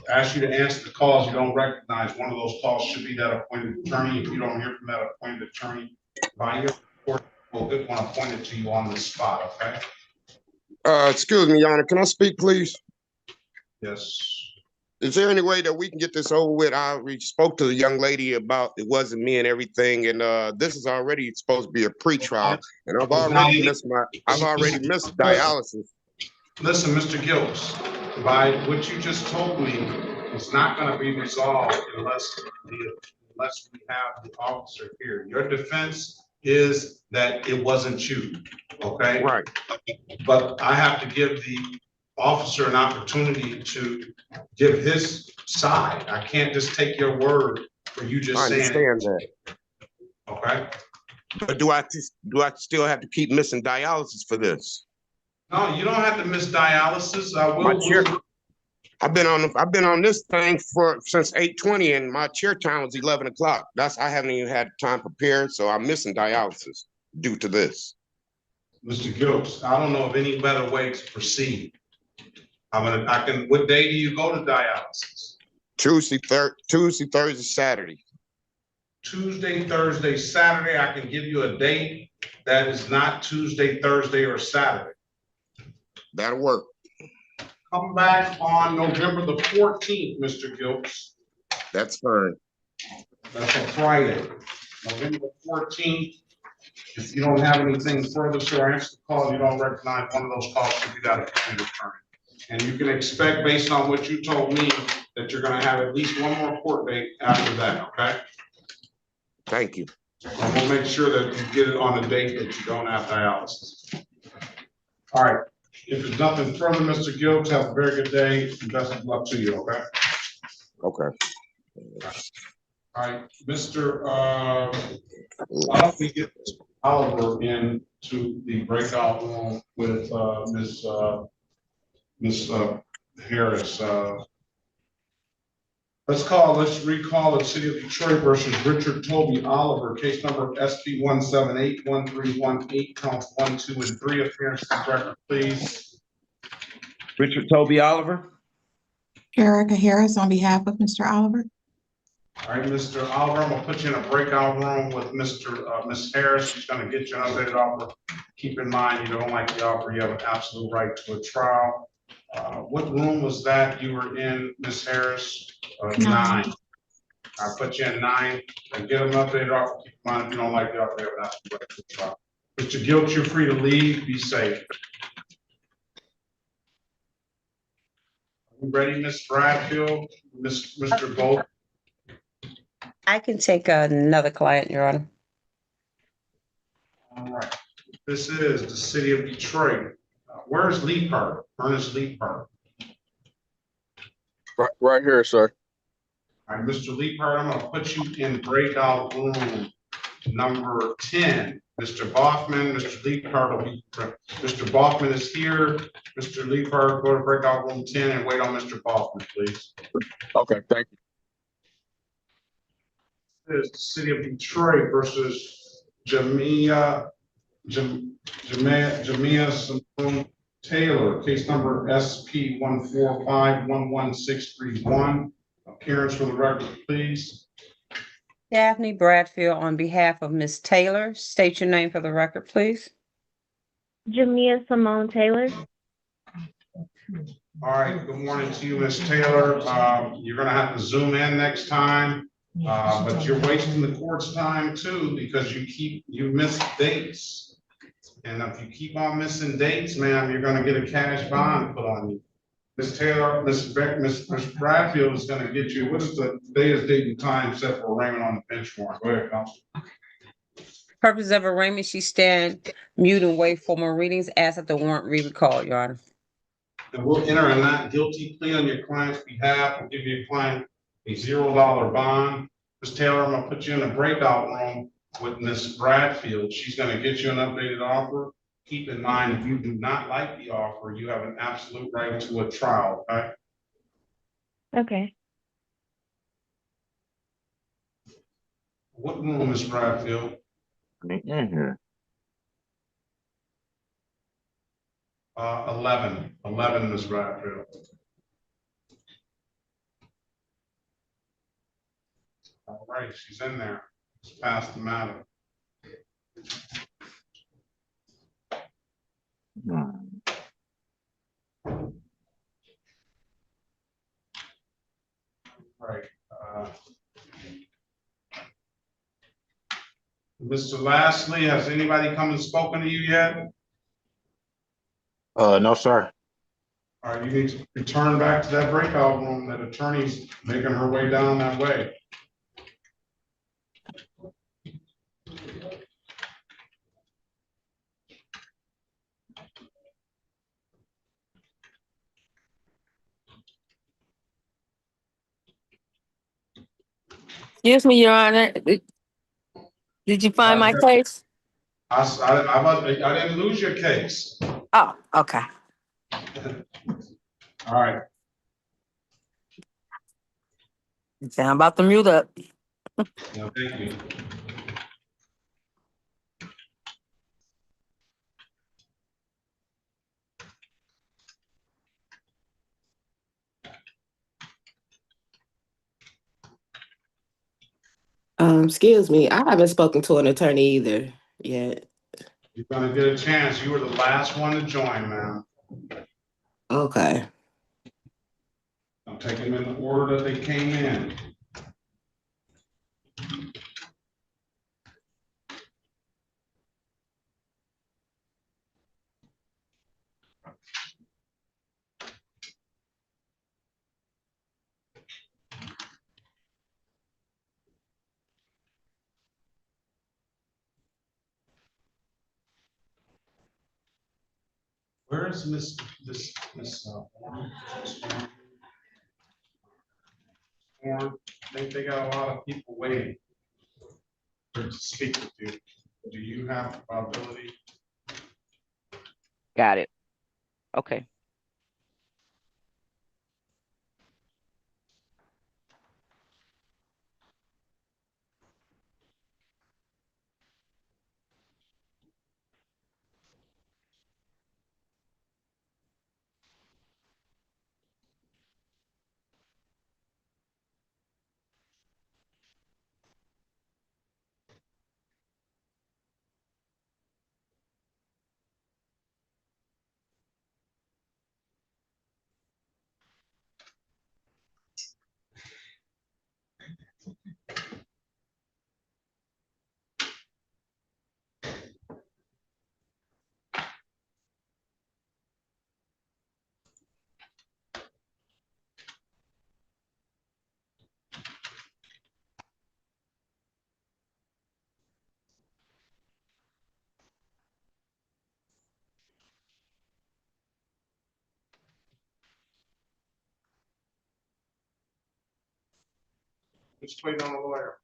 ask you to answer the calls you don't recognize. One of those calls should be that appointed attorney. If you don't hear from that appointed attorney by your court, we'll get one appointed to you on the spot, okay?
Excuse me, Your Honor, can I speak, please?
Yes.
Is there any way that we can get this over with? I already spoke to the young lady about it wasn't me and everything, and this is already supposed to be a pretrial, and I've already missed dialysis.
Listen, Mr. Gilks, by what you just told me, it's not going to be resolved unless we have the officer here. Your defense is that it wasn't you, okay?
Right.
But I have to give the officer an opportunity to give his side. I can't just take your word for you just saying.
I understand that.
Okay.
But do I still have to keep missing dialysis for this?
No, you don't have to miss dialysis.
I've been on this thing since 8:20, and my chair time was 11 o'clock. I haven't even had time prepared, so I'm missing dialysis due to this.
Mr. Gilks, I don't know of any better way to proceed. What day do you go to dialysis?
Tuesday, Thursday, Saturday.
Tuesday, Thursday, Saturday. I can give you a date that is not Tuesday, Thursday, or Saturday.
That'll work.
Come back on November the 14th, Mr. Gilks.
That's fine.
That's a Friday. November the 14th. If you don't have anything further, sir, answer the call. You don't recognize one of those calls, should be that appointed attorney. And you can expect, based on what you told me, that you're gonna have at least one more court date after that, okay?
Thank you.
And we'll make sure that you get it on a date that you don't have dialysis. All right, if there's nothing further, Mr. Gibbs, have a very good day, and best of luck to you, okay?
Okay.
All right, Mr. Why don't we get Oliver into the breakout room with Ms. Harris. Let's recall the City of Detroit versus Richard Toby Oliver, case number SP 1781318, counts 1, 2, and 3. Appearance to the record, please.
Richard Toby Oliver.
Erica Harris on behalf of Mr. Oliver.
All right, Mr. Oliver, I'm gonna put you in a breakout room with Ms. Harris. She's gonna get you an updated offer. Keep in mind, you don't like the offer, you have an absolute right to a trial. What room was that you were in, Ms. Harris? 9. I put you in 9 and get an updated offer. Keep in mind, if you don't like the offer, you have an absolute right to a trial. Mr. Guilt, you're free to leave. Be safe. Are you ready, Ms. Bradfield? Mr. Gold?
I can take another client, Your Honor.
All right. This is the City of Detroit. Where's Lee Park? Ernest Lee Park.
Right here, sir.
All right, Mr. Lee Park, I'm gonna put you in breakout room number 10. Mr. Boffman, Mr. Lee Park will be, Mr. Boffman is here. Mr. Lee Park, go to breakout room 10 and wait on Mr. Boffman, please.
Okay, thank you.
This is the City of Detroit versus Jamia Simone Taylor, case number SP 145-11631. Appearance for the record, please.
Daphne Bradfield on behalf of Ms. Taylor. State your name for the record, please.
Jamia Simone Taylor.
All right, good morning to you, Ms. Taylor. You're gonna have to zoom in next time, but you're wasting the court's time too because you miss dates. And if you keep on missing dates, ma'am, you're gonna get a cash bond put on you. Ms. Taylor, Ms. Bradfield is gonna get you, what is the date and time set for arraignment on the bench warrant? Go ahead, counsel.
Purpose of arraignment, she stand mute and wait for more readings. Ask that the warrant be recalled, Your Honor.
And we'll enter a not guilty plea on your client's behalf and give your client a $0 bond. Ms. Taylor, I'm gonna put you in a breakout room with Ms. Bradfield. She's gonna get you an updated offer. Keep in mind, if you do not like the offer, you have an absolute right to a trial, okay?
Okay.
What room, Ms. Bradfield?
In here.
11, Ms. Bradfield. All right, she's in there. Let's pass the matter. Right. Mr. Lastly, has anybody come and spoken to you yet?
No, sir.
All right, you need to return back to that breakout room. That attorney's making her way down that way.
Excuse me, Your Honor. Did you find my case?
I didn't lose your case.
Oh, okay.
All right.
Okay, I'm about to mute up.
Yeah, thank you.
Excuse me, I haven't spoken to an attorney either yet.
You're gonna get a chance. You were the last one to join, ma'am.
Okay.
I'm taking them in the order that they came in. Where's Miss Warren? I think they got a lot of people waiting to speak with you. Do you have the ability?
Got it. Okay.
Just waiting on a lawyer.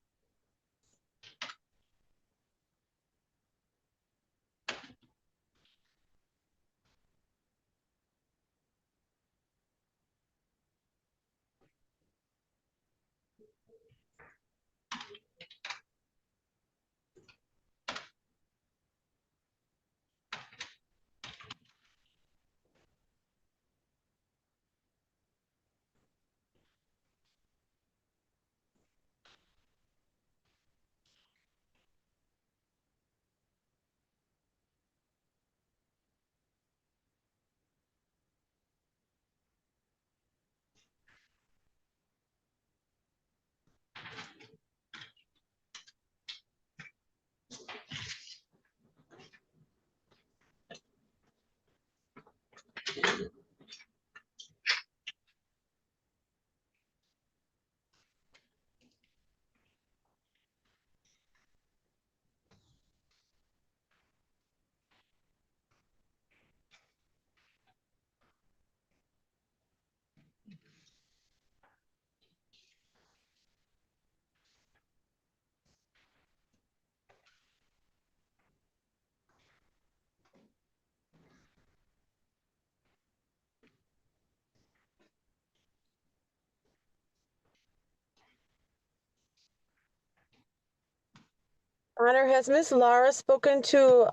Honor, has Miss Lara spoken to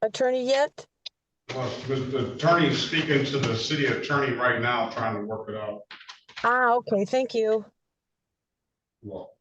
attorney yet?
Well, the attorney is speaking to the city attorney right now, trying to work it out.
Ah, okay, thank you.
Well,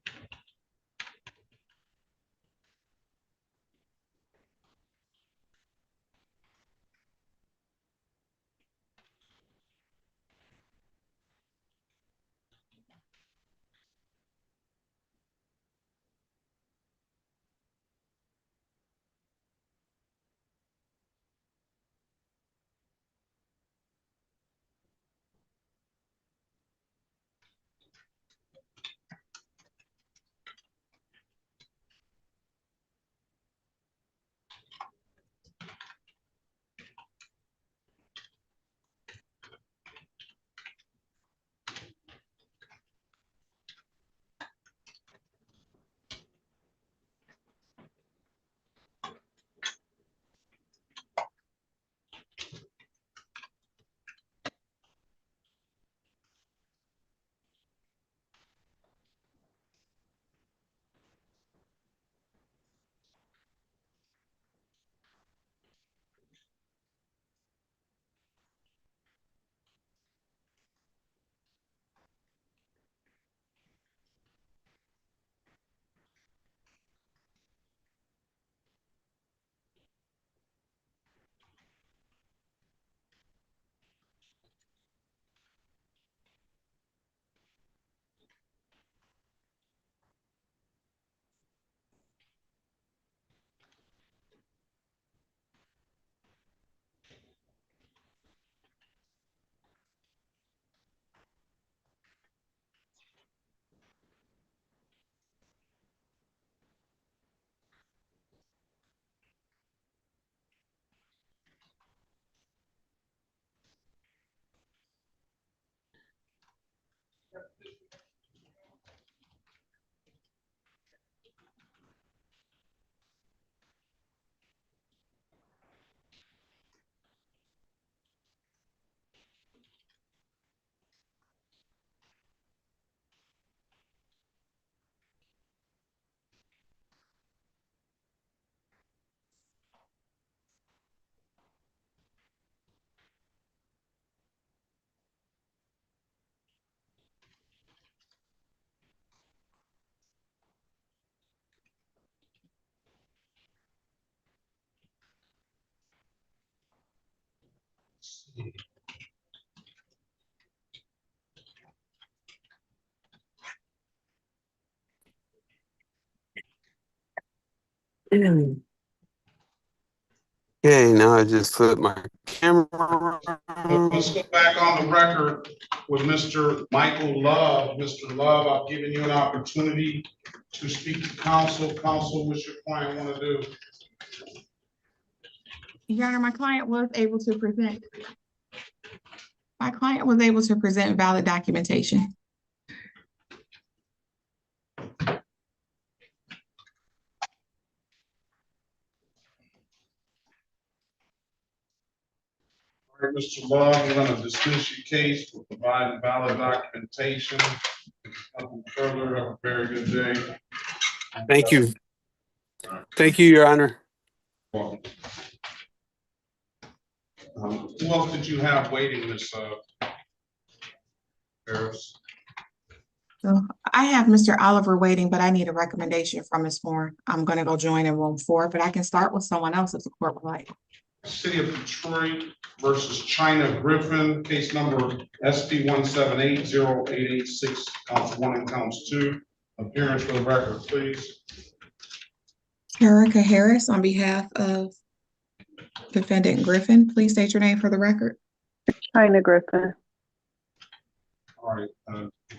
Okay, now I just flip my camera around.
Let's go back on the record with Mr. Michael Love. Mr. Love, I've given you an opportunity to speak to counsel. Counsel, what's your client want to do?
Your Honor, my client was able to present valid documentation.
All right, Mr. Love, we're going to dismiss your case for providing valid documentation. Nothing further. Have a very good day.
Thank you. Thank you, Your Honor.
Welcome. Who else did you have waiting, Ms. Harris?
So I have Mr. Oliver waiting, but I need a recommendation from Ms. Moore. I'm gonna go join in room 4, but I can start with someone else if the court would like.
City of Detroit versus China Griffin, case number SP 1780886, counts 1 and counts 2. Appearance for the record, please.
Erica Harris on behalf of defendant Griffin. Please state your name for the record.
China Griffin.
All right,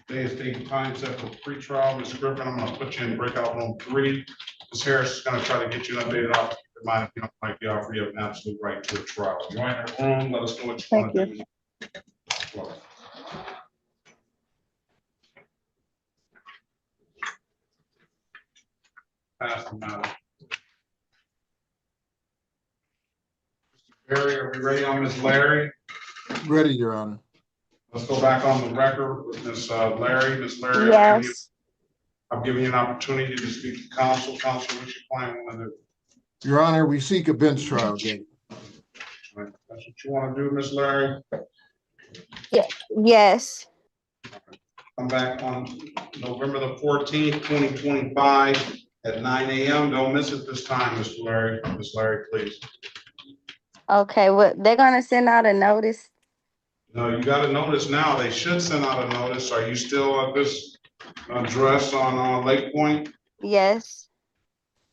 day is date and time set for pretrial. Ms. Griffin, I'm gonna put you in breakout room 3. Ms. Harris is gonna try to get you an updated offer. Keep in mind, if you don't like the offer, you have an absolute right to a trial. Join the room, let us know what you want to do. Well, pass the matter. Barry, are we ready on Ms. Larry?
Ready, Your Honor.
Let's go back on the record with Ms. Larry. Ms. Larry,
Yes.
I'm giving you an opportunity to speak to counsel. Counsel, what's your client want to do?
Your Honor, we seek a bench trial date.
That's what you want to do, Ms. Larry?
Yes.
Come back on November the 14th, 2025 at 9 a.m. Don't miss it this time, Mr. Larry. Ms. Larry, please.
Okay, well, they're gonna send out a notice.
No, you got a notice now. They should send out a notice. Are you still at this address on Lake Point?
Yes.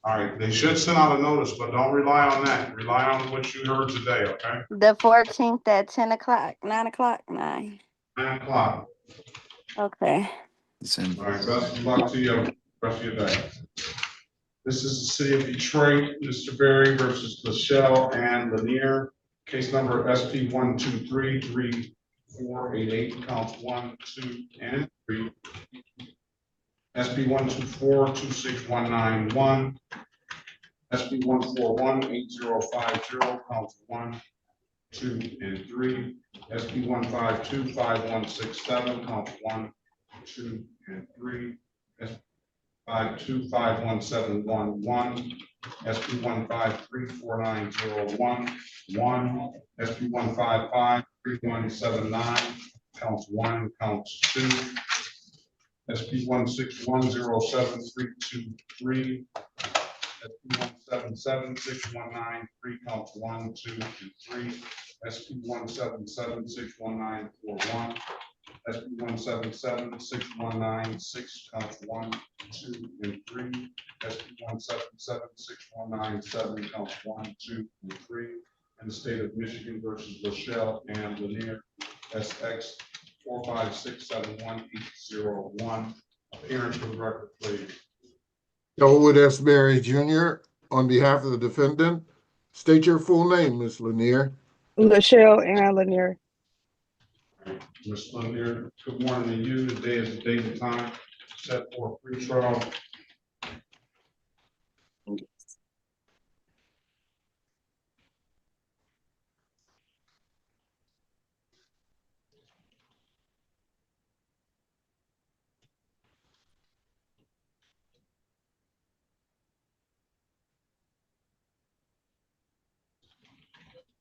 All right, they should send out a notice, but don't rely on that. Rely on what you heard today, okay?
The 14th at 10 o'clock, 9 o'clock, 9.
9 o'clock.
Okay.
All right, best of luck to you. Rest of your day. This is the city of Detroit, Mr. Berry versus Michelle and Lanier. Case number SP 1233488, counts 1, 2, and 3. SP 124-26191. SP 1418050, counts 1, 2, and 3. SP 1525167, counts 1, 2, and 3. SP 1525171, SP 1534901, 1, SP 1553179, counts 1, counts 2. SP 1610733, SP 1776193, counts 1, 2, and 3. SP 1776191, SP 1776196, counts 1, 2, and 3. SP 1776197, counts 1, 2, and 3. In the state of Michigan versus Michelle and Lanier, SX 4567181. Appearance for the record, please.
Elwood S. Berry Jr. on behalf of the defendant. State your full name, Ms. Lanier.
Michelle and Lanier.
Ms. Lanier, good morning to you. Today is the date and time set for pre-trial.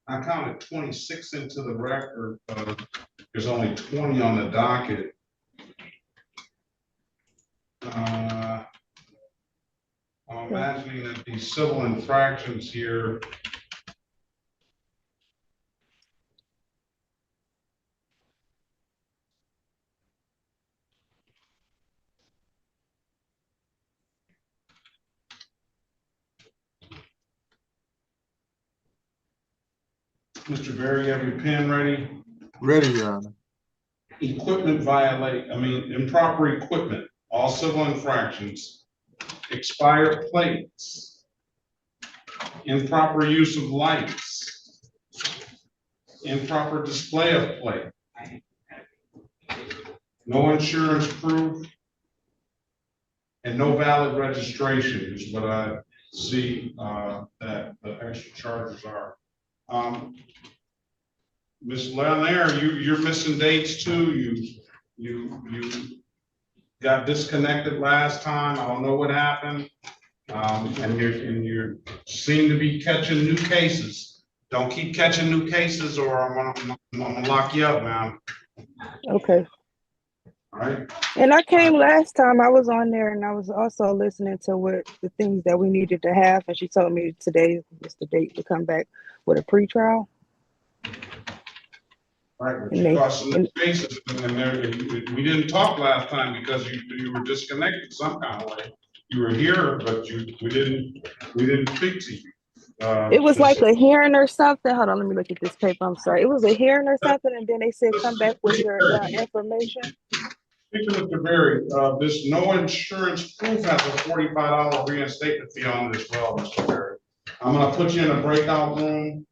I counted 26 into the record. There's only 20 on the docket. I'm imagining that these civil infractions here Mr. Berry, have your pen ready?
Ready, Your Honor.
Improper equipment, all civil infractions, expired plates, improper use of lights, improper display of plate, no insurance proof, and no valid registration is what I see that the extra charges are. Ms. Lanier, you're missing dates too. You got disconnected last time. I don't know what happened. And you seem to be catching new cases. Don't keep catching new cases or I'm gonna lock you up, man.
Okay.
All right?
And I came last time, I was on there and I was also listening to what the things that we needed to have. And she told me today was the date to come back with a pretrial.
Right, but you caught some new cases we didn't talk last time because you were disconnected some kind of way. You were here, but we didn't speak to you.
It was like a hearing or something. Hold on, let me look at this paper. I'm sorry. It was a hearing or something, and then they said come back with your information.
Speaking of Mr. Berry, this no insurance proof has a $45 reinstatement fee on it as well, Mr. Berry. I'm gonna put you in a breakout room.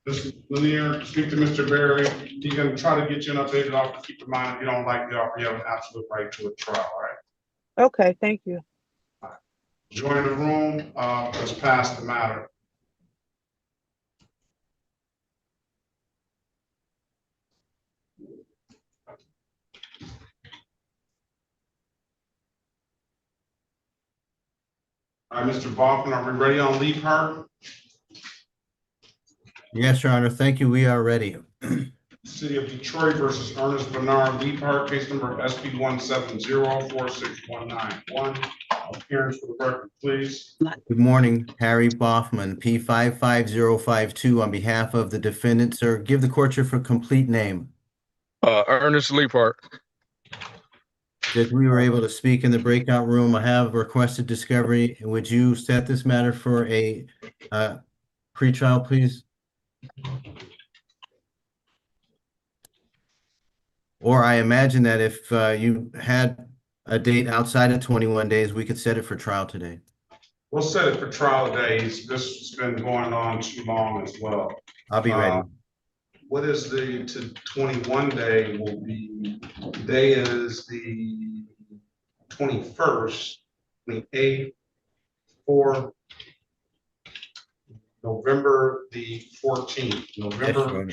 Ms. Lanier, speak to Mr. Berry. He's gonna try to get you an updated offer. Keep in mind, if you don't like the offer, you have an absolute right to a trial, all right?
Okay, thank you.
Join the room, let's pass the matter. All right, Mr. Baughman, are we ready on Lee Park?
Yes, Your Honor. Thank you. We are ready.
City of Detroit versus Ernest Bernard Lee Park, case number SP 170-46191. Appearance for the record, please.
Good morning, Harry Boffman, P55052, on behalf of the defendant. Sir, give the court your complete name.
Ernest Lee Park.
That we were able to speak in the breakout room. I have requested discovery. Would you set this matter for a pretrial, please? Or I imagine that if you had a date outside of 21 days, we could set it for trial today.
We'll set it for trial days. This has been going on too long as well.
I'll be ready.
What is the 21 day will be, today is the 21st, 28th, for November the 14th, November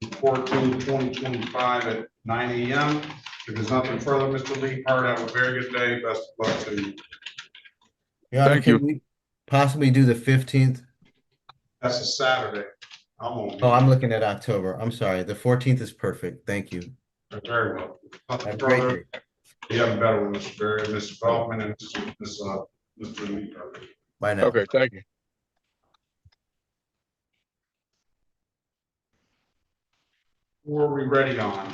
14th, 2025 at 9 a.m. If there's nothing further, Mr. Lee Part, have a very good day. Best of luck to you.
Your Honor, can we possibly do the 15th?
That's a Saturday.
I'm looking at October. I'm sorry. The 14th is perfect. Thank you.
Very well.
Have a great day.
You have a better one, Mr. Berry, Mr. Feldman, and Mr. Lee.
Bye now.
Okay, thank you.
Who are we ready on?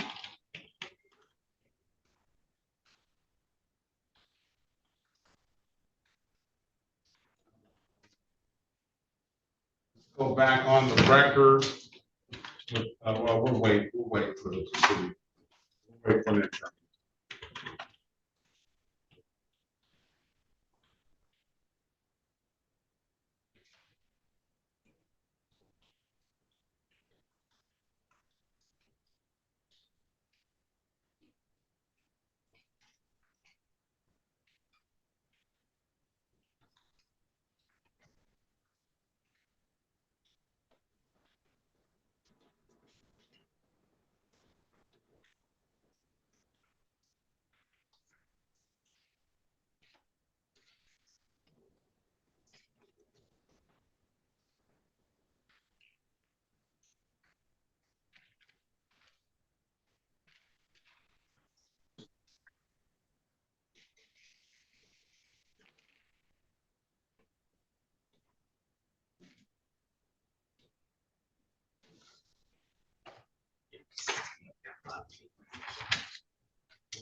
Go back on the record. Well, we'll wait for the city. We'll wait for the attorney.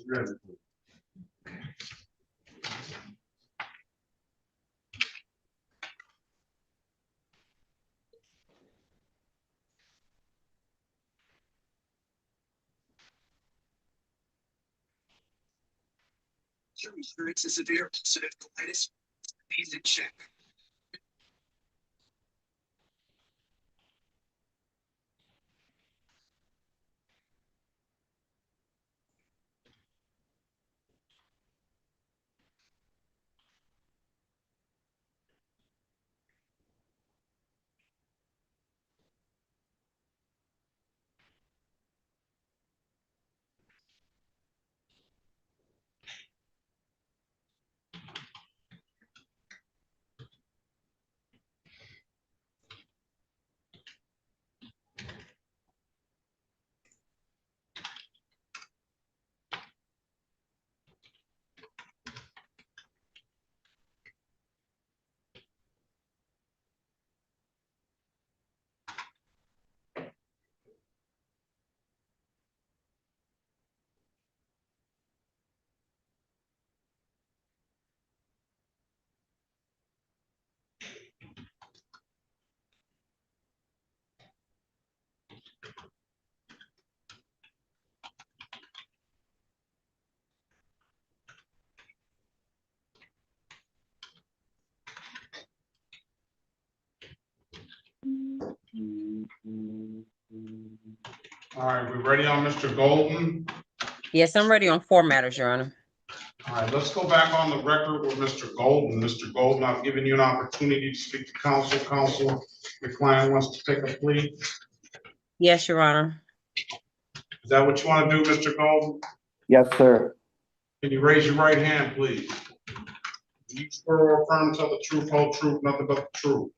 Ready. All right, we ready on Mr. Golden?
Yes, I'm ready on 4 matters, Your Honor.
All right, let's go back on the record with Mr. Golden. Mr. Golden, I've given you an opportunity to speak to counsel. Counsel, your client wants to take a plea.
Yes, Your Honor.
Is that what you want to do, Mr. Golden?
Yes, sir.
Can you raise your right hand, please? Do you swear or affirm to tell the truth, whole truth, nothing but the truth?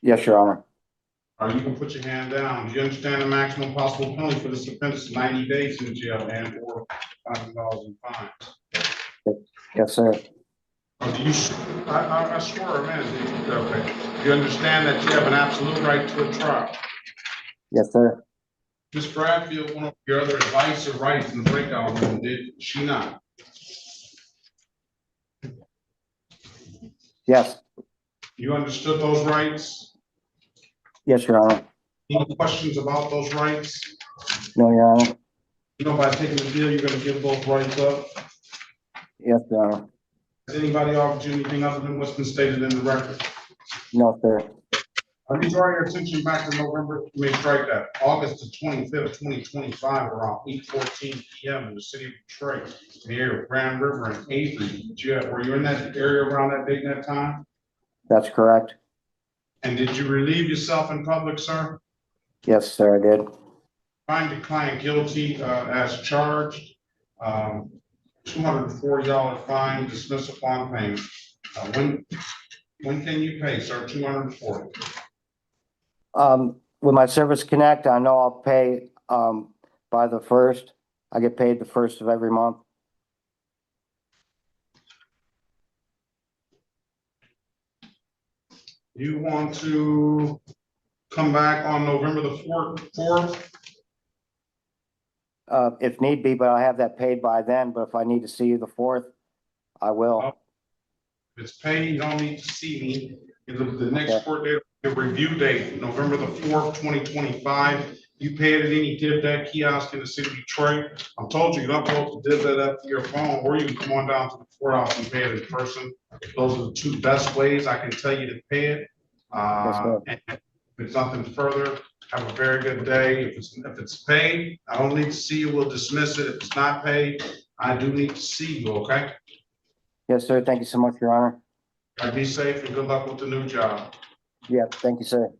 Yes, Your Honor.
All right, you can put your hand down. Do you understand the maximum possible penalty for this offense is 90 days in jail and or $5,000 in fines?
Yes, sir.
Or do you, I swear, man, okay. Do you understand that you have an absolute right to a trial?
Yes, sir.
Ms. Bradfield, one of your other advice or rights in the breakout room, did she not?
Yes.
You understood those rights?
Yes, Your Honor.
Any questions about those rights?
No, Your Honor.
You know, by taking the deal, you're gonna give both rights up?
Yes, Your Honor.
Has anybody offered you anything other than what's been stated in the record?
No, sir.
Let me draw your attention back to November, you may strike that, August the 25th, 2025, around 8:14 PM in the city of Detroit, near Grand River and Avery. Were you in that area around that date and that time?
That's correct.
And did you relieve yourself in public, sir?
Yes, sir, I did.
Find the client guilty as charged. $240 fine, dismiss upon payment. When can you pay, sir? 240.
With my Service Connect, I know I'll pay, by the 1st. I get paid the 1st of every month.
You want to come back on November the 4th?
If need be, but I have that paid by then, but if I need to see you the 4th, I will.
If it's paid, you don't need to see me. The next court date, the review date, November the 4th, 2025. You pay it at any dip that kiosk in the city of Detroit. I'm told you, you're not supposed to dip that up to your phone, or you can come on down to the courthouse and pay it in person. Those are the two best ways I can tell you to pay it. And if it's nothing further, have a very good day. If it's paid, I don't need to see you. We'll dismiss it. If it's not paid, I do need to see you, okay?
Yes, sir. Thank you so much, Your Honor.
Be safe and good luck with the new job.
Yeah, thank you, sir.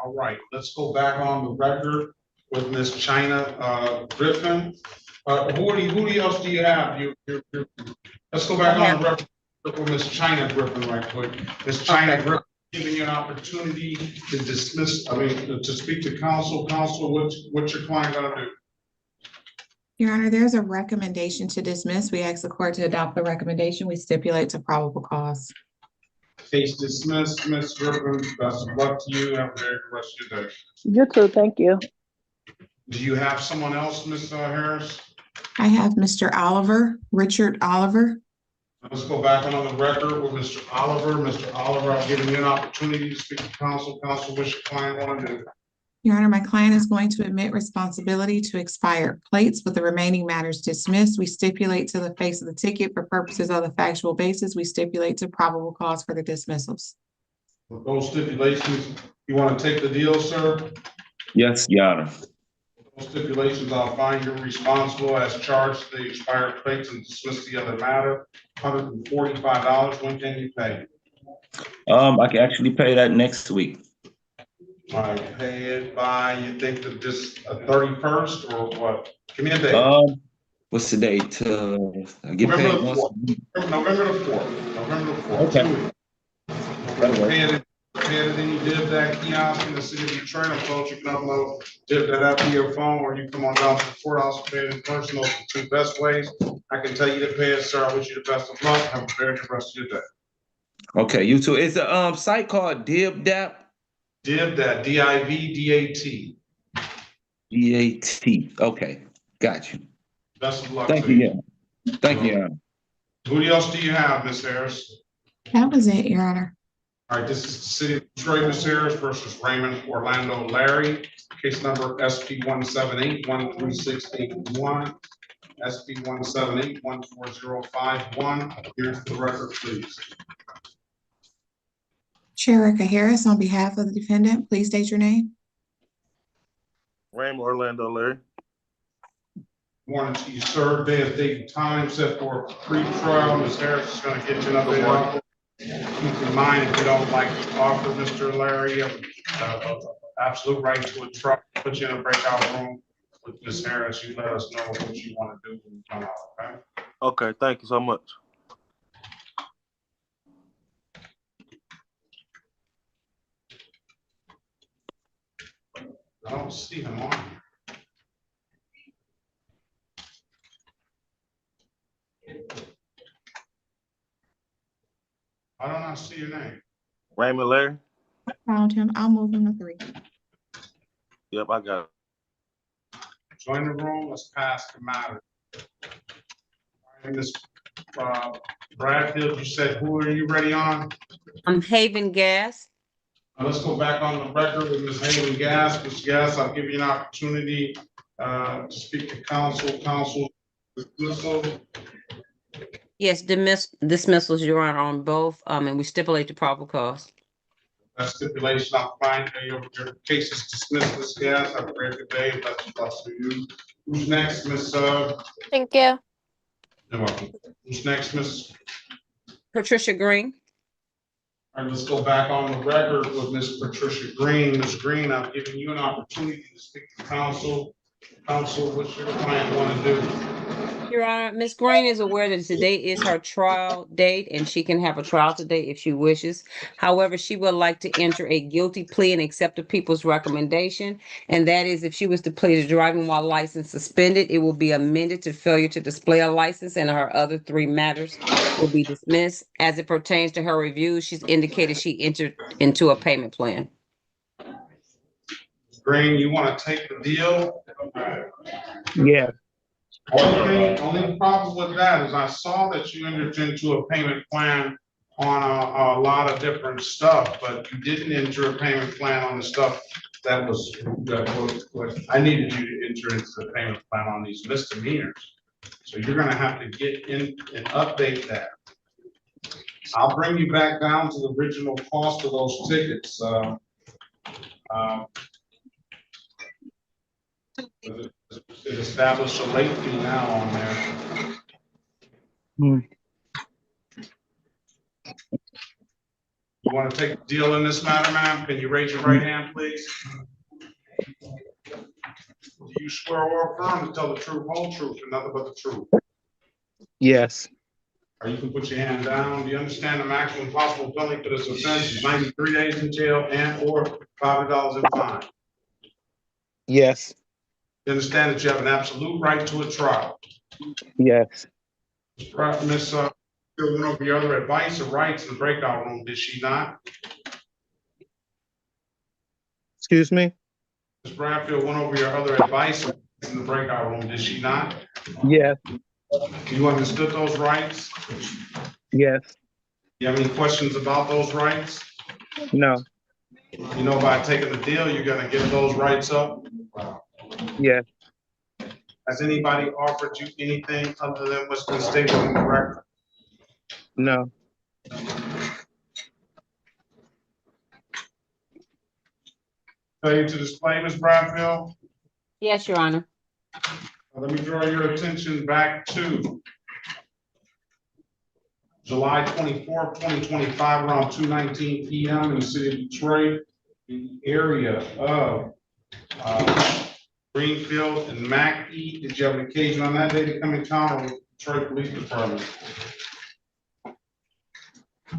All right, let's go back on the record with Miss China Griffin. Who else do you have? Let's go back on the record with Miss China Griffin right quick. Miss China Griffin, giving you an opportunity to dismiss, to speak to counsel. Counsel, what's your client gonna do?
Your Honor, there's a recommendation to dismiss. We ask the court to adopt the recommendation. We stipulate to probable cause.
Case dismissed, Ms. Griffin. Best of luck to you. Have a very good rest of your day.
You too, thank you.
Do you have someone else, Ms. Harris?
I have Mr. Oliver, Richard Oliver.
Let's go back on the record with Mr. Oliver. Mr. Oliver, I've given you an opportunity to speak to counsel. Counsel, what's your client want to do?
Your Honor, my client is going to admit responsibility to expired plates with the remaining matters dismissed. We stipulate to the face of the ticket for purposes of the factual basis. We stipulate to probable cause for the dismissals.
With those stipulations, you want to take the deal, sir?
Yes, Your Honor.
Those stipulations, I'll find you responsible as charged to the expired plates and dismiss the other matter. $145. When can you pay?
I can actually pay that next week.
All right, pay it by, you think that this 31st or what? Give me a date.
What's the date? I get paid
November the
once.
4th. November the 4th. November the 4th.
Okay.
2 weeks. Pay it in your DivDat kiosk in the city of Detroit. I told you can upload DivDat app to your phone, or you come on down to the courthouse and pay it in person. Those are the two best ways. I can tell you to pay it, sir. I wish you the best of luck. Have a very good rest of your day.
Okay, you too. It's a site called DivDat.
DivDat, DIVDAT.
DAT. Okay, got you.
Best of luck
Thank
to
you.
you.
Yeah. Thank you, Your Honor.
Who else do you have, Ms. Harris?
That was it, Your Honor.
All right, this is the city of Detroit, Ms. Harris versus Raymond Orlando Larry. Case number SP 178-13681. SP 178-14051. Here for the record, please.
Sherika Harris, on behalf of the defendant, please state your name.
Raymond Orlando Larry.
Morning to you, sir. Day of date and time set for pre-trial. Ms. Harris is going to get you an update offer. Keep in mind, if you don't like to offer Mr. Larry, absolute right to a trial, put you in a breakout room with Ms. Harris. You let us know what you want to do when you come out, okay?
Okay, thank you so much.
I don't see him on. I do not see your name.
Raymond Larry.
Found him. I'll move him to 3.
Yep, I got it.
Join the room. Let's pass the matter. And Ms. Bradfield, you said, who are you ready on?
Haven Gas.
Now let's go back on the record with Ms. Haven Gas. Ms. Gas, I'll give you an opportunity to speak to counsel. Counsel dismissal.
Yes, dismissals, Your Honor, on both, and we stipulate the probable cause.
That stipulation, I'll find your case is dismissed, Ms. Gas. Have a very good day. Best of luck to you. Who's next, Ms.
Thank you.
You're welcome. Who's next, Ms.?
Patricia Green.
All right, let's go back on the record with Ms. Patricia Green. Ms. Green, I've given you an opportunity to speak to counsel. Counsel, what's your client want to do?
Your Honor, Ms. Green is aware that today is her trial date and she can have a trial today if she wishes. However, she would like to enter a guilty plea and accept the people's recommendation. And that is if she was to plead a driving while license suspended, it will be amended to failure to display a license, and her other 3 matters will be dismissed. As it pertains to her review, she's indicated she entered into a payment plan.
Green, you want to take the deal?
Yeah.
Only problem with that is I saw that you entered into a payment plan on a lot of different stuff, but you didn't enter a payment plan on the stuff that was I needed you to enter into the payment plan on these misdemeanors. So you're gonna have to get in and update that. I'll bring you back down to the original cost of those tickets. It established a late fee now on there. You want to take a deal in this matter, ma'am? Can you raise your right hand, please? Do you swear or affirm to tell the truth, whole truth, and nothing but the truth?
Yes.
Or you can put your hand down. Do you understand the maximum possible penalty for this offense is 93 days in jail and or $500 in fine?
Yes.
You understand that you have an absolute right to a trial?
Yes.
Ms. went over your other advice or rights in the breakout room, did she not?
Excuse me?
Ms. Bradfield went over your other advice in the breakout room, did she not?
Yes.
You understood those rights?
Yes.
You have any questions about those rights?
No.
You know, by taking the deal, you're gonna give those rights up.
Yes.
Has anybody offered you anything other than what's been stated in the record?
No.
Failure to display, Ms. Bradfield?
Yes, Your Honor.
Let me draw your attention back to July 24th, 2025, around 2:19 p.m. in the city of Detroit, the area of Greenfield and Mackey. Did you have an occasion on that day to come encounter with Detroit Police Department?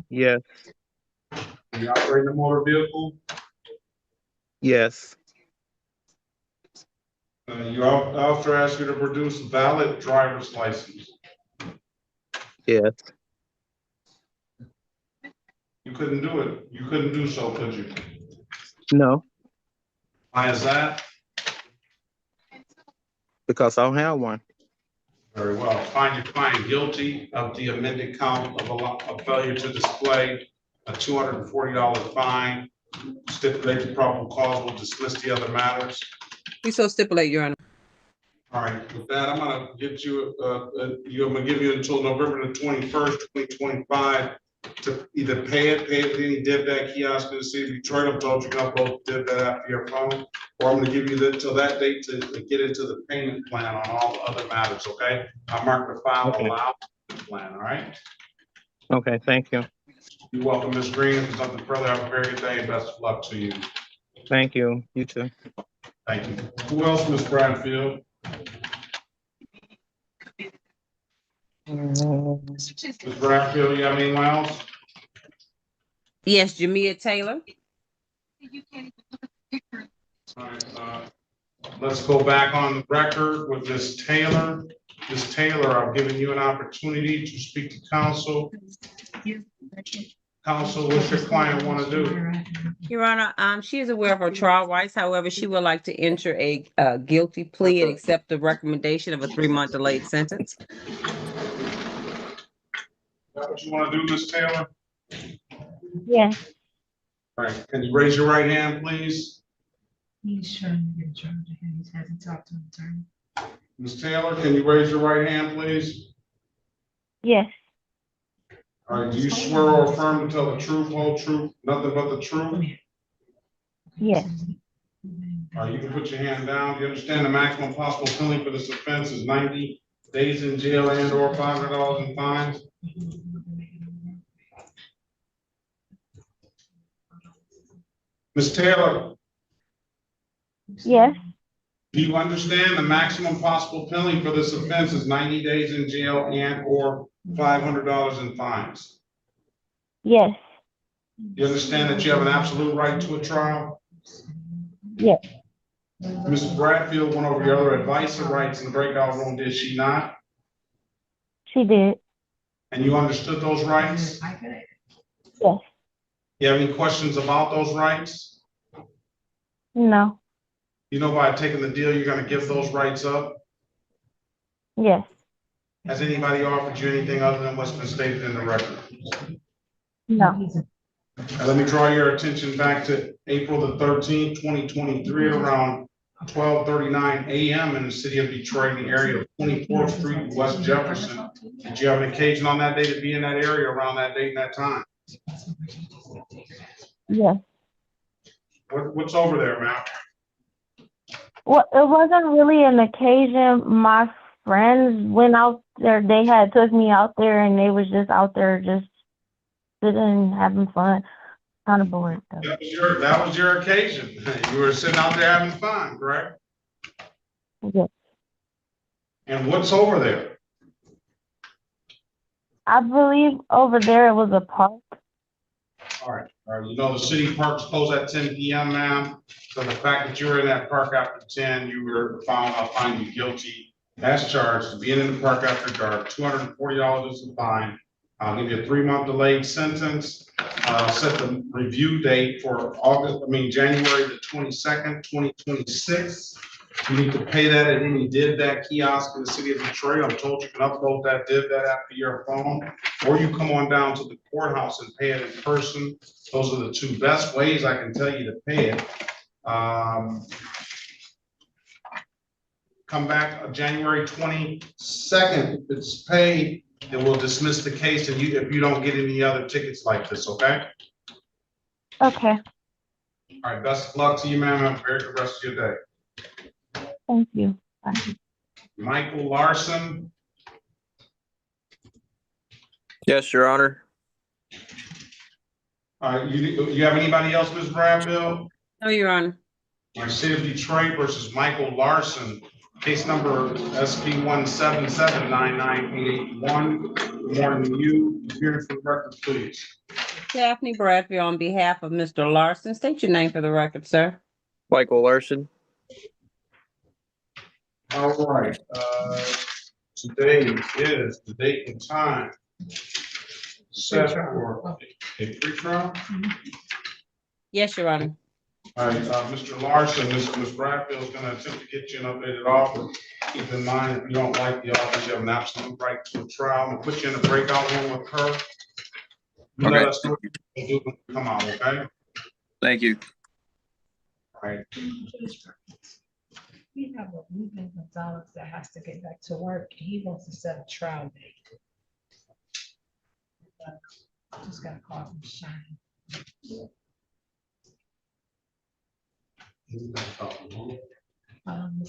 Yes.
You operating a motor vehicle?
Yes.
You also asked you to produce a valid driver's license.
Yes.
You couldn't do it. You couldn't do so, could you?
No.
Why is that?
Because I don't have one.
Very well. Find your client guilty of the amended count of a failure to display, a $240 fine. Stipulate the probable cause will dismiss the other matters.
We so stipulate, Your Honor.
All right, with that, I'm gonna get you, I'm gonna give you until November the 21st, 2025 to either pay it to any DIVDAT kiosk in the city of Detroit. I'm told you got both DIVDAT after your phone, or I'm gonna give you till that date to get into the payment plan on all the other matters, okay? I'll mark the file allowed plan, all right?
Okay, thank you.
You're welcome, Ms. Green. If there's nothing further, have a very good day and best of luck to you.
Thank you. You too.
Thank you. Who else, Ms. Bradfield? Ms. Bradfield, you have anyone else?
Yes, Jamia Taylor.
All right, let's go back on the record with Ms. Taylor. Ms. Taylor, I've given you an opportunity to speak to counsel. Counsel, what's your client want to do?
Your Honor, she is aware of her trial rights. However, she would like to enter a guilty plea and accept the recommendation of a 3-month delayed sentence.
Is that what you want to do, Ms. Taylor?
Yes.
All right, can you raise your right hand, please?
He's trying to get a charge of him. He hasn't talked to an attorney.
Ms. Taylor, can you raise your right hand, please?
Yes.
All right, do you swear or affirm to tell the truth, whole truth, nothing but the truth?
Yes.
All right, you can put your hand down. Do you understand the maximum possible penalty for this offense is 90 days in jail and or $500 in fines? Ms. Taylor?
Yes.
Do you understand the maximum possible penalty for this offense is 90 days in jail and or $500 in fines?
Yes.
You understand that you have an absolute right to a trial?
Yes.
Ms. Bradfield went over your other advice and rights in the breakout room, did she not?
She did.
And you understood those rights?
Yes.
You have any questions about those rights?
No.
You know, by taking the deal, you're gonna give those rights up?
Yes.
Has anybody offered you anything other than what's been stated in the record?
No.
Let me draw your attention back to April the 13th, 2023, around 12:39 a.m. in the city of Detroit, in the area of 24th Street, West Jefferson. Did you have an occasion on that day to be in that area around that date and that time?
Yes.
What's over there, ma'am?
Well, it wasn't really an occasion. My friends went out there. They had took me out there, and they was just out there just sitting, having fun. Kind of bored though.
That was your occasion. You were sitting out there having fun, correct?
Yes.
And what's over there?
I believe over there it was a park.
All right. You know, the city parks close at 10 p.m., ma'am. So the fact that you were in that park after 10, you were found, I'll find you guilty as charged of being in the park after dark. $240 is the fine. I'll give you a 3-month delayed sentence. I'll set the review date for January the 22nd, 2026. You need to pay that at any DID kiosk in the city of Detroit. I'm told you can upload that DID app to your phone, or you come on down to the courthouse and pay it in person. Those are the two best ways I can tell you to pay it. Come back January 22nd. If it's paid, then we'll dismiss the case, and if you don't get any other tickets like this, okay?
Okay,
All right, best of luck to you, ma'am. Have a very good rest of your day.
thank you. Bye.
Michael Larson.
Yes, Your Honor.
All right, you have anybody else, Ms. Bradfield?
No, Your Honor.
All right, City of Detroit versus Michael Larson, case number SP 177-99881. Good morning to you. Appearance for the record, please.
Daphne Bradfield on behalf of Mr. Larson. State your name for the record, sir.
Michael Larson.
All right, today is the date and time set for a pretrial.
Yes, Your Honor.
All right, Mr. Larson, Ms. Bradfield is gonna attempt to get you an updated offer. Keep in mind, if you don't like the offer, you have an absolute right to a trial. I'm gonna put you in a breakout room with her. You let us know what you do when you come out, okay?
Thank you.
All right.
We have a Ruben Gonzalez that has to get back to work. He wants to set a trial date. Just gotta call him Shine. His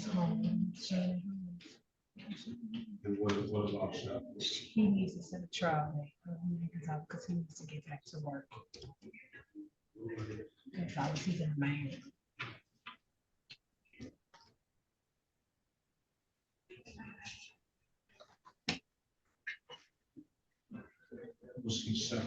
home, Shane.
And what about that?
He needs to set a trial date because he needs to get back to work. Gonzalez, he's in Maine.
Was he set?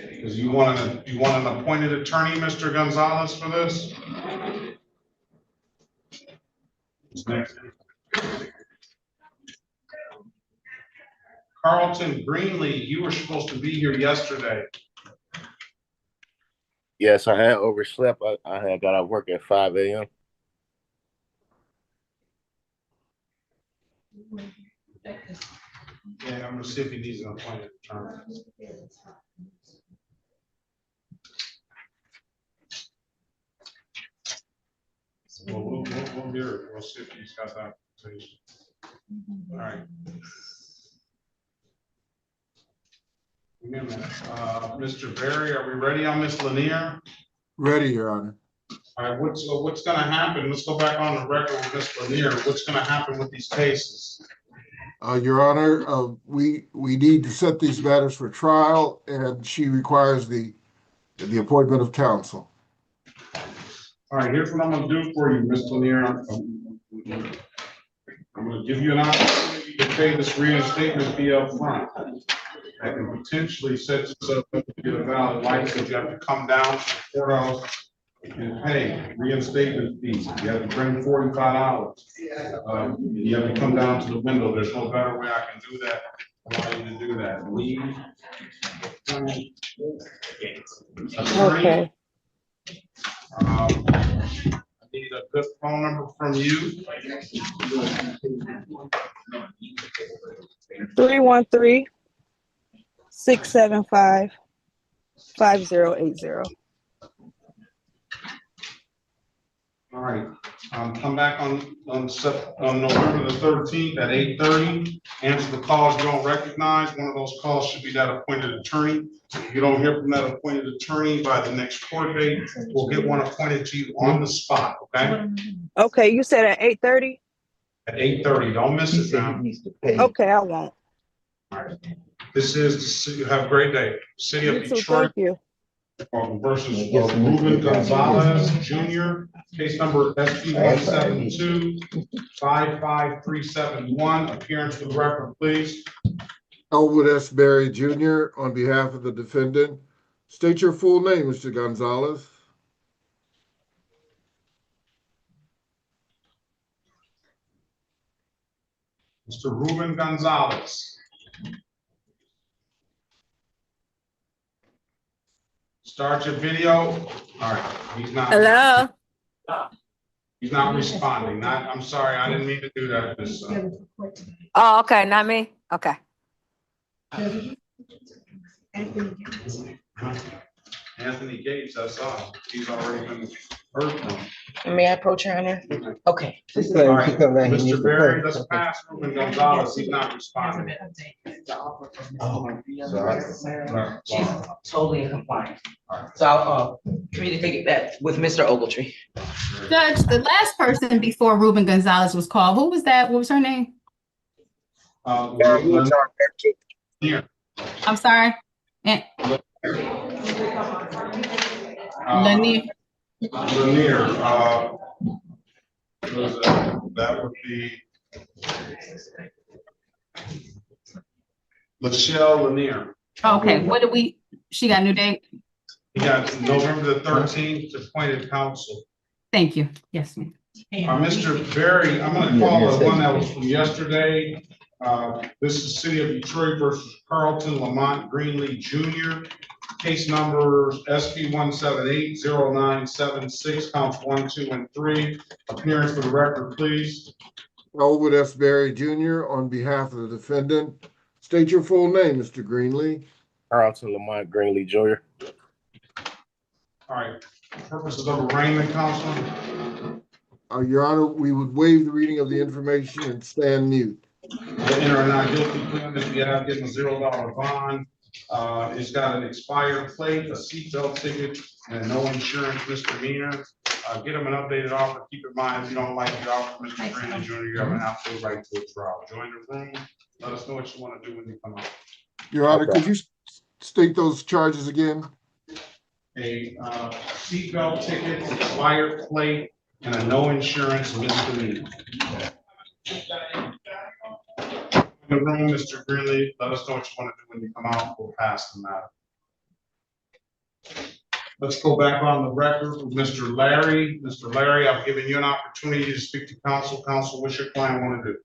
Because you want an appointed attorney, Mr. Gonzalez, for this? Who's next? Carlton Greenlee, you were supposed to be here yesterday.
Yes, I had overslept. I had got out of work at 5 a.m.
Yeah, I'm gonna see if he needs an appointed attorney. We'll hear it. We'll see if he's got that conversation. All right. Give me a minute. Mr. Berry, are we ready on Ms. Lanier?
Ready, Your Honor.
All right, what's gonna happen? Let's go back on the record with Ms. Lanier. What's gonna happen with these cases?
Your Honor, we need to set these matters for trial, and she requires the appointment of counsel.
All right, here's what I'm gonna do for you, Ms. Lanier. I'm gonna give you an opportunity to pay this reinstatement fee up front. I can potentially set yourself up to get a valid license. You have to come down to the courthouse and pay reinstatement fees. You have to bring $45. You have to come down to the window. There's no better way I can do that, allow you to do that. Leave.
Okay.
I need a good phone number from you.
313-675-5080.
All right, come back on November the 13th at 8:30. Answer the calls you don't recognize. One of those calls should be that appointed attorney. If you don't hear from that appointed attorney by the next court date, we'll get one appointed to you on the spot, okay?
Okay, you said at 8:30?
At 8:30, don't miss it now.
Okay, I won't.
All right. This is, you have a great day. City of
You too,
Detroit
thank you.
versus Ruben Gonzalez Jr. Case number SP 172-55371. Appearance for the record, please.
Elwood S. Berry Jr. on behalf of the defendant. State your full name, Mr. Gonzalez.
Mr. Ruben Gonzalez. Start your video. All right, he's not.
Hello?
He's not responding. I'm sorry, I didn't mean to do that.
Oh, okay, not me? Okay.
Anthony Gates, I saw. He's already been heard from.
May I approach your honor? Okay.
All right, Mr. Berry, let's pass Ruben Gonzalez. He's not responding.
She's totally in compliance. So I'll, for me to take it back with Mr. Ogletree.
Judge, the last person before Ruben Gonzalez was called, who was that? What was her name?
Here.
I'm sorry. Lanier.
Lanier, that would be Michelle Lanier.
Okay, what did she got a new date?
He got November the 13th, appointed counsel.
Thank you. Yes, ma'am.
Mr. Berry, I'm gonna call the one that was from yesterday. This is City of Detroit versus Carlton Lamont Greenlee Jr. Case numbers SP 1780976, counts 1, 2, and 3. Appearance for the record, please.
Elwood S. Berry Jr. on behalf of the defendant. State your full name, Mr. Greenlee.
Carlton Lamont Greenlee Jr.
All right. Purposes of arraignment, Councilman.
Your Honor, we would waive the reading of the information and stand mute.
Enter a not guilty plea on this behalf, getting a $0 bond. It's got an expired plate, a seatbelt ticket, and no insurance misdemeanor. Get him an updated offer. Keep in mind, if you don't like the offer, Mr. Brandon Jr., you have an absolute right to a trial. Join the room. Let us know what you want to do when you come out.
Your Honor, could you state those charges again?
A seatbelt ticket, expired plate, and a no insurance misdemeanor. In the room, Mr. Greenlee, let us know what you want to do when you come out. We'll pass the matter. Let's go back on the record with Mr. Larry. Mr. Larry, I've given you an opportunity to speak to counsel. Counsel, what's your client want to do?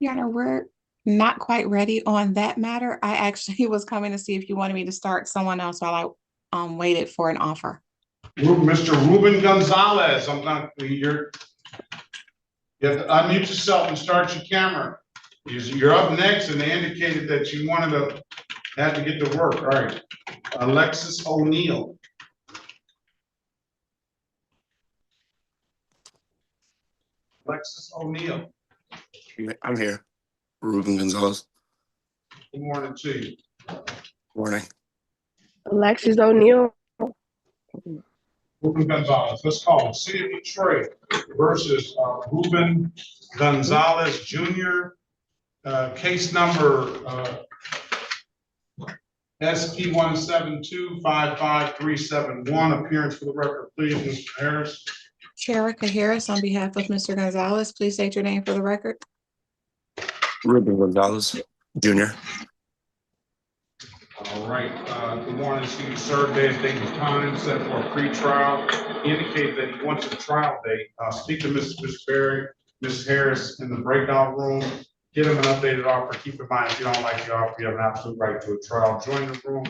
Your Honor, we're not quite ready on that matter. I actually was coming to see if you wanted me to start someone else while I waited for an offer.
Mr. Ruben Gonzalez, you have to unmute yourself and start your camera. You're up next, and they indicated that you had to get to work. All right. Alexis O'Neill. Alexis O'Neill.
I'm here. Ruben Gonzalez.
Good morning to you.
Morning.
Alexis O'Neill.
Ruben Gonzalez. Let's call him. City of Detroit versus Ruben Gonzalez Jr. Case number SP 172-55371. Appearance for the record, please, Mr. Harris.
Sherika Harris on behalf of Mr. Gonzalez. Please state your name for the record.
Ruben Gonzalez Jr.
All right. Good morning to you, sir. Date and time set for a pre-trial. Indicate that he wants a trial date. Speak to Mr. Berry, Ms. Harris in the breakout room. Give him an updated offer. Keep in mind, if you don't like the offer, you have an absolute right to a trial. Join the room.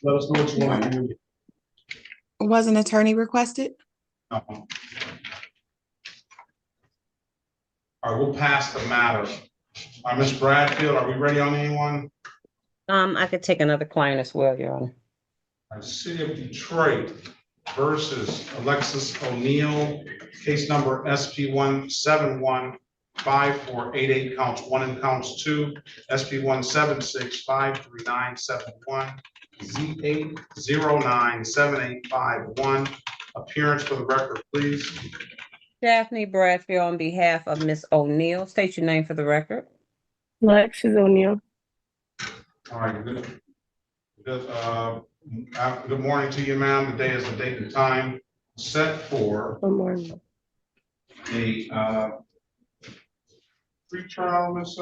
Let us know what you want to do.
Was an attorney requested?
No. All right, we'll pass the matter. Ms. Bradfield, are we ready on anyone?
I could take another client as well, Your Honor.
City of Detroit versus Alexis O'Neill, case number SP 171-5488, counts 1 and counts 2, SP 176-53971, Z8097851. Appearance for the record, please.
Daphne Bradfield on behalf of Ms. O'Neill. State your name for the record.
Alexis O'Neill.
All right, good morning to you, ma'am. Today is the date and time set for
Good morning.
a pre-trial, Ms.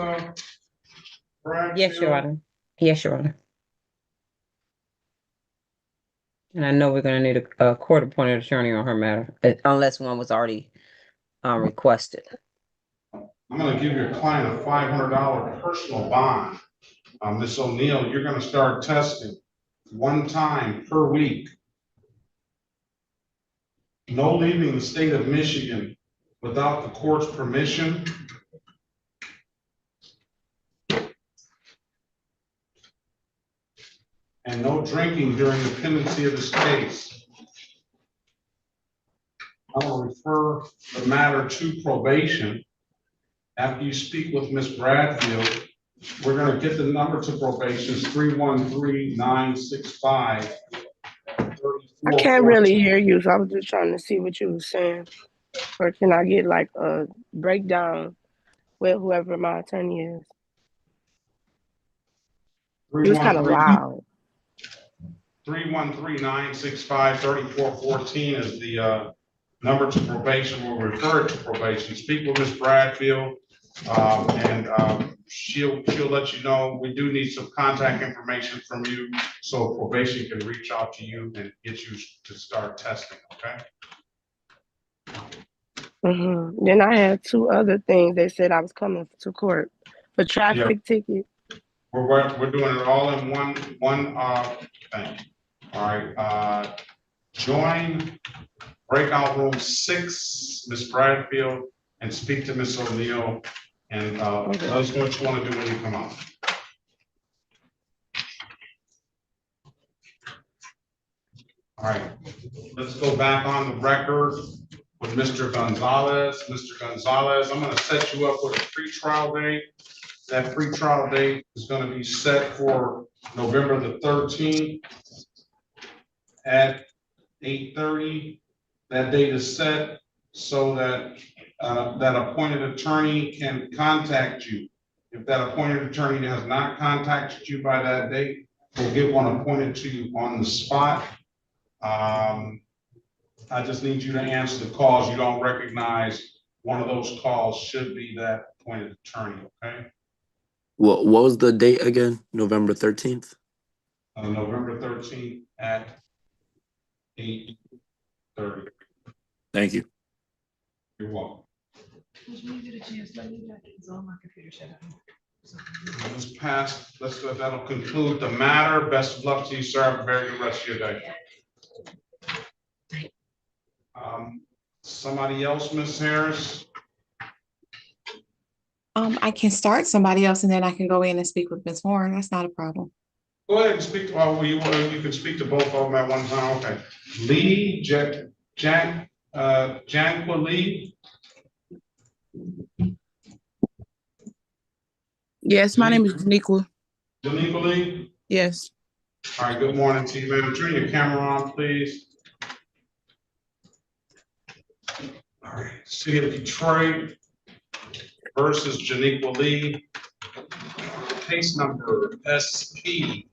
Bradfield.
Yes, Your Honor. Yes, Your Honor. And I know we're going to need a court-appointed attorney on her matter, unless one was already requested.
I'm gonna give your client a $500 personal bond. Ms. O'Neill, you're gonna start testing one time per week. No leaving the state of Michigan without the court's permission. And no drinking during the pendency of this case. I will refer the matter to probation. After you speak with Ms. Bradfield, we're gonna get the number to probation, it's 313-965.
I can't really hear you, so I was just trying to see what you were saying. Or can I get like a breakdown with whoever my attorney is? It was kind of loud.
313-965-3414 is the number to probation. We'll refer it to probation. Speak with Ms. Bradfield, and she'll let you know. We do need some contact information from you so probation can reach out to you and get you to start testing, okay?
Then I had two other things. They said I was coming to court for traffic ticket.
We're doing it all in one thing. All right, join breakout room 6, Ms. Bradfield, and speak to Ms. O'Neill, and let us know what you want to do when you come out. All right, let's go back on the record with Mr. Gonzalez. Mr. Gonzalez, I'm going to set you up with a pretrial date. That pretrial date is going to be set for November the 13th at 8:30. That date is set so that that appointed attorney can contact you. If that appointed attorney has not contacted you by that date, we'll get one appointed to you on the spot. I just need you to answer the calls. You don't recognize one of those calls should be that appointed attorney, okay?
What was the date again? November 13th?
November 13th at 8:30.
Thank you.
You're welcome.
When you get a chance, let me know. It's on my computer shut down.
Let's pass. That'll conclude the matter. Best of luck to you, sir. Have a very good rest of your day. Somebody else, Ms. Harris?
I can start somebody else and then I can go in and speak with Ms. Horn. That's not a problem.
Go ahead and speak. Well, you can speak to both of them at one time. Okay. Lee, Janqua Lee.
Yes, my name is Janiqua.
Janiqua Lee?
Yes.
All right, good morning to you, ma'am. Turn your camera on, please. All right, City of Detroit versus Janiqua Lee. Case number SP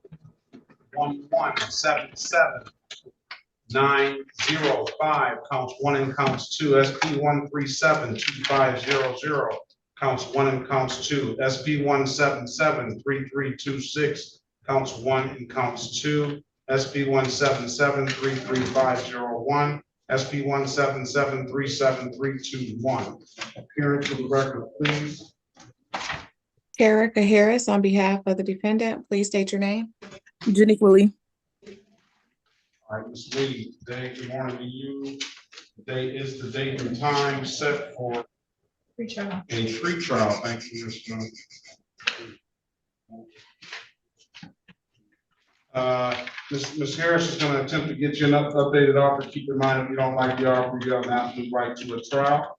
1177905, counts 1 and counts 2. SP 1372500, counts 1 and counts 2. SP 1773326, counts 1 and counts 2. SP 1773351, SP 1773731. Appearance to the record, please.
Erica Harris, on behalf of the defendant, please state your name.
Janiqua Lee.
All right, Ms. Lee, today, good morning to you. Today is the date and time set for a pre-trial. Thank you, Ms. Ms. Harris is going to attempt to get you an updated offer. Keep in mind, if you don't like the offer, you have an absolute right to a trial.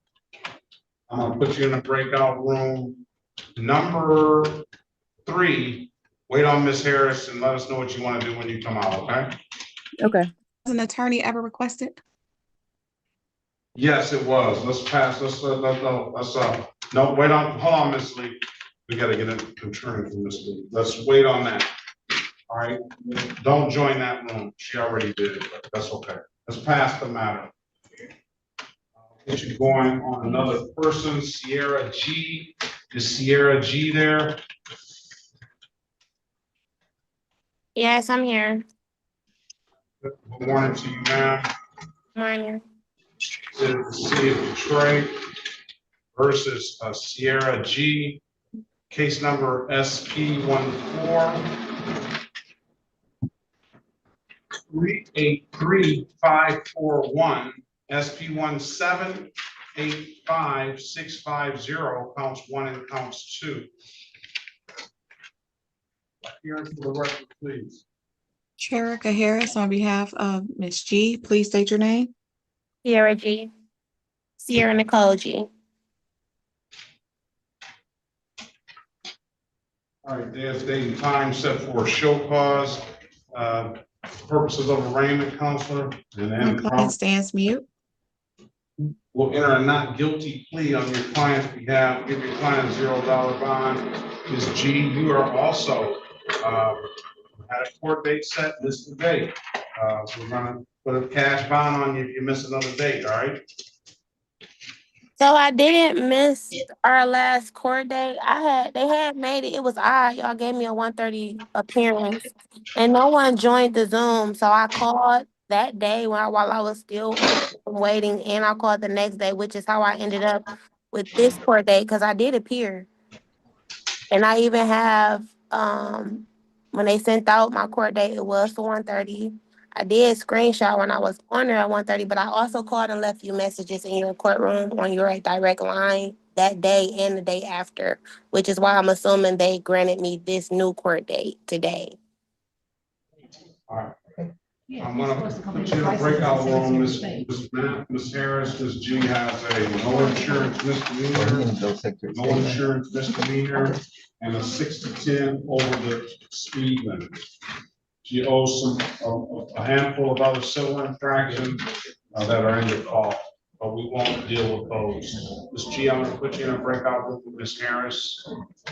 I'm going to put you in a breakout room number 3. Wait on Ms. Harris and let us know what you want to do when you come out, okay?
Okay.
Was an attorney ever requested?
Yes, it was. Let's pass. No, wait on. Hold on, Ms. Lee. We got to get an attorney from Ms. Lee. Let's wait on that. All right. Don't join that room. She already did it, but that's okay. Let's pass the matter. Get you going on another person, Sierra G. Is Sierra G there?
Yes, I'm here.
Good morning to you, ma'am.
Morning.
To the City of Detroit versus Sierra G, case number SP 1483541, SP 1785650, counts 1 and counts 2. Hearing for the record, please.
Sherika Harris on behalf of Ms. G, please state your name.
Sierra G. Sierra Nicole G.
All right, there's date and time set for a show cause, purposes of arraignment, counselor, and
My
then
client stands mute.
will enter a not guilty plea on your client's behalf, give your client a $0 bond. Ms. G, you are also, had a court date set, this the date. We're gonna put a cash bond on you if you miss another date, all right?
So I didn't miss our last court date. They had made it. It was odd. Y'all gave me a 1:30 appearance, and no one joined the Zoom. So I called that day while I was still on waiting, and I called the next day, which is how I ended up with this court date because I did appear, and I even have when they sent out my court date, it was for 1:30. I did screenshot when I was on there at 1:30, but I also called and left you messages in your courtroom on your direct line that day and the day after, which is why I'm assuming they granted me this new court date today.
All right. I'm gonna put you in a breakout room, Ms. Harris, Ms. G has a no insurance misdemeanor, no insurance misdemeanor, and a 6 to 10 over the speed limit. She owes a handful of other civil infractions that are in the call, but we won't deal with those. Ms. G, I'm gonna put you in a breakout room with Ms. Harris.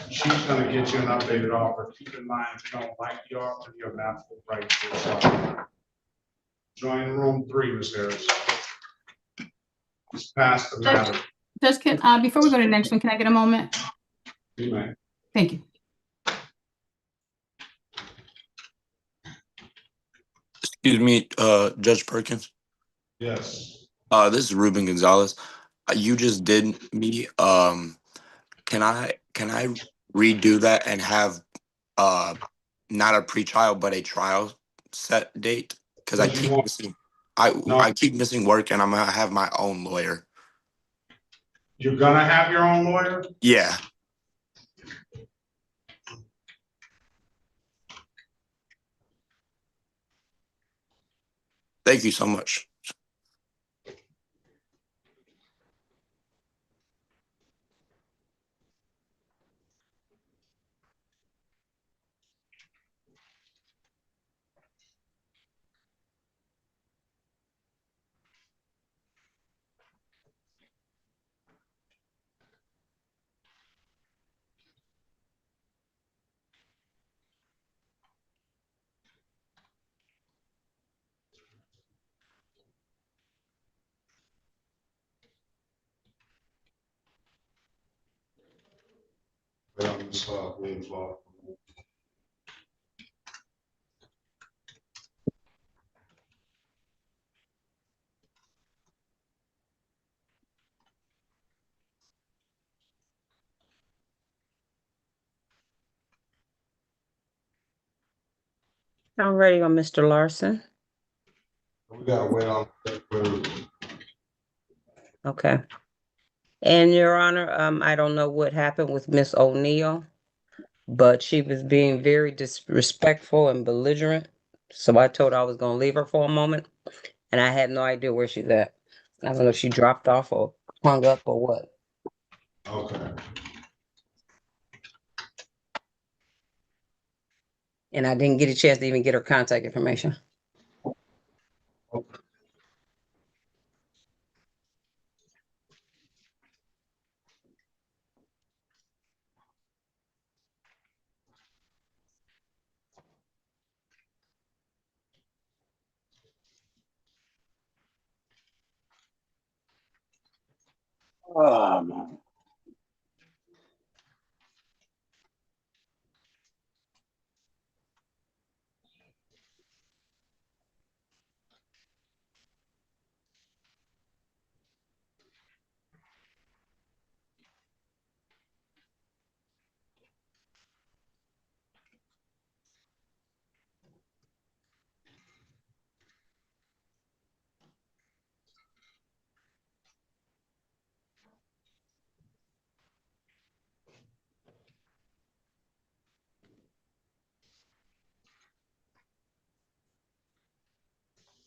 She's gonna get you an updated offer. Keep in mind, if you don't like the offer, you have an absolute right to decide. Join room 3, Ms. Harris. Just pass the matter.
Judge, before we go to the next one, can I get a moment?
You may.
Thank you.
Excuse me, Judge Perkins.
Yes.
This is Ruben Gonzalez. You just did me. Can I redo that and have not a pretrial but a trial set date? Because I keep missing. I keep missing work, and I'm gonna have my own lawyer.
You're gonna have your own lawyer?
Yeah. Thank you so much.
I'm ready on Mr. Larson.
We gotta wait on that.
Okay. And Your Honor, I don't know what happened with Miss O'Neill, but she was being very disrespectful and belligerent. So I told her I was gonna leave her for a moment, and I had no idea where she's at. I don't know if she dropped off or hung up or what.
Okay.
And I didn't get a chance to even get her contact information.
Oh, man.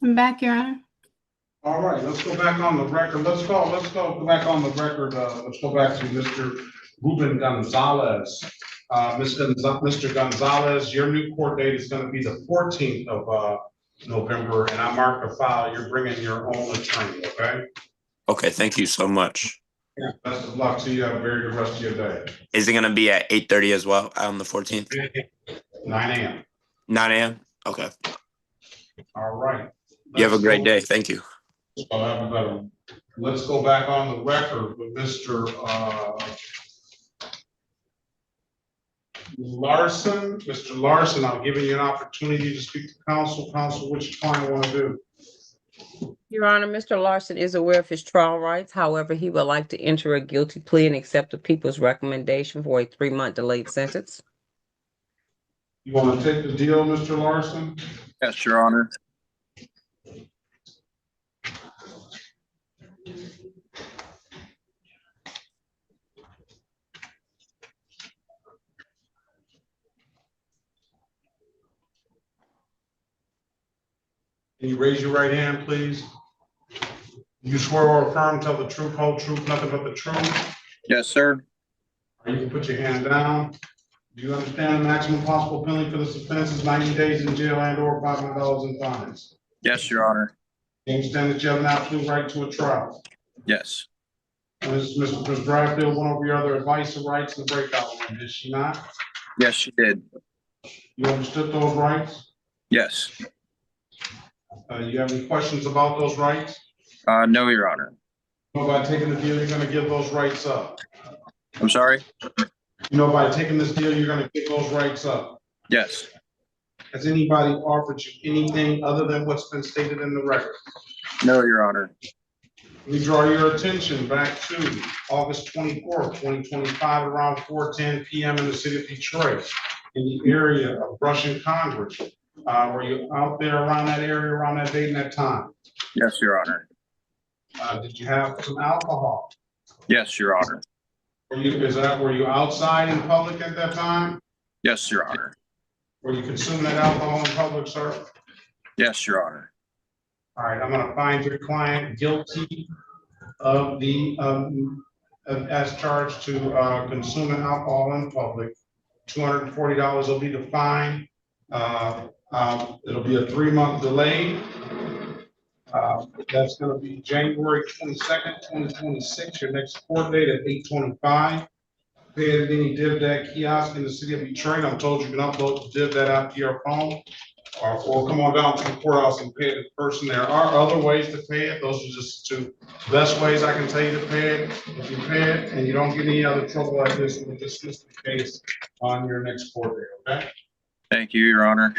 I'm back, Your Honor.
All right, let's go back on the record. Let's go back on the record. Let's go back to Mr. Ruben Gonzalez. Mr. Gonzalez, your new court date is gonna be the 14th of November, and I marked the file. You're bringing your own attorney, okay?
Okay, thank you so much.
Yeah, best of luck to you. Have a very good rest of your day.
Is it gonna be at 8:30 as well on the 14th?
9 a.m.
9 a.m.? Okay.
All right.
You have a great day. Thank you.
Let's go back on the record with Mr. Larson. Mr. Larson, I'm giving you an opportunity to speak to counsel. Counsel, what you client want to do?
Your Honor, Mr. Larson is aware of his trial rights. However, he would like to enter a guilty plea and accept the people's recommendation for a 3-month delayed sentence.
You want to take the deal, Mr. Larson?
Yes, Your Honor.
Can you raise your right hand, please? You swear or affirm, tell the truth, whole truth, nothing but the truth?
Yes, sir.
You can put your hand down. Do you understand the maximum possible penalty for this offense is 90 days in jail and or $500 in fines?
Yes, Your Honor.
You understand that you have an absolute right to a trial?
Yes.
Ms. Bradfield went over your other advice and rights in the breakout room, did she not?
Yes, she did.
You understood those rights?
Yes.
You have any questions about those rights?
No, Your Honor.
You know, by taking the deal, you're gonna give those rights up.
I'm sorry?
You know, by taking this deal, you're gonna give those rights up.
Yes.
Has anybody offered you anything other than what's been stated in the record?
No, Your Honor.
Let me draw your attention back to August 24th, 2025, around 4:10 p.m. in the city of Detroit, in the area of Russian Congress. Were you out there around that area, around that date and that time?
Yes, Your Honor.
Did you have some alcohol?
Yes, Your Honor.
Were you outside in public at that time?
Yes, Your Honor.
Were you consuming that alcohol in public, sir?
Yes, Your Honor.
All right, I'm gonna find your client guilty of the, as charged to consuming alcohol in public. $240 will be the fine. It'll be a 3-month delay. That's gonna be January 22nd, 2026, your next court date at 8:25. Pay at any DivDat kiosk in the city of Detroit. I'm told you can upload the DivDat app to your phone, or come on down to the courthouse and pay it in person. There are other ways to pay it. Those are just the 2 best ways I can tell you to pay it. If you pay it and you don't get any other trouble like this, we'll dismiss the case on your next court date, okay?
Thank you, Your Honor.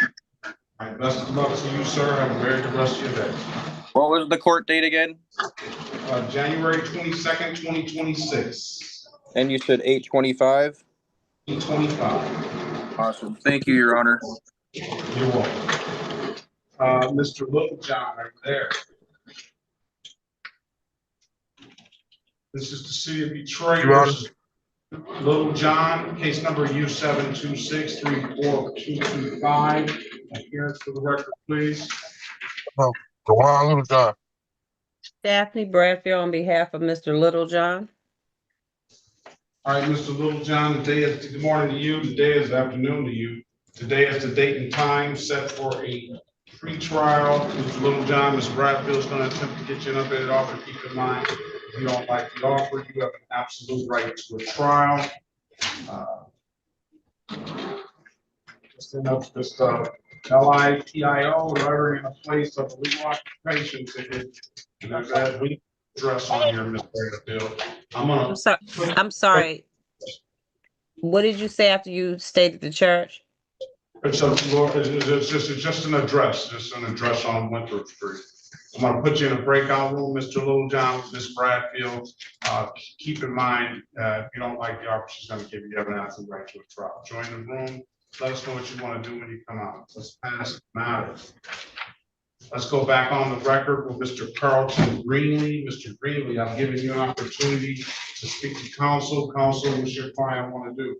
All right, best of luck to you, sir. Have a very good rest of your day.
What was the court date again?
January 22nd, 2026.
And you said 8:25?
8:25.
Awesome. Thank you, Your Honor.
You're welcome. Mr. Littlejohn, right there. This is the city of Detroit versus Littlejohn, case number U726342225. Appearance for the record, please.
Dewan Littlejohn.
Daphne Bradfield on behalf of Mr. Littlejohn.
All right, Mr. Littlejohn, good morning to you. Today is afternoon to you. Today is the date and time set for a pre-trial. Mr. Littlejohn, Ms. Bradfield is going to attempt to get you an updated offer. Keep in mind, if you don't like the offer, you have an absolute right to a trial. Just LITIO, lettering in a place of legal occupation ticket. And I've got legal address on here, Ms. Bradfield.
I'm sorry. What did you say after you stated the church?
It's just an address, on Winthrop Street. I'm gonna put you in a breakout room, Mr. Littlejohn, with Ms. Bradfield. Keep in mind, if you don't like the offer she's gonna give you, you have an absolute right to a trial. Join the room. Let us know what you want to do when you come out. Let's pass the matter. Let's go back on the record with Mr. Carlton Greenlee. Mr. Greenlee, I've given you an opportunity to speak to counsel. Counsel, what's your client want to do?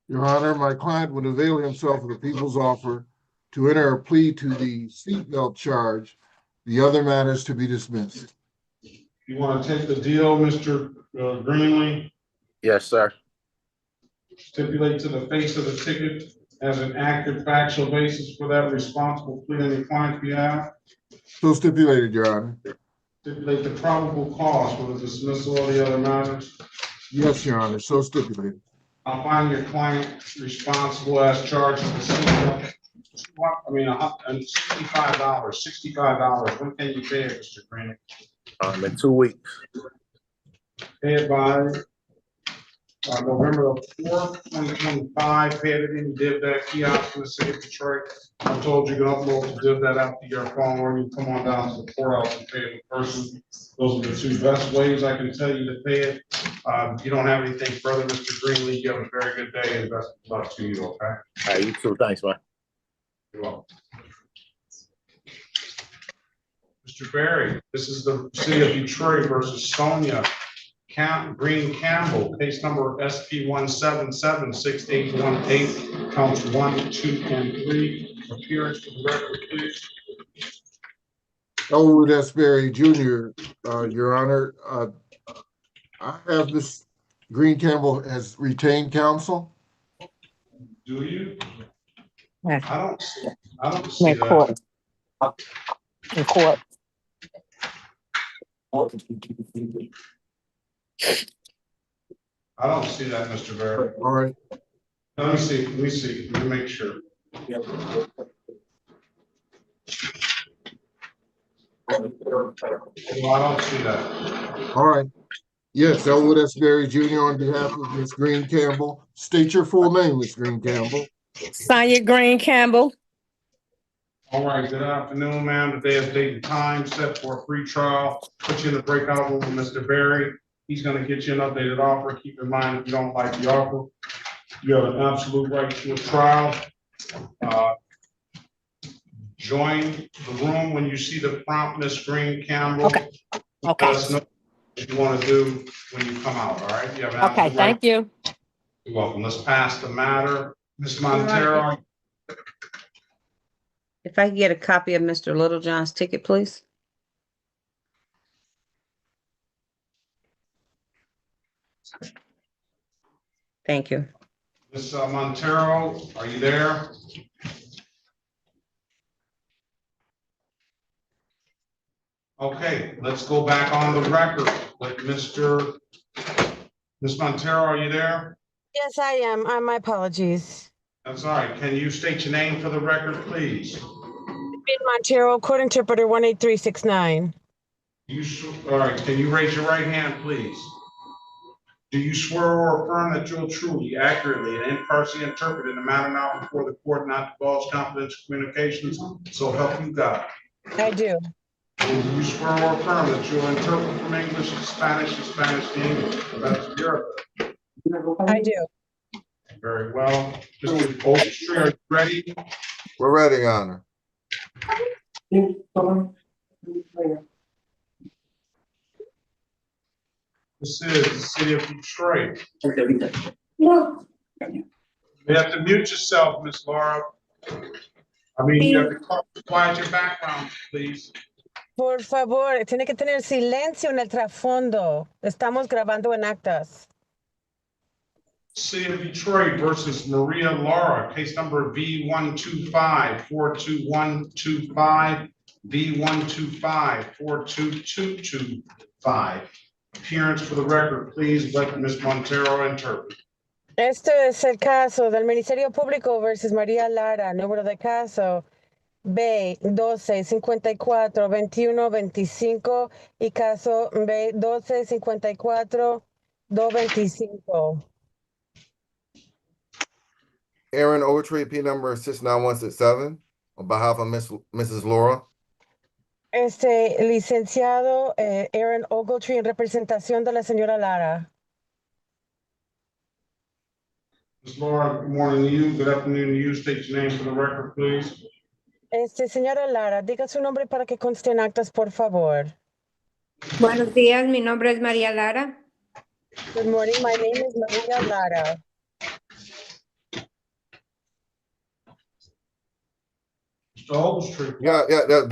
Your Honor, my client would avail himself of the people's offer to enter a plea to the seatbelt charge The other matters to be dismissed.
You want to take the deal, Mr. Greenlee?
Yes, sir.
Stipulate to the face of the ticket as an active factual basis for that responsible plea on your client's behalf.
So stipulated, Your Honor.
Stipulate the probable cause for the dismissal of the other matters.
Yes, Your Honor, so stipulated.
I'll find your client responsible as charged with $65. $65. When can you pay it, Mr. Green?
In 2 weeks.
Pay it by November 4th, 2025. Pay it in div that kiosk in the city of Detroit. I'm told you can upload the div that out to your phone, or you can come on down to the courthouse and pay it in person. Those are the two best ways I can tell you to pay it. If you don't have anything further, Mr. Greenlee, you have a very good day, and best of luck to you, okay?
All right, you too. Thanks, man.
You're welcome. Mr. Barry, this is the city of Detroit versus Sonia Green Campbell, case number SP 1776818, counts 1, 2, and 3. Appearance for the record, please.
Elwood S. Berry Jr., Your Honor, I have Ms. Green Campbell as retained counsel.
Do you? I don't see that.
In court.
I don't see that, Mr. Barry.
All right.
Let me see, let me make sure. Well, I don't see that.
All right. Yes, Elwood S. Berry Jr. on behalf of Ms. Green Campbell. State your full name, Ms. Green Campbell.
Sonia Green Campbell.
All right, good afternoon, ma'am. Today is date and time set for a free trial. Put you in the breakout room with Mr. Barry. He's gonna get you an updated offer. Keep in mind, if you don't like the offer, you have an absolute right to a trial. Join the room when you see the prompt, Ms. Green Campbell.
Okay. Okay.
Let us know what you want to do when you come out, all right? You have an
Okay,
absolute
thank
right.
you.
You're welcome. Let's pass the matter. Ms. Montero.
If I could get a copy of Mr. Littlejohn's ticket, please. Thank you.
Ms. Montero, are you there? Okay, let's go back on the record with Ms. Montero, are you there?
Yes, I am. My apologies.
That's all right. Can you state your name for the record, please?
Ben Montero, court interpreter 18369.
All right, can you raise your right hand, please? Do you swear or affirm that you'll truly, accurately, and impartially interpret in the matter now before the court not divulge confidential communications, so help you God?
I do.
And do you swear or affirm that you'll interpret from English to Spanish and Spanish to English to the best of your ability?
I do.
Very well. Mr. Oakstreet, are you ready?
We're ready, Your Honor.
This is the city of Detroit. You have to mute yourself, Miss Laura. You have to quiet your background, please.
Por favor, tiene que tener silencio en el trasfondo. Estamos grabando en actas.
City of Detroit versus Maria Laura, case number V125-42125, V125-42225. Appearance for the record, please let Ms. Montero interpret.
Este es el caso del Ministerio Público versus María Lara, número de caso B1254-2125 y caso B1254-225.
Aaron Ogletree, P number 69167, on behalf of Mrs. Laura.
Licenciado Aaron Ogletree en representación de la señora Lara.
Ms. Laura, good morning to you. Good afternoon to you. State your name for the record, please.
Señora Lara, diga su nombre para que conste en actas, por favor.
Buenos días, mi nombre es María Lara.
Good morning, my name is Maria Lara.
Mr. Mr. Ogletree.
Yeah.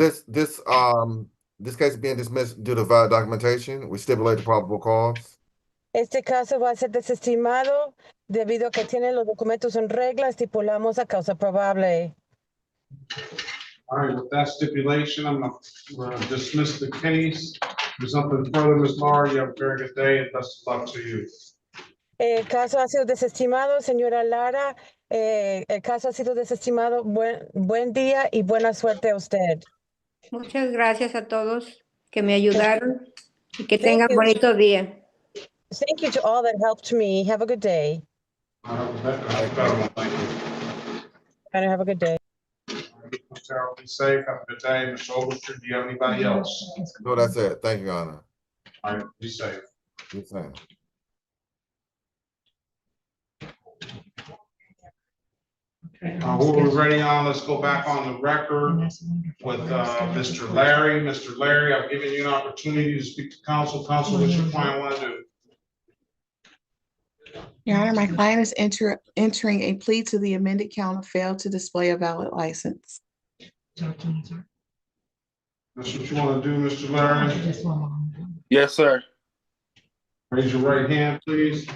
This case is being dismissed due to valid documentation. We stipulate the probable cause.
Este caso va a ser desestimado debido a que tiene los documentos en regla, estipulamos a causa probable.
All right, with that stipulation, I'm gonna dismiss the case. If there's something further, Ms. Laura, you have a very good day and best of luck to you.
El caso ha sido desestimado, señora Lara. El caso ha sido desestimado. Buen día y buena suerte a usted.
Muchas gracias a todos que me ayudaron y que
Thank
tengan
you.
bonito día.
Thank you to all that helped me. Have a good day.
Rebecca, have a better one. Thank you.
And have a good day.
Sarah, be safe. Have a good day. Mr. Ogletree, do you have anybody else?
No, that's it. Thank you, Your Honor.
All right, be safe.
Yes, sir.
Who are we ready on? Let's go back on the record with Mr. Larry. Mr. Larry, I've given you an opportunity to speak to counsel. Counsel, what's your client want to do?
Your Honor, my client is entering a plea to the amended count of fail to display a valid license.
That's what you want to do, Mr. Larry?
Yes, sir.
Raise your right hand, please.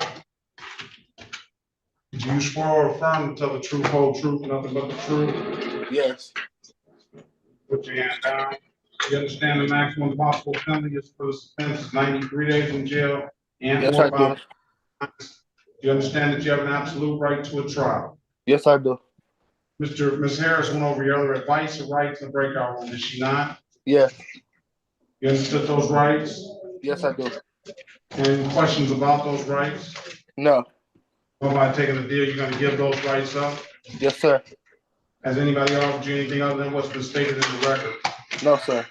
Do you swear or affirm to tell the truth, whole truth, nothing but the truth?
Yes.
Put your hand down. You understand the maximum possible penalty is for this offense is 93 days in jail and
Yes, I
or
do.
you understand that you have an absolute right to a trial.
Yes, I do.
Ms. Harris went over your other advice or rights in the breakout room, did she not?
Yes.
You understood those rights?
Yes, I do.
Any questions about those rights?
No.
Nobody taking the deal, you're gonna give those rights up?
Yes, sir.
Has anybody offered you anything other than what's been stated in the record?
No, sir.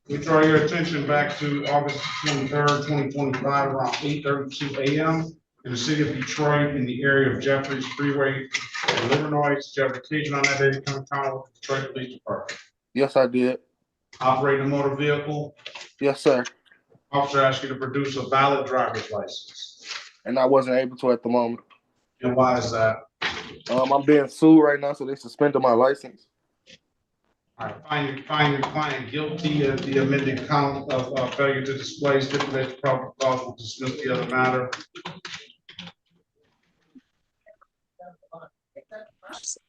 We draw your attention back to August 23rd, 2025, around 8:32 a.m. in the city of Detroit in the area of Jeffries Freeway, in Illinois. Did you have occasion on that day to come in contact with the Detroit Police Department?
Yes, I did.
Operating a motor vehicle?
Yes, sir.
Officer asked you to produce a valid driver's license.
And I wasn't able to at the moment.
And why is that?
I'm being sued right now, so they suspended my license.
All right, find your client guilty of the amended count of failure to display, stipulate the proper cause, will dismiss the other matter.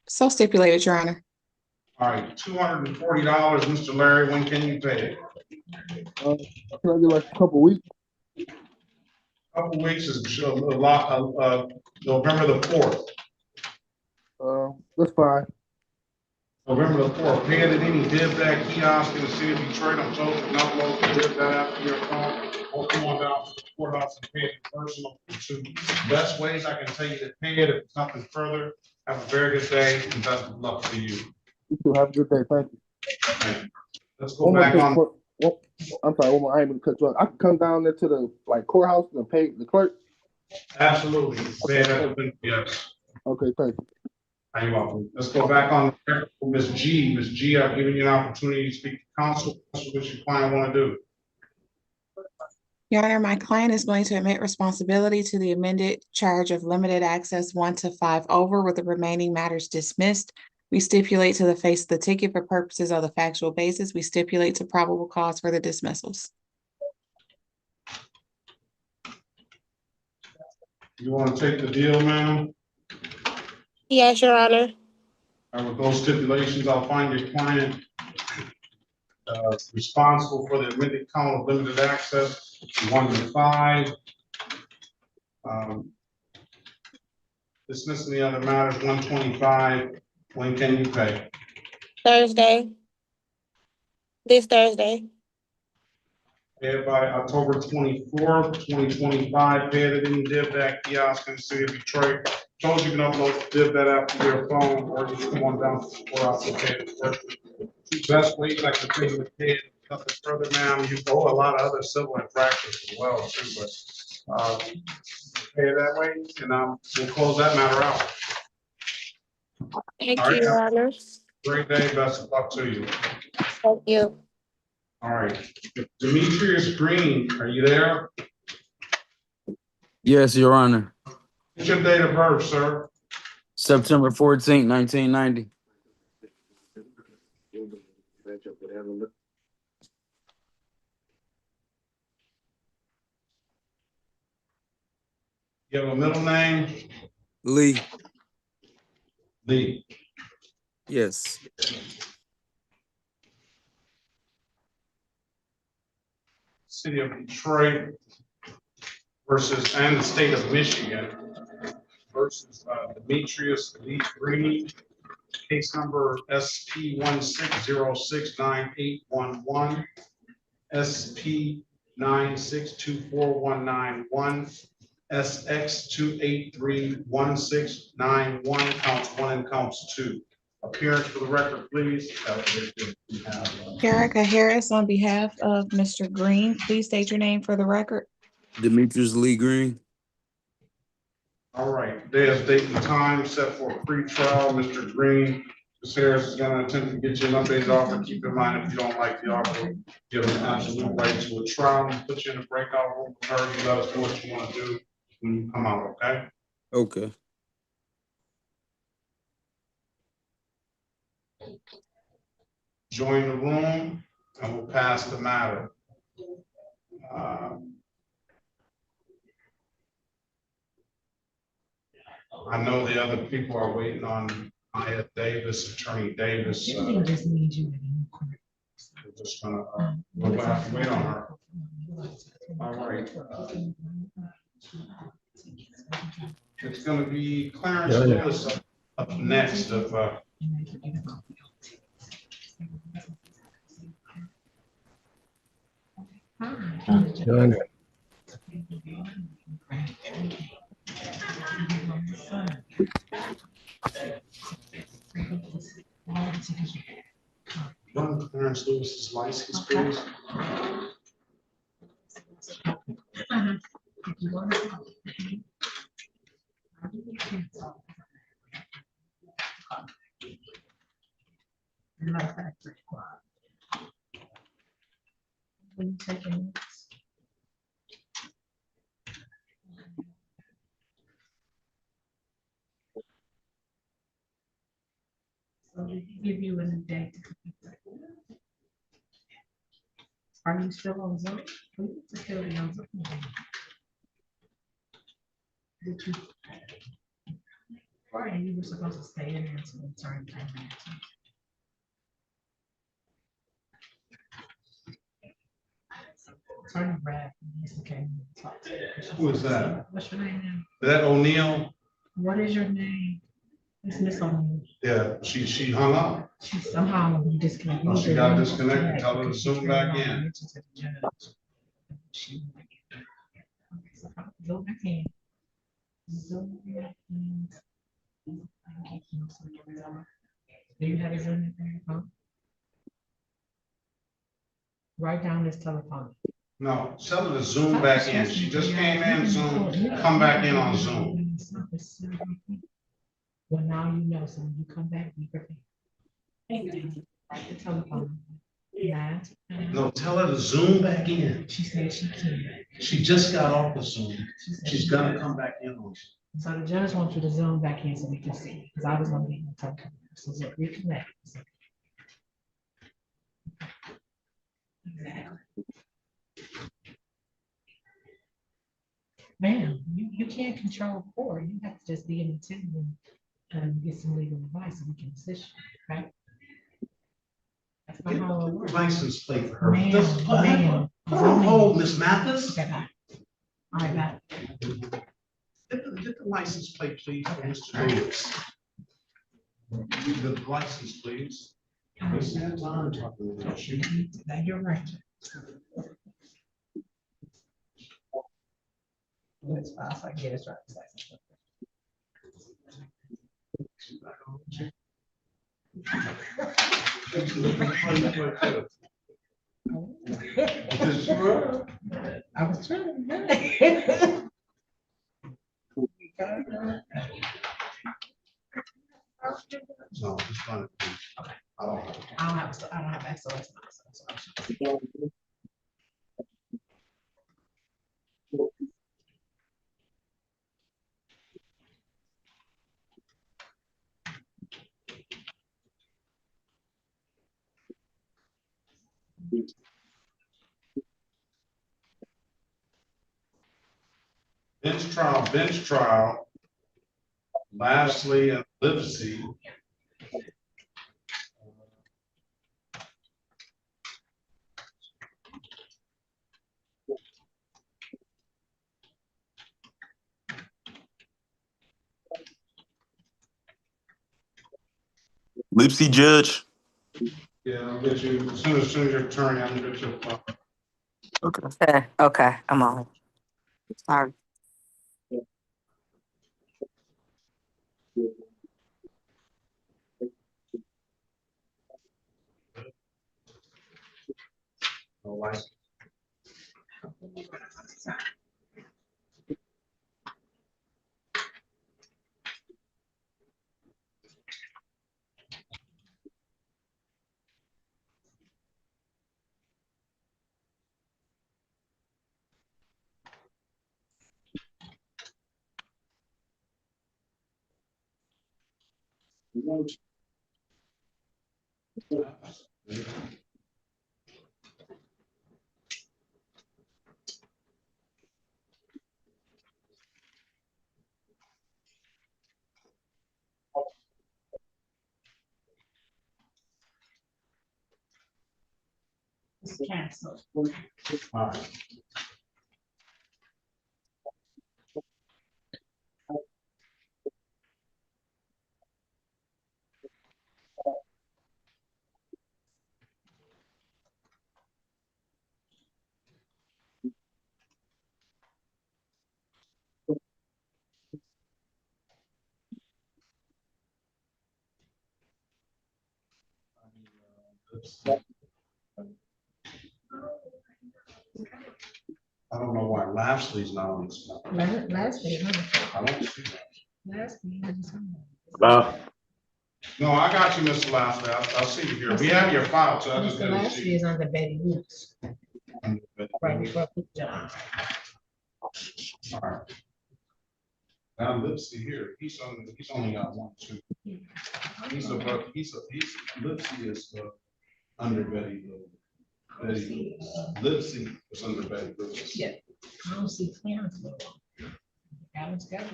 So stipulated, Your Honor.
All right, $240, Mr. Larry, when can you pay it?
Can I get like a couple weeks?
Couple weeks is a lot, November the 4th.
That's fine.
November the 4th, pay it at any DivDac kiosk in the city of Detroit. I'm told you can upload the DivDac app to your phone, or come on down to the courthouse and pay it in personal. Two best ways I can tell you to pay it. If it's nothing further, have a very good day and best of luck to you.
You too. Have a good day. Thank you.
Okay. Let's go back on.
I'm sorry, one more. I ain't gonna cut you off. I can come down there to the courthouse and pay the clerk.
Absolutely. Yes.
Okay, thank you.
You're welcome. Let's go back on Ms. G. Ms. G, I've given you an opportunity to speak to counsel. What does your client want to do?
Your Honor, my client is going to admit responsibility to the amended charge of limited access 1 to 5 over with the remaining matters dismissed. We stipulate to the face of the ticket for purposes of the factual basis. We stipulate to probable cause for the dismissals.
You want to take the deal, ma'am?
Yes, Your Honor.
And with those stipulations, I'll find your client responsible for the amended count of limited access 1 to 5. Dismissing the other matters 125. When can you pay?
Thursday. This Thursday.
Pay it by October 24th, 2025. Pay it at any DivDac kiosk in the city of Detroit. Told you can upload the DivDac app to your phone, or you can come on down to the courthouse and pay it. Two best ways I can pay to pay it. Nothing further, ma'am. You owe a lot of other civil infractions as well too, but pay it that way, and we'll close that matter out.
Thank you, Your Honor.
Great day. Best of luck to you.
Thank you.
All right. Demetrius Green, are you there?
Yes, Your Honor.
What's your date of birth, sir?
September 14th, 1990.
You have a middle name?
Lee.
Lee.
Yes.
City of Detroit versus, and the state of Michigan versus Demetrius Lee Green, case number SP 16069811, SP 9624191, SX 2831691, counts 1 and counts 2. Appearance for the record, please.
Erica Harris on behalf of Mr. Green, please state your name for the record.
Demetrius Lee Green.
All right, there's date and time set for a pre-trial. Mr. Green, Ms. Harris is gonna attempt to get you an updated offer. Keep in mind, if you don't like the offer, you have an absolute right to a trial. Put you in a breakout room with her. You let us know what you want to do when you come out, okay?
Okay.
Join the room and we'll pass the matter. I know the other people are waiting on Maya Davis, Attorney Davis.
Everything just needs you.
We're just gonna, we'll have to wait on her. All right. It's gonna be Clarence Lewis up next of, run Clarence Lewis's license, please.
So they give you a date. Are you still on Zoom? Still on Zoom. Did you? Or you were supposed to stay in there until the certain time. Attorney Brad, okay.
Who is that?
What's your name?
Is that O'Neill?
What is your name? It's Miss O'Neill.
Yeah, she hung up.
She somehow disconnected.
Oh, she got disconnected. Tell her to zoom back in.
Go back in. Zoom back in. Do you have a Zoom in your phone? Write down this telephone.
No, tell her to zoom back in. She just came in, Zoom, come back in on Zoom.
Well, now you know, so when you come back, be prepared. Write the telephone. Yeah.
No, tell her to zoom back in.
She said she can.
She just got off the Zoom. She's gonna come back in on.
So the judge wants you to zoom back in so we can see, because I was gonna be in the telephone. So reconnect. Exactly. Ma'am, you can't control court. You have to just be in attendance and get some legal advice so we can assist you, right? That's not how it works.
License plate for her.
Ma'am.
Oh, Miss Mathis?
Okay, bye. All right, bye.
Get the license plate, please, for Mr. Davis. The license, please. Waste that time talking about you.
You're right. It's fast. I get it right. I was trying to.
No, just run it, please. I don't have.
I don't have access.
bench trial, Lashley and Livesey.
Lipsy Judge.
Yeah, I'll get you, as soon as your attorney, I'm gonna get you.
Okay, I'm on. Sorry.
No license.
It's canceled.
All right. I don't know why Lashley's not on this.
Lastly,
I don't see that.
lastly.
Hello?
No, I got you, Mr. Lashley. I see you here. We have your file, so I just
Mr.
didn't
Lastly
see.
is under Betty Woods. Right before John.
All right. Now Lipsy here, he's only got one, two. Lipsy is under Betty Lipsy is under Betty Lipsy.
Yeah, I don't see Clarence. Alex got it.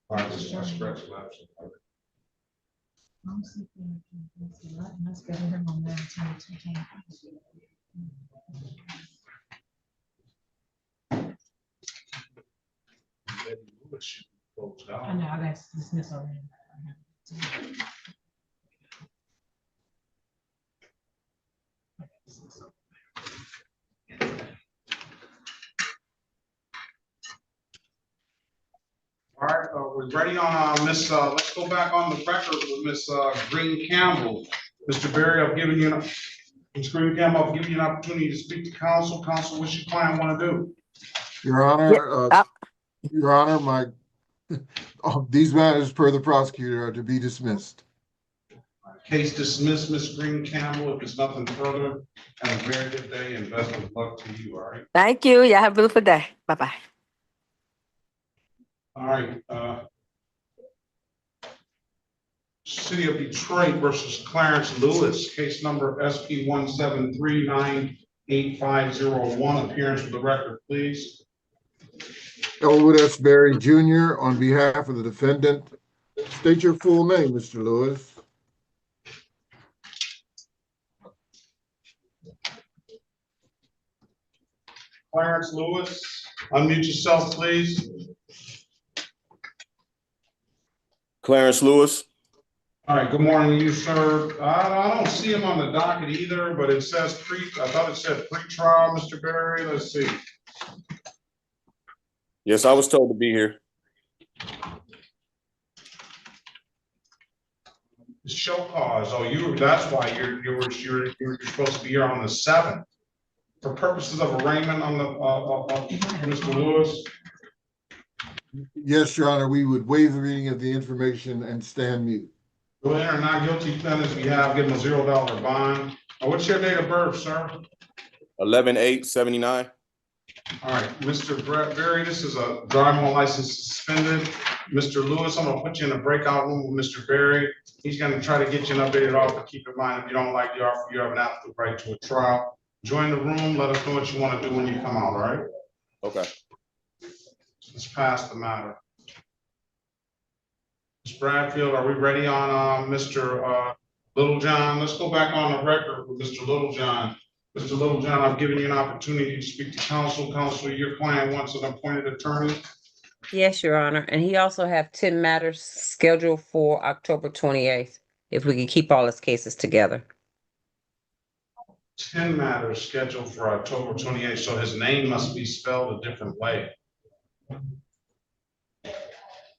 All right, this is my scratch lapse.
I don't see Clarence. That's better than on that time.
Betty Lewis should be closed out.
I know, I got dismissed already.
All right, we're ready on Miss. Let's go back on the record with Miss Green Campbell. Mr. Berry, I've given you Ms. Green Campbell, I've given you an opportunity to speak to counsel. Counsel, what's your client want to do?
Your Honor, Your Honor, these matters per the prosecutor are to be dismissed.
Case dismissed, Ms. Green Campbell. If there's nothing further, have a very good day and best of luck to you, all right?
Thank you. Y'all have a beautiful day. Bye-bye.
All right, City of Detroit versus Clarence Lewis, case number SP 1739850 appearance for the record, please.
Elwood S. Berry Jr. on behalf of the defendant. State your full name, Mr. Lewis.
Clarence Lewis, unmute yourself, please.
Clarence Lewis.
All right, good morning to you, sir. I don't see him on the docket either, but it says I thought it said pre-trial, Mr. Berry. Let's see.
Yes, I was told to be here.
Show cause. Oh, that's why you're supposed to be here on the 7th. For purposes of arraignment on the Mr. Lewis.
Yes, Your Honor, we would waive the reading of the information and stand mute.
Go ahead, not guilty defendants we have, give them a $0 bond. What's your date of birth, sir?
11/8/79.
All right, Mr. Brett Berry, this is a driving license suspended. Mr. Lewis, I'm gonna put you in a breakout room with Mr. Berry. He's gonna try to get you an updated offer. Keep in mind, if you don't like the offer, you have an absolute right to a trial. Join the room, let us know what you wanna do when you come out, all right?
Okay.
Let's pass the matter. Ms. Bradfield, are we ready on, Mr. Littlejohn? Let's go back on the record with Mr. Littlejohn. Mr. Littlejohn, I've given you an opportunity to speak to counsel. Counsel, your client wants an appointed attorney.
Yes, Your Honor. And he also have 10 matters scheduled for October 28th, if we can keep all his cases together.
10 matters scheduled for October 28th, so his name must be spelled a different way.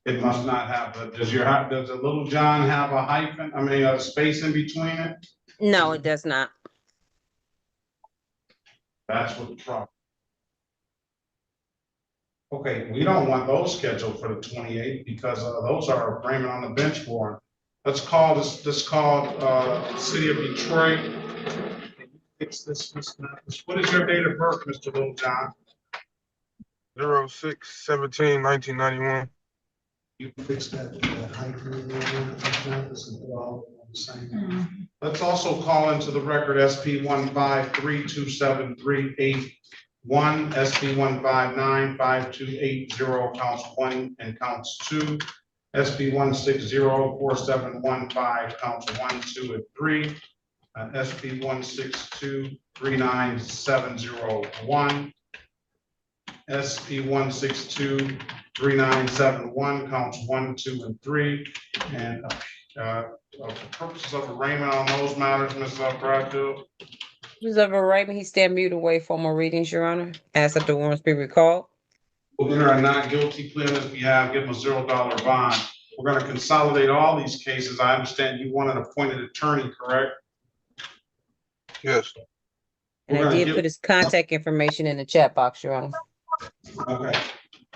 It must not have, does the Little John have a hyphen, a space in between it?
No, it does not.
That's what the problem. Okay, we don't want those scheduled for the 28th because those are arraignment on the bench warrant. Let's call City of Detroit. Fix this. What is your date of birth, Mr. Little John?
06/17/1991.
You fix that hyphen. Let's also call into the record SP 1532738. SP 1595280, counts 1 and counts 2. SP 1604715, counts 1, 2, and 3. SP 1623971. SP 1623971, counts 1, 2, and 3. And for purposes of arraignment on those matters, Ms. Bradfield.
Purposes of arraignment, he stand mute away formal readings, Your Honor. Ask that the warrants be recalled.
We'll enter a not guilty plea on his behalf, give him a $0 bond. We're going to consolidate all these cases. I understand you want an appointed attorney, correct?
Yes.
And I did put his contact information in the chat box, Your Honor.
Okay.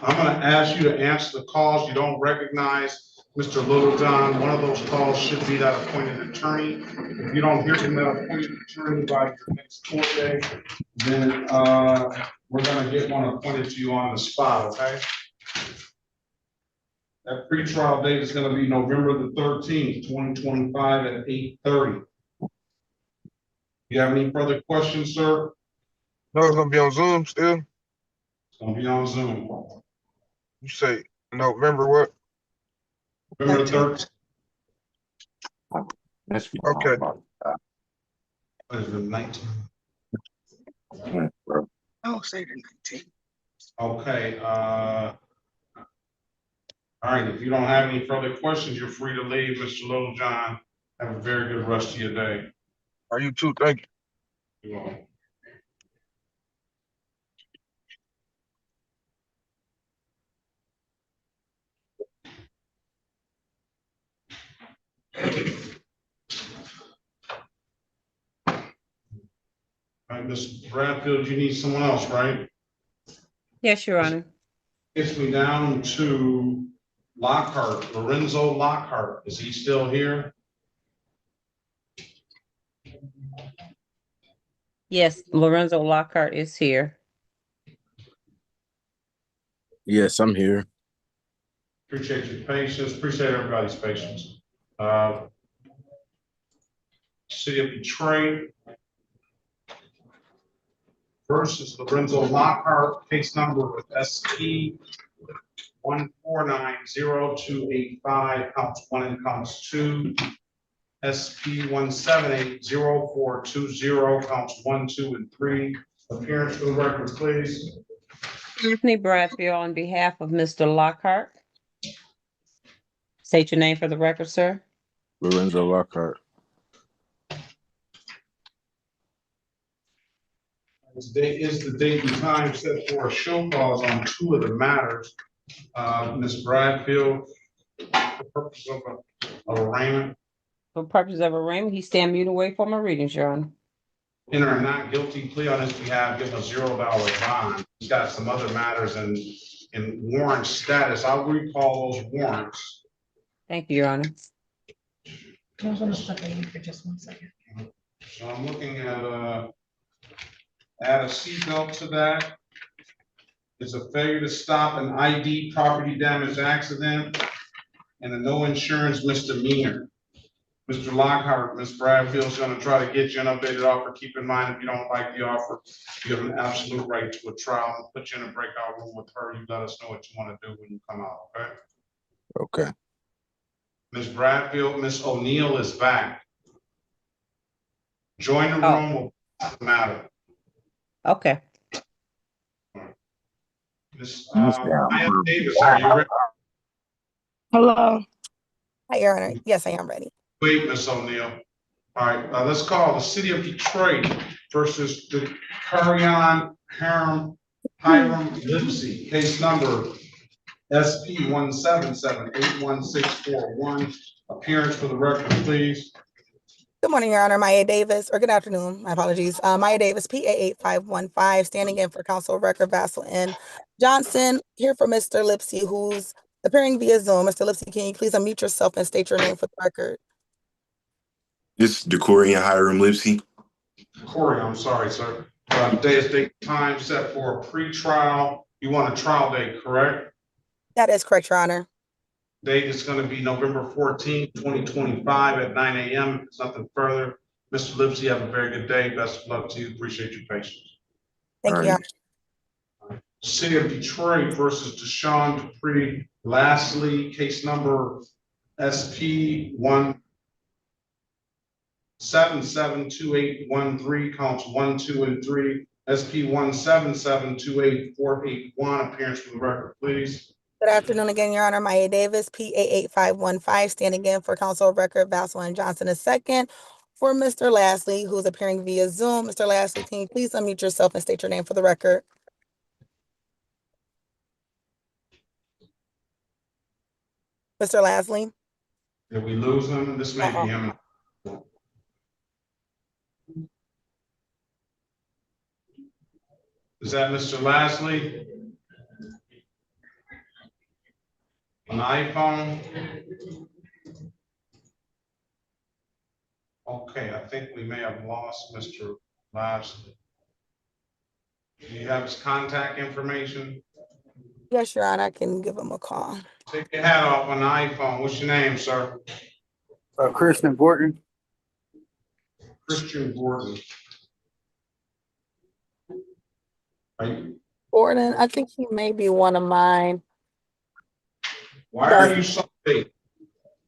I'm going to ask you to answer the calls you don't recognize. Mr. Littlejohn, one of those calls should be that appointed attorney. If you don't hear from that appointed attorney by your next court day, then we're going to get one appointed to you on the spot, okay? That pretrial date is going to be November the 13th, 2025 at 8:30. You have any further questions, sir?
No, it's gonna be on Zoom still.
It's going to be on Zoom.
You say November what?
November 13th.
Okay.
What is the 19th?
I'll say the 19th.
Okay, all right, if you don't have any further questions, you're free to leave, Mr. Littlejohn. Have a very good rest of your day.
Are you too? Thank you.
You're welcome. All right, Ms. Bradfield, you need someone else, right?
Yes, Your Honor.
Gets me down to Lockhart, Lorenzo Lockhart. Is he still here?
Yes, Lorenzo Lockhart is here.
Yes, I'm here.
Appreciate your patience. Appreciate everybody's patience. City of Detroit versus Lorenzo Lockhart, case number SP 1490285, counts 1 and counts 2. SP 1780420, counts 1, 2, and 3. Appearance for the record, please.
Anthony Bradfield on behalf of Mr. Lockhart. State your name for the record, sir.
Lorenzo Lockhart.
Today is the date and time set for a show cause on 2 of the matters. Ms. Bradfield, for purpose of arraignment.
For purposes of arraignment, he stand mute away from my readings, Your Honor.
Enter a not guilty plea on his behalf, give him a $0 bond. He's got some other matters in warrant status. I'll recall those warrants.
Thank you, Your Honor.
I was gonna stop at you for just 1 second.
So I'm looking at add a seatbelt to that. is a failure to stop an ID property damage accident and a no insurance misdemeanor. Mr. Lockhart, Ms. Bradfield's gonna try to get you an updated offer. Keep in mind, if you don't like the offer, you have an absolute right to a trial. We'll put you in a breakout room with her. You let us know what you want to do when you come out, okay?
Okay.
Ms. Bradfield, Ms. O'Neill is back. Join the
Oh.
room will matter.
Okay.
Ms.
That's down.
Maya Davis, are you ready?
Hello. Hi, Your Honor. Yes, I am ready.
Wait, Ms. O'Neill. All right, let's call the city of Detroit versus the Hiram Lipsey, case number SP 177-81641. Appearance for the record, please.
Good morning, Your Honor. Maya Davis, or good afternoon. My apologies. Maya Davis, PA 8515, standing in for Counsel of Record Vassal and Johnson. Here for Mr. Lipsey, who's appearing via Zoom. Mr. Lipsey, can you please unmute yourself and state your name for the record?
This is Decorian Hiram Lipsey.
Corey, I'm sorry, sir. Today is date time set for a pre-trial. You want a trial date, correct?
That is correct, Your Honor.
Date is going to be November 14th, 2025 at 9 a.m. If there's nothing further, Mr. Lipsey, have a very good day. Best of luck to you. Appreciate your patience.
Thank you, Your Honor.
City of Detroit versus Deshaun Dupree Lastly, case number SP 1772813, counts 1, 2, and 3. SP 1772841. Appearance for the record, please.
Good afternoon again, Your Honor. Maya Davis, PA 8515, standing in for Counsel of Record Vassal and Johnson II. For Mr. Lastly, who's appearing via Zoom. Mr. Lastly, can you please unmute yourself and state your name for the record? Mr. Lastly?
Did we lose him? This may be him. Is that Mr. Lastly? An iPhone? Okay, I think we may have lost Mr. Lastly. Do you have his contact information?
Yes, Your Honor, I can give him a call.
Take your hat off on the iPhone. What's your name, sir?
Christian Gordon.
Christian Gordon.
Gordon, I think he may be one of mine.
Why are you so late?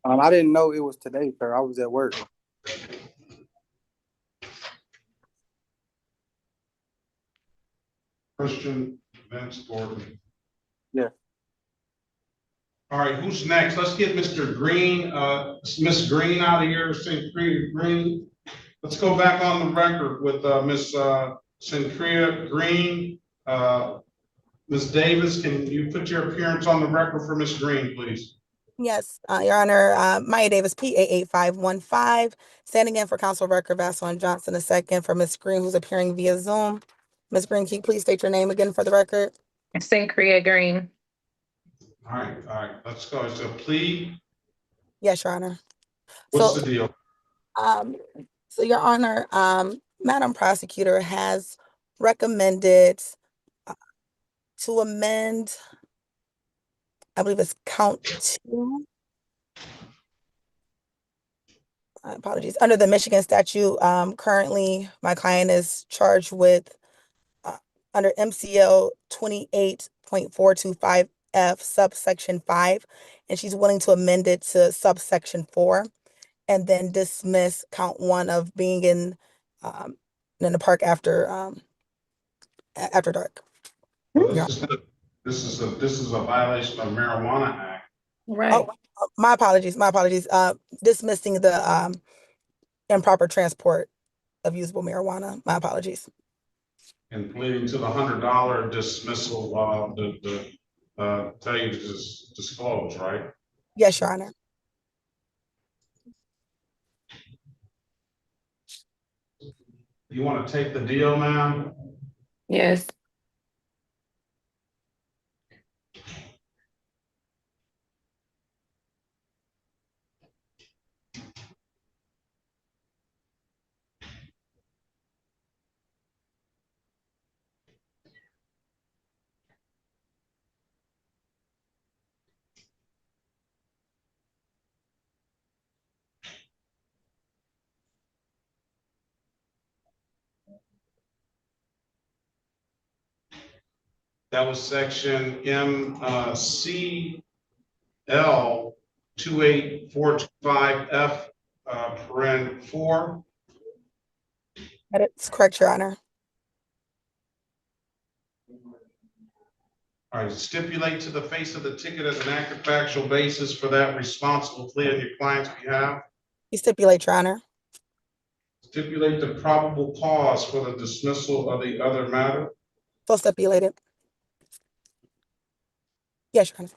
I didn't know it was today, sir. I was at work.
Christian Vince Gordon.
Yeah.
All right, who's next? Let's get Mr. Green, Miss Green out of here, St. Green. Let's go back on the record with Miss Sinclair Green. Ms. Davis, can you put your appearance on the record for Miss Green, please?
Yes, Your Honor, Maya Davis, PA 8515, standing in for Counsel of Record Vassal and Johnson II for Ms. Green, who's appearing via Zoom. Ms. Green, can you please state your name again for the record?
Sinclair Green.
All right, let's go. Is it a plea?
Yes, Your Honor.
What's the deal?
So Your Honor, Madam Prosecutor has recommended to amend, I believe it's count 2. Apologies. Under the Michigan statute, currently my client is charged with under MCL 28.425F subsection 5, and she's willing to amend it to subsection 4, and then dismiss count 1 of being in the park after dark.
Well, this is a violation of Marijuana Act.
Right. Oh, my apologies. Dismissing the improper transport of usable marijuana. My apologies.
And pleading to the $100 dismissal of the failure to disclose, right?
Yes, Your Honor.
You want to take the deal, ma'am?
Yes.
That was section MCL 28425F, paren 4.
That is correct, Your Honor.
All right, stipulate to the face of the ticket as an accurate factual basis for that responsible plea on your client's behalf.
You stipulate, Your Honor.
Stipulate the probable cause for the dismissal of the other matter.
So stipulated. Yes, Your Honor.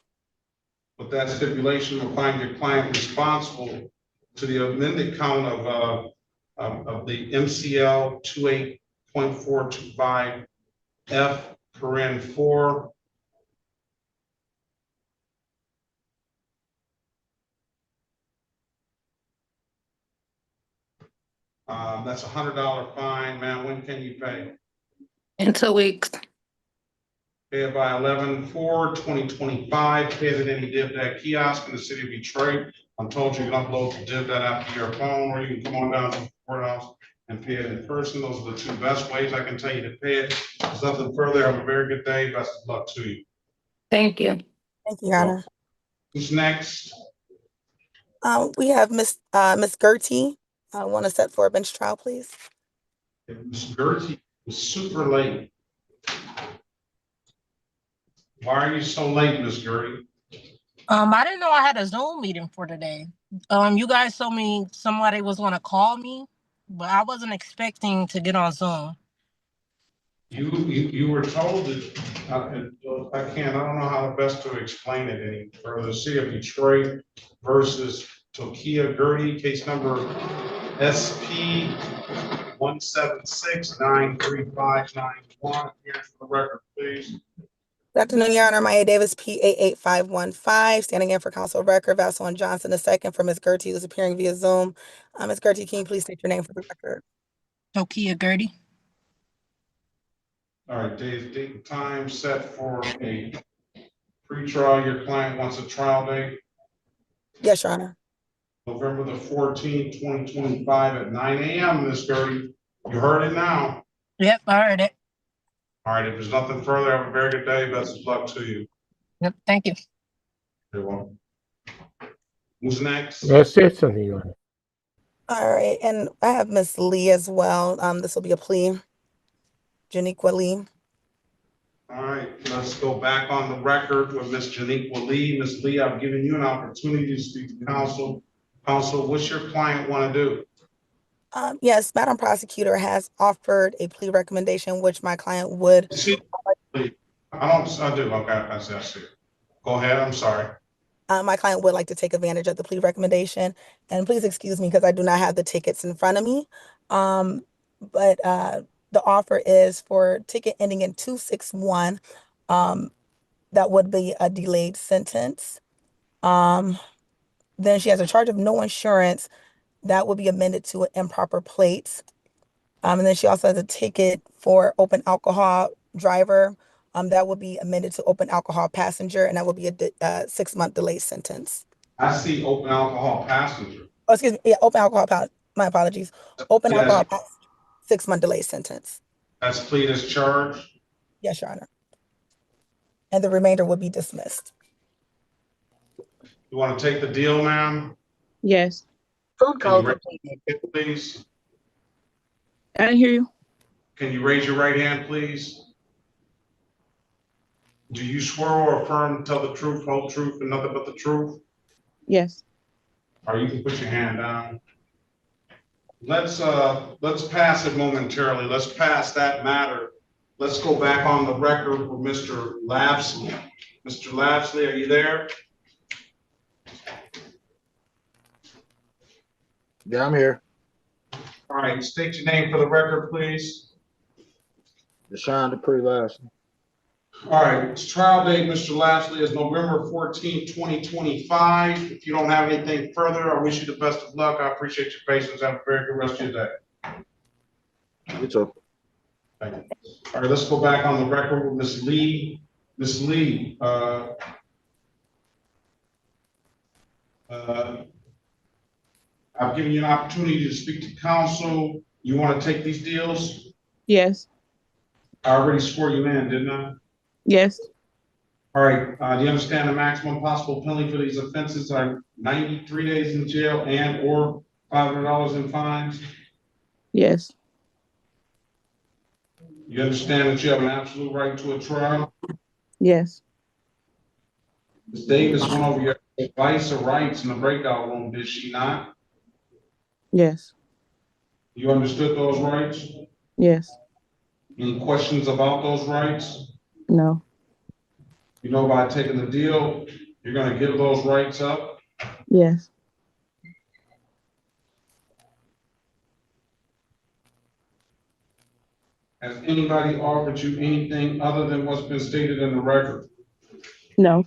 With that stipulation, we'll find your client responsible to the amended count of the MCL 28.425F, paren 4. That's $100 fine, ma'am. When can you pay?
In 2 weeks.
Pay it by 11/4/2025. Pay it at any DivDat kiosk in the city of Detroit. I'm told you can upload the DivDat app to your phone, or you can come on down to the courthouse and pay it in person. Those are the two best ways I can tell you to pay it. There's nothing further. Have a very good day. Best of luck to you.
Thank you.
Thank you, Your Honor.
Who's next?
We have Miss Gertie. I want to set for a bench trial, please.
Ms. Gertie was super late. Why are you so late, Ms. Gertie?
I didn't know I had a Zoom meeting for today. You guys told me somebody was gonna call me, but I wasn't expecting to get on Zoom.
You were told that, I don't know how best to explain it any further. The city of Detroit versus Tokia Gertie, case number SP 176-93591. Here's for the record, please.
Good afternoon, Your Honor. Maya Davis, PA8515, standing in for counsel of record, Vassal and Johnson II for Ms. Gertie, who's appearing via Zoom. Ms. Gertie, can you please state your name for the record?
Tokia Gertie.
All right, date and time set for a pretrial. Your client wants a trial date.
Yes, Your Honor.
November the 14th, 2025 at 9 a.m., Ms. Gertie. You heard it now.
Yep, I heard it.
All right, if there's nothing further, have a very good day. Best of luck to you.
Yep, thank you.
You're welcome. Who's next?
That's it, something, Your Honor.
All right, and I have Miss Lee as well. This will be a plea. Janiqua Lee.
All right, let's go back on the record with Ms. Janiqua Lee. Ms. Lee, I've given you an opportunity to speak to counsel. Counsel, what's your client want to do?
Yes, Madam Prosecutor has offered a plea recommendation, which my client would.
I do. Okay, I see. Go ahead, I'm sorry.
My client would like to take advantage of the plea recommendation. And please excuse me because I do not have the tickets in front of me. But the offer is for ticket ending in 261. That would be a delayed sentence. Then she has a charge of no insurance. That will be amended to improper plates. And then she also has a ticket for open alcohol driver. That would be amended to open alcohol passenger, and that would be a 6-month delayed sentence.
I see open alcohol passenger.
Oh, excuse me. Yeah, open alcohol. My apologies. Open
Yes.
alcohol passenger, 6-month delayed sentence.
That's plead as charged.
Yes, Your Honor. And the remainder would be dismissed.
You want to take the deal, ma'am?
Yes.
Phone call completed. Please.
I didn't hear you.
Can you raise your right hand, please? Do you swear or affirm to tell the truth, whole truth, and nothing but the truth?
Yes.
Or you can put your hand down. Let's pass it momentarily. Let's pass that matter. Let's go back on the record with Mr. Lapsley. Mr. Lapsley, are you there?
Yeah, I'm here.
All right, state your name for the record, please.
Deshaun Dupree Lashley.
All right, trial date, Mr. Lashley, is November 14th, 2025. If you don't have anything further, I wish you the best of luck. I appreciate your patience. Have a very good rest of your day.
You too.
Thank you. All right, let's go back on the record with Ms. Lee. Ms. Lee, I've given you an opportunity to speak to counsel. You want to take these deals?
Yes.
I already swore you in, didn't I?
Yes.
All right, do you understand the maximum possible penalty for these offenses are 93 days in jail and or $500 in fines?
Yes.
You understand that you have an absolute right to a trial?
Yes.
Ms. Davis went over your advice or rights in the breakout room, did she not?
Yes.
You understood those rights?
Yes.
Any questions about those rights?
No.
You know, by taking the deal, you're gonna give those rights up?
Yes.
Has anybody offered you anything other than what's been stated in the record?
No.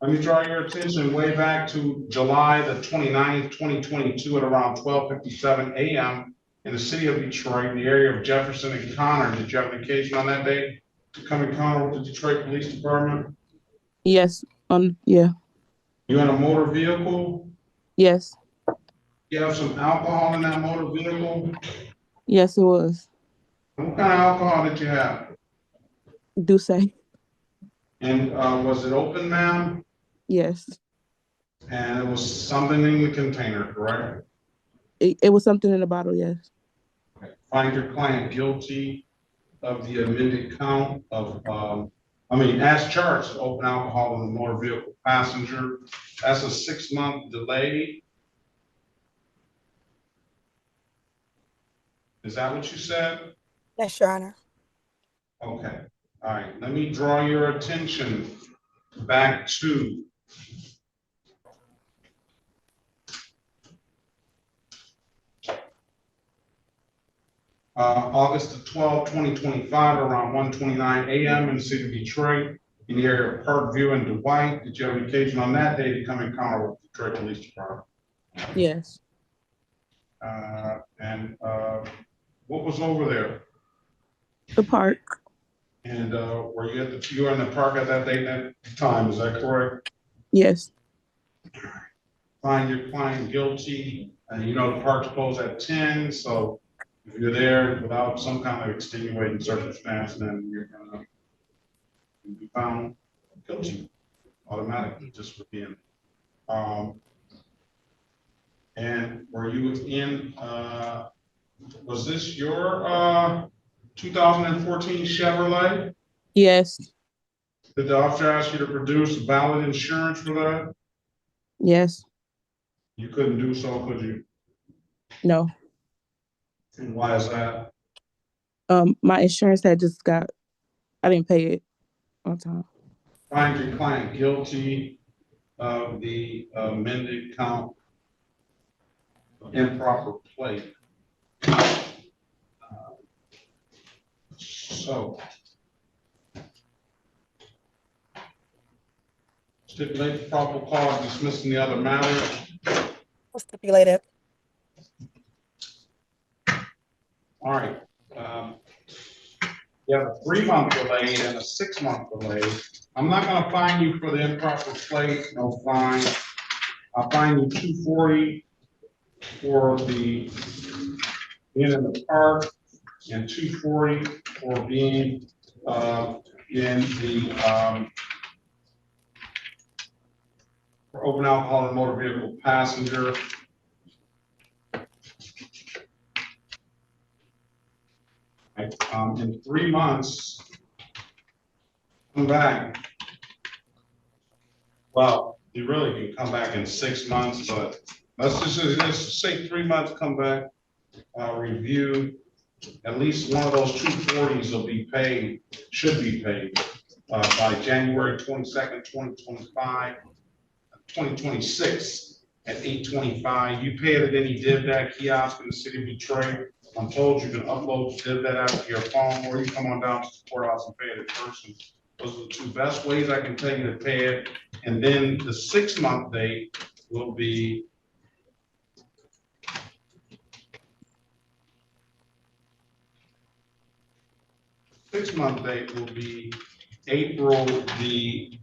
Let me draw your attention way back to July the 29th, 2022 at around 12:57 a.m. in the city of Detroit, in the area of Jefferson and Connor. Did you have an occasion on that day to come in contact with the Detroit Police Department?
Yes. Yeah.
You in a motor vehicle?
Yes.
You have some alcohol in that motor vehicle?
Yes, it was.
What kind of alcohol did you have?
Do say.
And was it open, ma'am?
Yes.
And it was something in the container, correct?
It was something in the bottle. Yes.
Find your client guilty of the amended count of, as charged, open alcohol in the motor vehicle passenger. That's a 6-month delay. Is that what you said?
Yes, Your Honor.
Okay, all right. Let me draw your attention back to August the 12th, 2025, around 1:29 a.m. in the city of Detroit, in the area of Parkview and Dwight. Did you have an occasion on that day to come in contact with the Detroit Police Department?
Yes.
What was over there?
The park.
And were you were in the park at that date and that time, is that correct?
Yes.
Find your client guilty, and you know the park's closed at 10, so if you're there without some kind of extenuating circumstance, then you're gonna be found guilty automatically just for being. And were you in, was this your 2014 Chevrolet?
Yes.
Did the officer ask you to produce valid insurance for that?
Yes.
You couldn't do so, could you?
No.
And why is that?
My insurance had just I didn't pay it on time.
Find your client guilty of the amended count of improper plate. So stipulate the probable cause, dismissing the other matters.
Stipulated.
All right. You have a 3-month delay and a 6-month delay. I'm not going to fine you for the improper plate, no fine. I'll fine you $240 for the being in the park and $240 for being in the for open alcohol and motor vehicle passenger. Right. In 3 months, come back. Well, you really can come back in 6 months, but let's just say 3 months, come back, review. At least one of those 240s will be paid, should be paid by January 22nd, 2025, 2026 at 8:25. You pay it at any DivDat kiosk in the city of Detroit. I'm told you can upload DivDat app to your phone, or you come on down to the courthouse and pay it in person. Those are the 2 best ways I can tell you to pay it. And then the 6-month date will be April the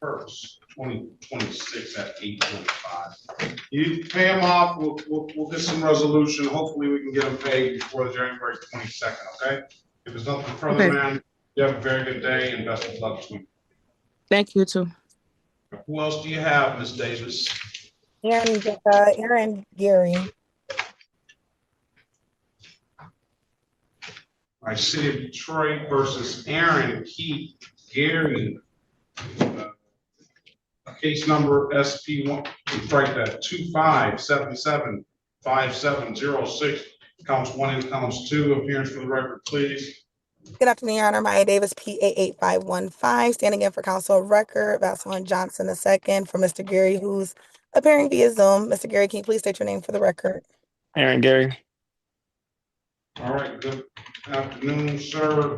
31st, 2026 at 8:25. You pay them off, we'll get some resolution. Hopefully we can get them paid before January 22nd, okay? If there's nothing further,
Okay.
ma'am, you have a very good day and best of luck to you.
Thank you too.
Who else do you have, Ms. Davis?
Aaron Gary.
All right, City of Detroit versus Aaron Keith Gary. Case number SP1, strike that 25775706. Counts 1 and counts 2. Appearance for the record, please.
Good afternoon, Your Honor. Maya Davis, PA8515, standing in for counsel of record, Vaseline Johnson II, for Mr. Gary, who's appearing via Zoom. Mr. Gary, can you please state your name for the record?
Aaron Gary.
All right, good afternoon, sir.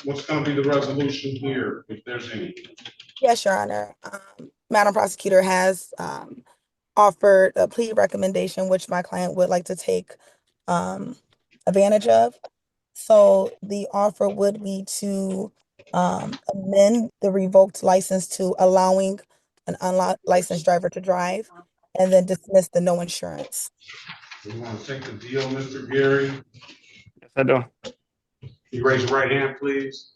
What's going to be the resolution here, if there's any?
Yes, Your Honor. Madam Prosecutor has offered a plea recommendation, which my client would like to take advantage of. So the offer would be to amend the revoked license to allowing an unlicensed driver to drive, and then dismiss the no insurance.
You want to take the deal, Mr. Gary?
Yes, I do.
You raise your right hand, please.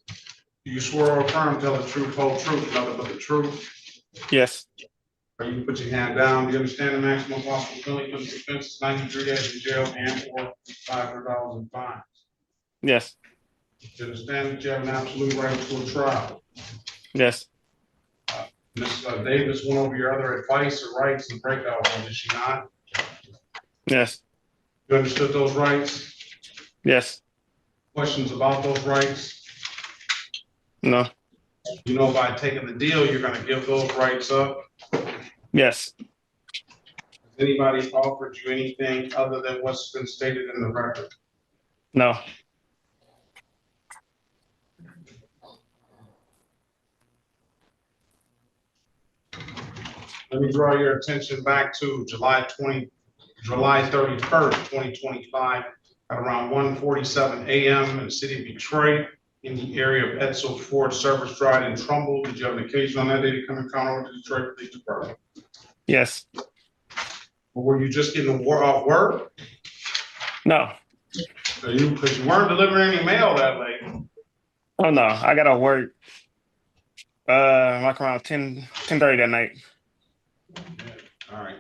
Do you swear or affirm, tell the truth, whole truth, nothing but the truth?
Yes.
You put your hand down. Do you understand the maximum possible penalty for this offense is 93 days in jail and or $500 in fines?
Yes.
Do you understand that you have an absolute right to a trial?
Yes.
Ms. Davis went over your other advice or rights and breakout room, did she not?
Yes.
You understood those rights?
Yes.
Questions about those rights?
No.
You know, by taking the deal, you're going to give those rights up?
Yes.
Has anybody offered you anything other than what's been stated in the record?
No.
Let me draw your attention back to July 31st, 2025, at around 1:47 a.m. in the city of Detroit, in the area of Edsel Ford Service Drive in Trumbull. Did you have an occasion on that day to come encounter with the Detroit Police Department?
Yes.
Or were you just getting off work?
No.
Because you weren't delivering any mail that late.
Oh no, I got to work like around 10:30 that night.
All right.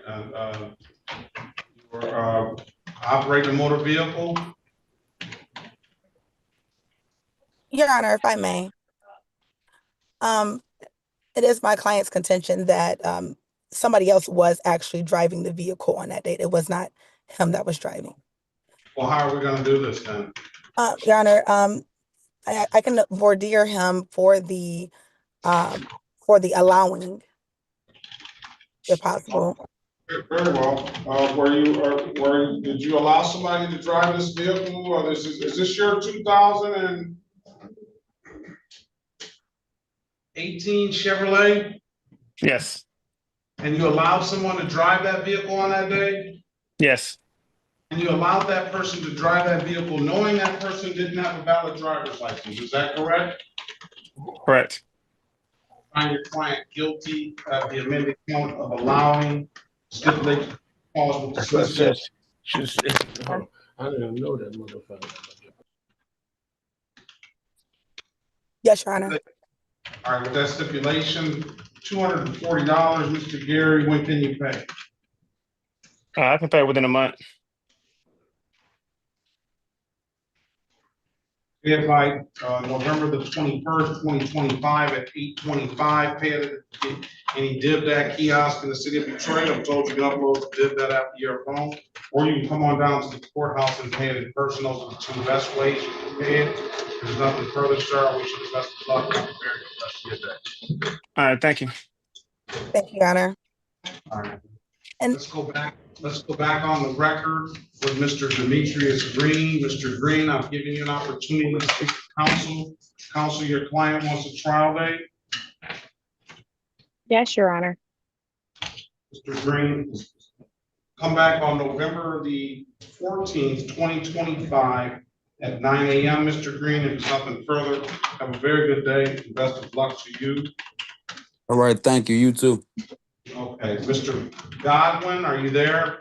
You were operating a motor vehicle?
Your Honor, if I may, it is my client's contention that somebody else was actually driving the vehicle on that date. It was not him that was driving.
Well, how are we going to do this then?
Your Honor, I can voir dire him for the allowing, if possible.
Very well. Did you allow somebody to drive this vehicle? Or is this your 2018 Chevrolet?
Yes.
And you allowed someone to drive that vehicle on that day?
Yes.
And you allowed that person to drive that vehicle knowing that person didn't have a valid driver's license, is that correct?
Correct.
Find your client guilty of the amended count of allowing stipulated cause with dismissal.
I didn't know that motherfucker.
Yes, Your Honor.
All right, with that stipulation, $240, Mr. Gary, when can you pay?
I can pay within a month.
By November the 21st, 2025 at 8:25, pay any DivDat kiosk in the city of Detroit. I'm told you can upload the DivDat app to your phone, or you can come on down to the courthouse and pay it in person. Those are the two best ways you can pay it. If there's nothing further, sir, I wish you the best of luck. Have a very good rest of your day.
All right, thank you.
Thank you, Your Honor.
All right. And let's go back on the record with Mr. Demetrius Green. Mr. Green, I've given you an opportunity to speak to counsel. Counsel, your client wants a trial date.
Yes, Your Honor.
Mr. Green, come back on November the 14th, 2025 at 9 a.m. Mr. Green, if there's nothing further, have a very good day. Best of luck to you.
All right, thank you. You too.
Okay, Mr. Godwin, are you there?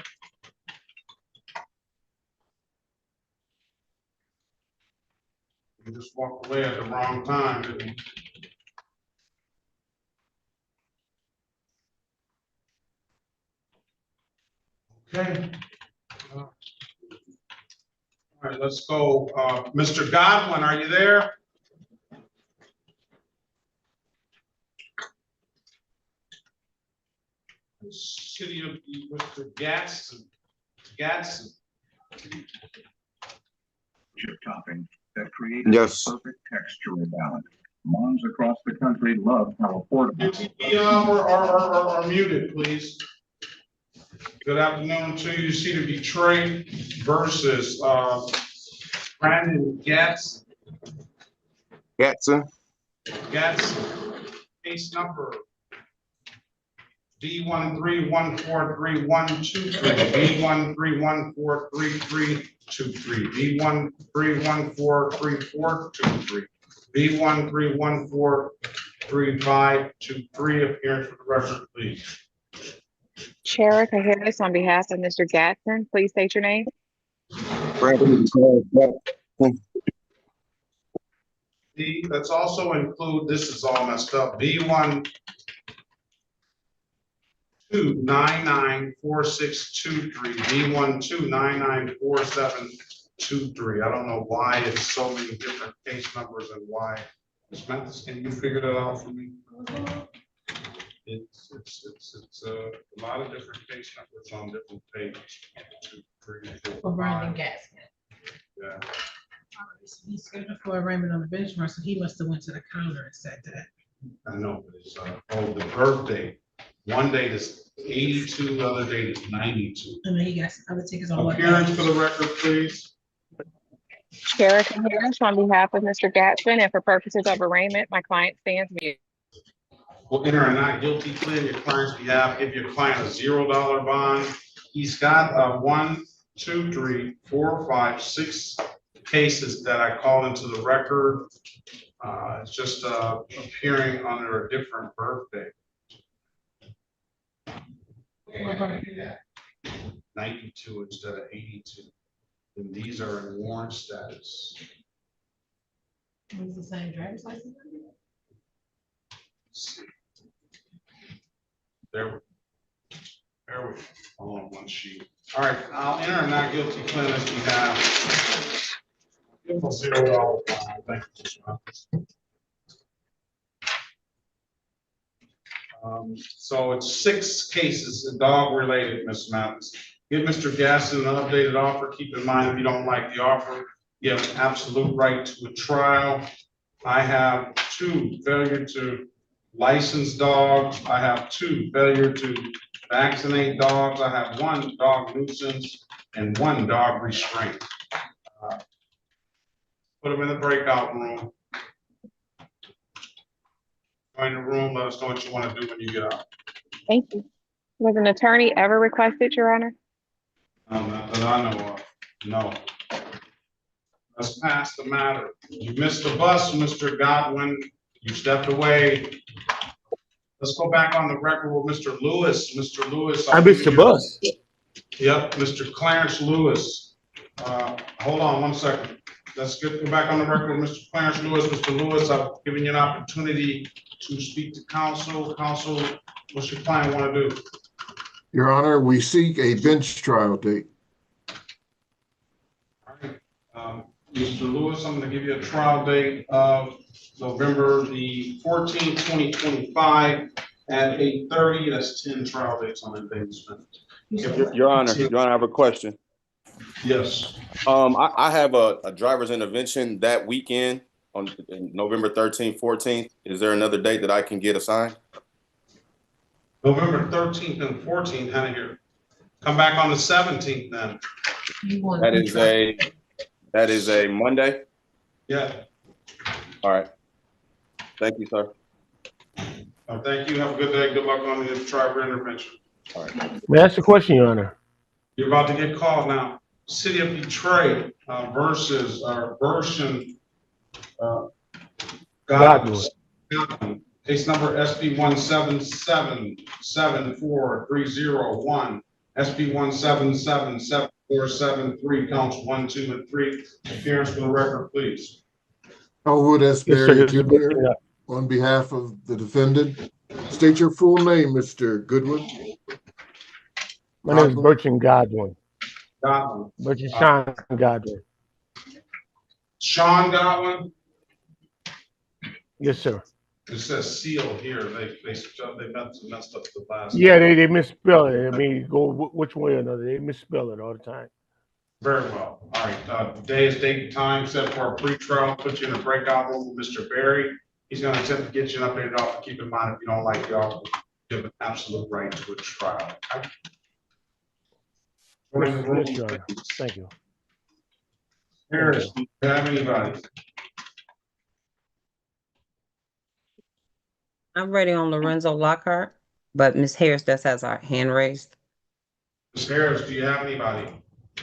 You just walked away at the wrong time, didn't you? Okay. All right, let's go. Mr. Godwin, are you there? City of Mr. Gatson.
Chip topping that creates a perfect textural balance. Moms across the country love how affordable.
Are muted, please. Good afternoon to you. City of Detroit versus Brandon Gatson. Case number B13143123, B13143323, B13143423, B13143523. Appearance for the record, please.
Sheriff Harris, on behalf of Mr. Gatson, please state your name.
Let's also include, this is all messed up, B12994623, B12994723. I don't know why it's so many different case numbers and why. Ms. Mathis, can you figure that out for me? It's a lot of different case numbers on different pages. 1, 2, 3, 4,
For Brandon
5.
Gatsman.
Yeah.
He's scheduled for arraignment on the benchmark, so he must have went to the counter and said that.
I know, but it's, the birthday. One date is 82, the other date is 92.
And then he got some other tickets on what
Appearance
day?
for the record, please.
Sheriff Harris, on behalf of Mr. Gatson, and for purposes of arraignment, my client stands mute.
Will enter a not guilty plea on your client's behalf. Give your client a $0 bond. He's got 1, 2, 3, 4, 5, 6 cases that I call into the record. It's just appearing under a different birthday. 92 instead of 82. And these are in warrant status.
Was the same driver's license number?
There we go. All on one sheet. All right, I'll enter a not guilty plea on his behalf. Give him a $0 bond. Thank you. So it's 6 cases, dog related, Ms. Mathis. Give Mr. Gaston an updated offer. Keep in mind, if you don't like the offer, you have an absolute right to a trial. I have 2 failure to license dogs. I have 2 failure to vaccinate dogs. I have 1 dog nuisance and 1 dog restraint. Put them in the breakout room. Join the room. Let us know what you want to do when you get out.
Thank you. Was an attorney ever requested, Your Honor?
Not that I know of. No. Let's pass the matter. You missed the bus, Mr. Godwin. You stepped away. Let's go back on the record with Mr. Lewis. Mr. Lewis.
I missed the bus.
Yep, Mr. Clarence Lewis. Hold on 1 second. Let's go back on the record with Mr. Clarence Lewis. Mr. Lewis, I've given you an opportunity to speak to counsel. Counsel, what's your client want to do?
Your Honor, we seek a bench trial date.
All right. Mr. Lewis, I'm going to give you a trial date of November the 14th, 2025 at 8:30. That's 10 trial dates on that day.
Your Honor, I have a question.
Yes.
I have a driver's intervention that weekend on November 13th, 14th. Is there another date that I can get assigned?
November 13th and 14th, honey, here. Come back on the 17th then.
That is a Monday?
Yeah.
All right. Thank you, sir.
Thank you. Have a good day. Good luck on the driver intervention.
All right.
May I ask a question, Your Honor?
You're about to get called now. City of Detroit versus our version Godwin. Case number SB 177-7474301, SB 177-7473, counts 1, 2, and 3. Appearance for the record, please.
Elwood S.
Yes, sir.
Berry
This is
Jr.
Butch.
on behalf of the defendant. State your full name, Mr. Goodwin.
My name is Bertrand Godwin.
Godwin.
Bertrand Sean Godwin.
Sean Godwin?
Yes, sir.
It says seal here. They messed up the last.
Yeah, they misspell it. I mean, go which way or another. They misspell it all the time.
Very well. All right. Today is date and time set for our pre-trial. Put you in a breakout room with Mr. Berry. He's going to attempt to get you an updated offer. Keep in mind, if you don't like the offer, you have an absolute right to a trial. Okay?
Yes, Your Honor. Thank you.
Harris, do you have anybody?
I'm ready on Lorenzo Lockhart, but Ms. Harris does has our hand raised.
Ms. Harris, do you have anybody?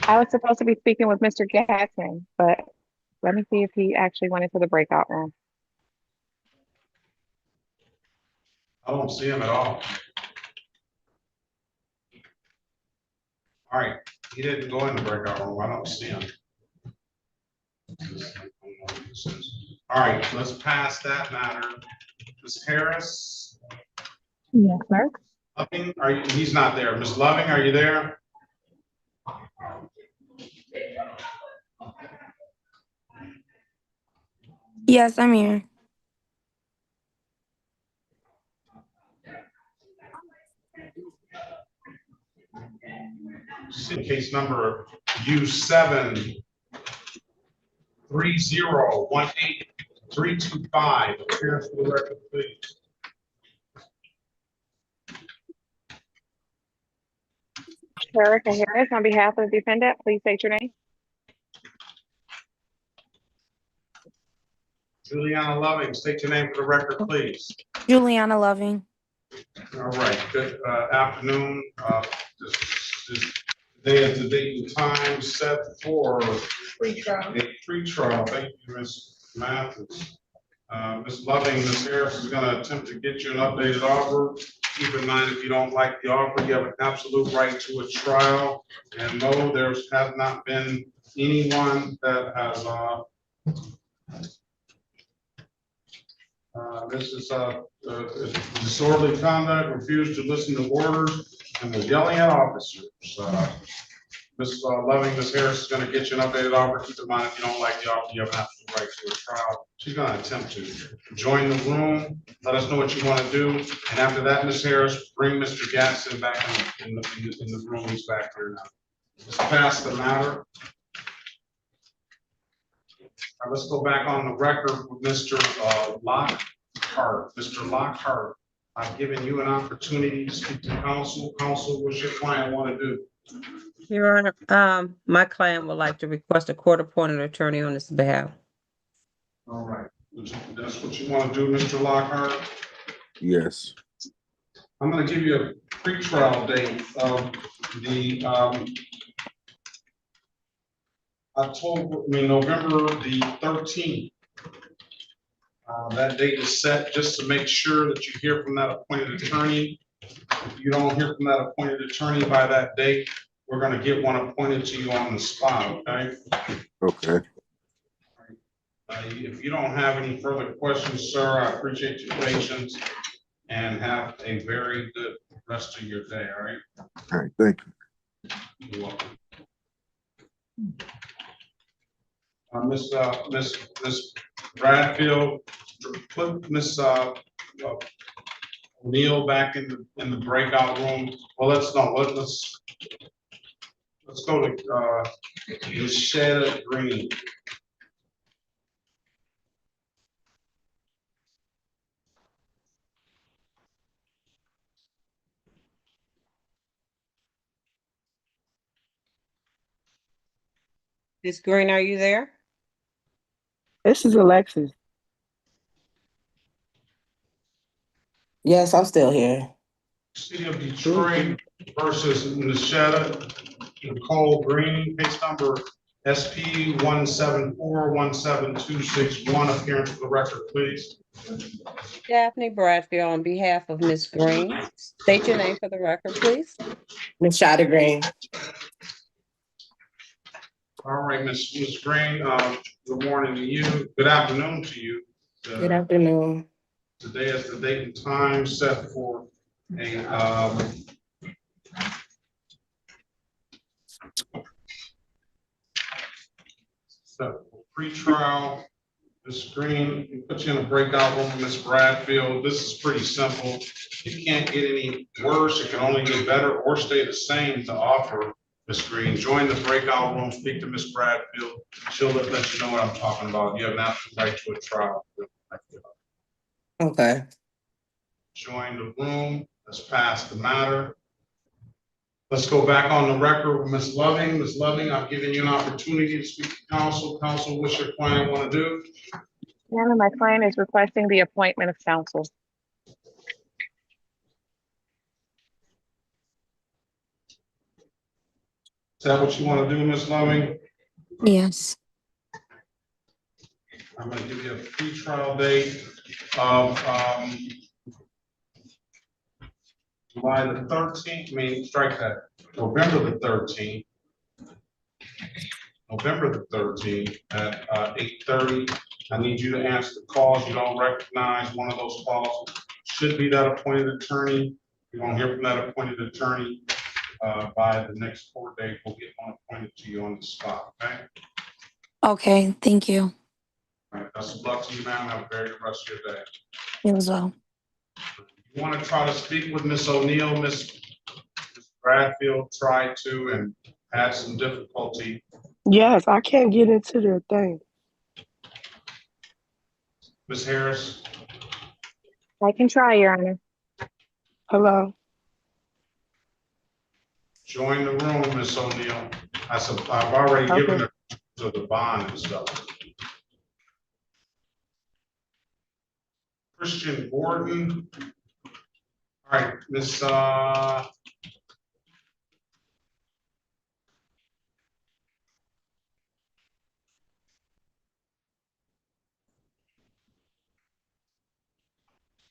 I was supposed to be speaking with Mr. Gatson, but let me see if he actually went into the breakout room.
I don't see him at all. All right. He didn't go in the breakout room. I don't see him. All right. Let's pass that matter. Ms. Harris?
Yes, sir.
Loving, are you? He's not there. Ms. Loving, are you there?
Yes, I'm here.
Case number U7 3018325. Appearance for the record, please.
Erica Harris, on behalf of the defendant, please state your name.
Juliana Loving, state your name for the record, please.
Juliana Loving.
All right, good afternoon. Today is the date and time set for pre-trial. Thank you, Ms. Mathis. Ms. Loving, Ms. Harris is going to attempt to get you an updated offer. Keep in mind, if you don't like the offer, you have an absolute right to a trial. And no, there has not been anyone that has this is disorderly conduct, refused to listen to orders, and was yelling at officers. Ms. Loving, Ms. Harris is going to get you an updated offer. Keep in mind, if you don't like the offer, you have an absolute right to a trial. She's going to attempt to join the room. Let us know what you want to do. And after that, Ms. Harris, bring Mr. Gatson back in the room. He's back here now. Let's pass the matter. Let's go back on the record with Mr. Lockhart. Mr. Lockhart, I've given you an opportunity to speak to counsel. Counsel, what's your client want to do?
Your Honor, my client would like to request a court-appointed attorney on his behalf.
All right, that's what you want to do, Mr. Lockhart?
Yes.
I'm going to give you a pre-trial date of the November the 13th. That date is set just to make sure that you hear from that appointed attorney. If you don't hear from that appointed attorney by that date, we're going to get one appointed to you on the spot, okay?
Okay.
If you don't have any further questions, sir, I appreciate your patience and have a very good rest of your day, all right?
All right, thank you.
You're welcome. Miss Bradfield, put Miss O'Neill back in the breakout room. Well, let's go to Michelle Green.
Ms. Green, are you there?
This is Alexis.
Yes, I'm still here.
City of Detroit versus Nicole Green, case number SP 174-17261, appearance for the record, please.
Daphne Bradfield on behalf of Ms. Green. State your name for the record, please.
Ms. Shada Green.
All right, Ms. Green, good morning to you. Good afternoon to you.
Good afternoon.
Today is the date and time set for a pre-trial. Ms. Green, we put you in a breakout room with Ms. Bradfield. This is pretty simple. It can't get any worse. It can only get better or stay the same to offer. Ms. Green, join the breakout room, speak to Ms. Bradfield. She'll let you know what I'm talking about. You have an absolute right to a trial.
Okay.
Join the room. Let's pass the matter. Let's go back on the record with Ms. Loving. Ms. Loving, I've given you an opportunity to speak to counsel. Counsel, what's your client want to do?
Your Honor, my client is requesting the appointment of counsel.
Is that what you want to do, Ms. Loving?
Yes.
I'm going to give you a pre-trial date of July the 13th, strike that, November the 13th. November the 13th at 8:30. I need you to answer the calls. You don't recognize one of those calls. Should be that appointed attorney. You won't hear from that appointed attorney by the next court date. We'll get one appointed to you on the spot, okay?
Okay, thank you.
All right, best of luck to you, ma'am. Have a very good rest of your day.
You as well.
You want to try to speak with Miss O'Neill, Miss Bradfield tried to and had some difficulty.
Yes, I can't get into their thing.
Miss Harris.
I can try, Your Honor.
Hello.
Join the room, Miss O'Neill. I've already given her to the bond and stuff. Christian Gordon. All right, Miss oh,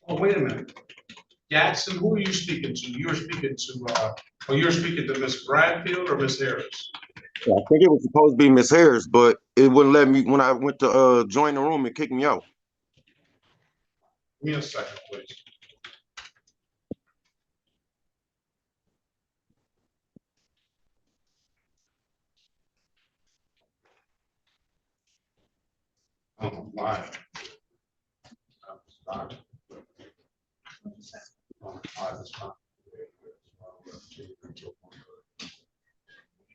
wait a minute. Jackson, who are you speaking to? You're speaking to you're speaking to Miss Bradfield or Miss Harris?
Yeah, I think it was supposed to be Miss Harris, but it wouldn't let me when I went to join the room. It kicked me out.
Give me a second, please. Oh, why?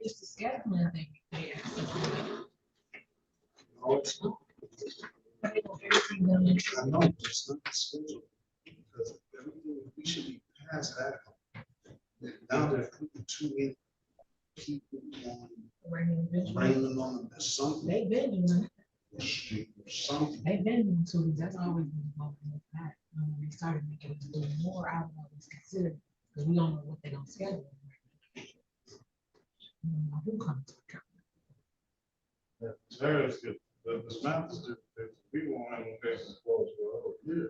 It's the scheduling thing.
I know, it's not the schedule. Because everything, we should be past that. Now they're putting too many people on, bringing them on, there's something.
They've been doing it.
Something.
They've been doing too. That's always been involved in that. They started making us do more out of what was considered, because we don't know what they're gonna schedule. Who comes to account?
Very good. The math is different. We won't have no cases closed for over a year.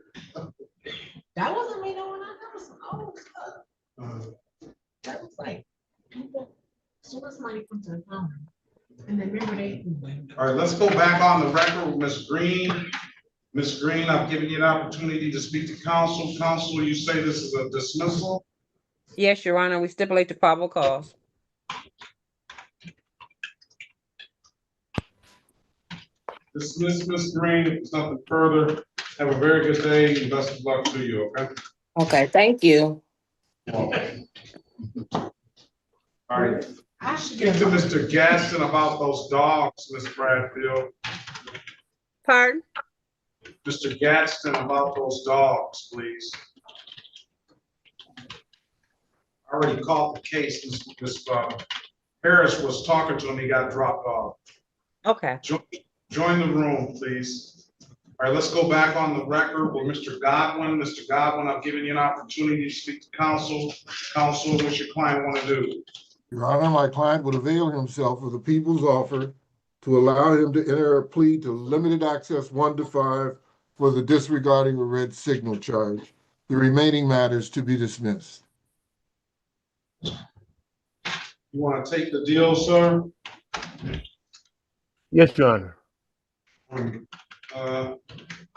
That wasn't me doing that. That was some old stuff. That was like, people, so much money comes to the phone. And then remember they.
All right, let's go back on the record with Ms. Green. Ms. Green, I've given you an opportunity to speak to counsel. Counsel, you say this is a dismissal?
Yes, Your Honor, we stipulate the probable cause.
Dismiss Ms. Green. If there's nothing further, have a very good day and best of luck to you, okay?
Okay, thank you.
All right. Speak to Mr. Gaston about those dogs, Ms. Bradfield.
Pardon?
Mr. Gadsden about those dogs, please. I already called the case. Ms. Harris was talking to him. He got dropped off.
Okay.
Join the room, please. All right, let's go back on the record with Mr. Godwin. Mr. Godwin, I've given you an opportunity to speak to counsel. Counsel, what's your client want to do?
Your Honor, my client would avail himself of the people's offer to allow him to enter a plea to limited access 1 to 5 for the disregarding a red signal charge. The remaining matters to be dismissed.
You want to take the deal, sir?
Yes, Your Honor.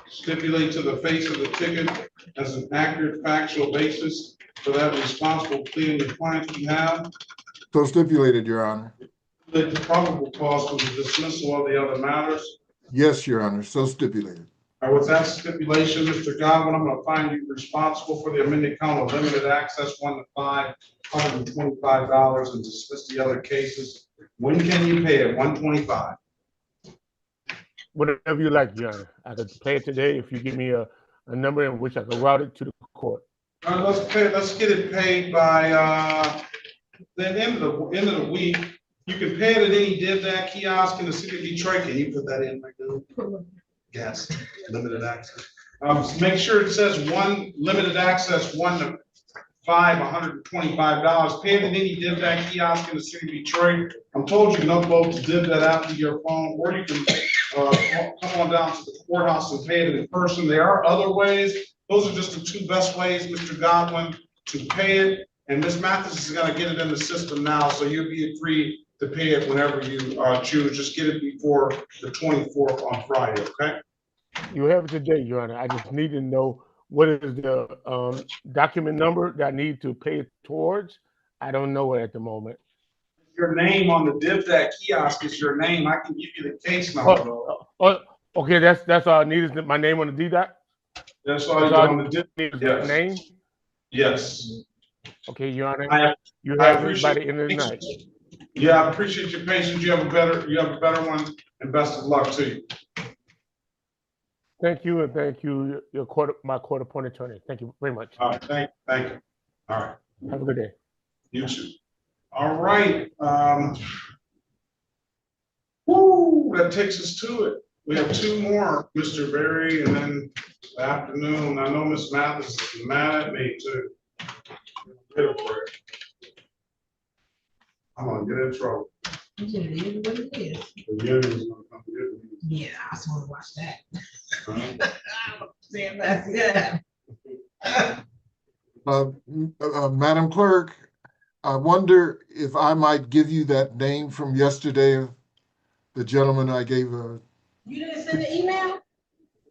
Stipulate to the face of the ticket as an accurate factual basis for that responsible plea on your client's behalf.
So stipulated, Your Honor.
The probable cause for the dismissal of the other matters.
Yes, Your Honor, so stipulated.
With that stipulation, Mr. Godwin, I'm going to find you responsible for the amended count of limited access 1 to 5, $125, and dismiss the other cases. When can you pay it? $125.
Whatever you like, Your Honor. I could pay it today if you give me a number in which I can route it to the court.
Let's get it paid by the end of the week. You can pay it at any DivDak kiosk in the city of Detroit. Can you put that in right now? Yes, limited access. Make sure it says limited access 1 to 5, $125. Pay it at any DivDak kiosk in the city of Detroit. I'm told you can upload the DivDak app to your phone, or you can come on down to the courthouse and pay it in person. There are other ways. Those are just the 2 best ways, Mr. Godwin, to pay it. And Ms. Mathis is going to get it in the system now, so you'll be free to pay it whenever you choose. Just get it before the 24th on Friday, okay?
You have it today, Your Honor. I just need to know what is the document number that I need to pay it towards. I don't know it at the moment.
Your name on the DivDak kiosk is your name. I can give you the case number.
Okay, that's all I need is my name on the DDOT?
That's all you need on the DivDak.
Yes. Name?
Yes.
Okay, Your Honor. You have it by the end of the night.
Yeah, I appreciate your patience. You have a better one, and best of luck to you.
Thank you, and thank you, my court-appointed attorney. Thank you very much.
All right, thank you. All right.
Have a good day.
You too. All right. Woo, that takes us to it. We have 2 more, Mr. Berry, and then the afternoon. I know Ms. Mathis is mad at me too. I'm gonna get in trouble.
It is what it is.
The union's gonna come get me.
Yeah, I just want to watch that. Stand back, yeah.
Madam Clerk, I wonder if I might give you that name from yesterday, the gentleman I gave
You didn't send the email?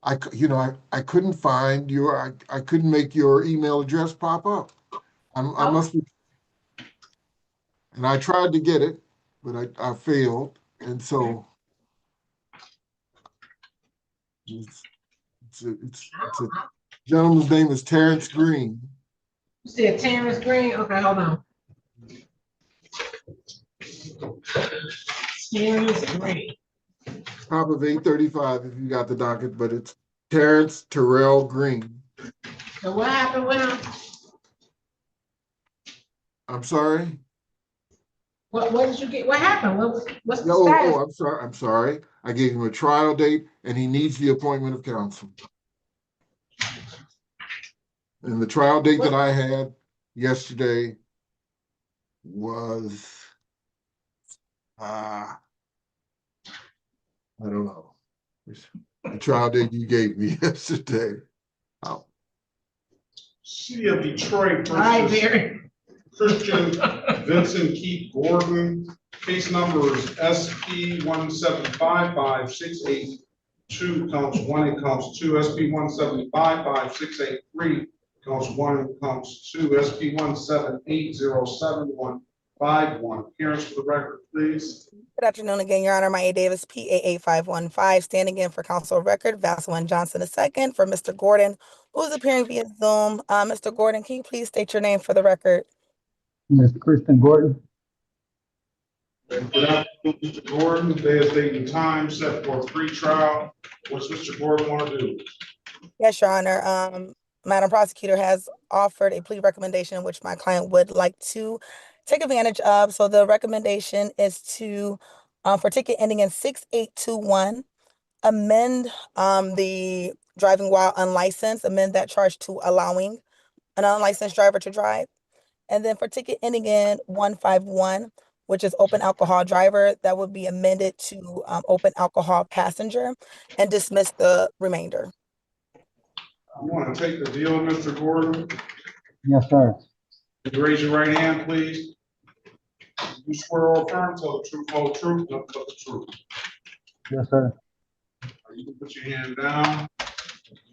I couldn't find I couldn't make your email address pop up. I must be, and I tried to get it, but I failed, and so it's a gentleman's name is Terrence Green.
You said Terrence Green? Okay, hold on. Terrence Green.
Top of 835 if you got the docket, but it's Terrence Terrell Green.
So what happened with him?
I'm sorry?
What did you get? What happened? What's the status?
I'm sorry. I gave him a trial date and he needs the appointment of counsel. And the trial date that I had yesterday was, I don't know. The trial date you gave me yesterday. Oh.
City of Detroit
Hi,
versus
Barry.
Christian Vincent Keith Gordon. Case number is SP 1755682, counts 1 and counts 2. SP 1755683, counts 1 and counts 2. SP 1780751. Appearance for the record, please.
Good afternoon again, Your Honor. Maya Davis, PA8515, standing in for counsel of record, Vaseline Johnson II, for Mr. Gordon, who is appearing via Zoom. Mr. Gordon, can you please state your name for the record?
Mr. Kristen Gordon.
Good afternoon, Mr. Gordon. Today is date and time set for a pre-trial. What's Mr. Gordon want to do?
Yes, Your Honor. Madam Prosecutor has offered a plea recommendation in which my client would like to take advantage of. So the recommendation is to, for ticket ending in 6821, amend the driving while unlicensed, amend that charge to allowing an unlicensed driver to drive. And then for ticket ending in 151, which is open alcohol driver, that would be amended to open alcohol passenger, and dismiss the remainder.
You want to take the deal, Mr. Gordon?
Yes, sir.
Would you raise your right hand, please? You swear or affirm, tell the truth, whole truth, nothing but the truth.
Yes, sir.
You can put your hand down.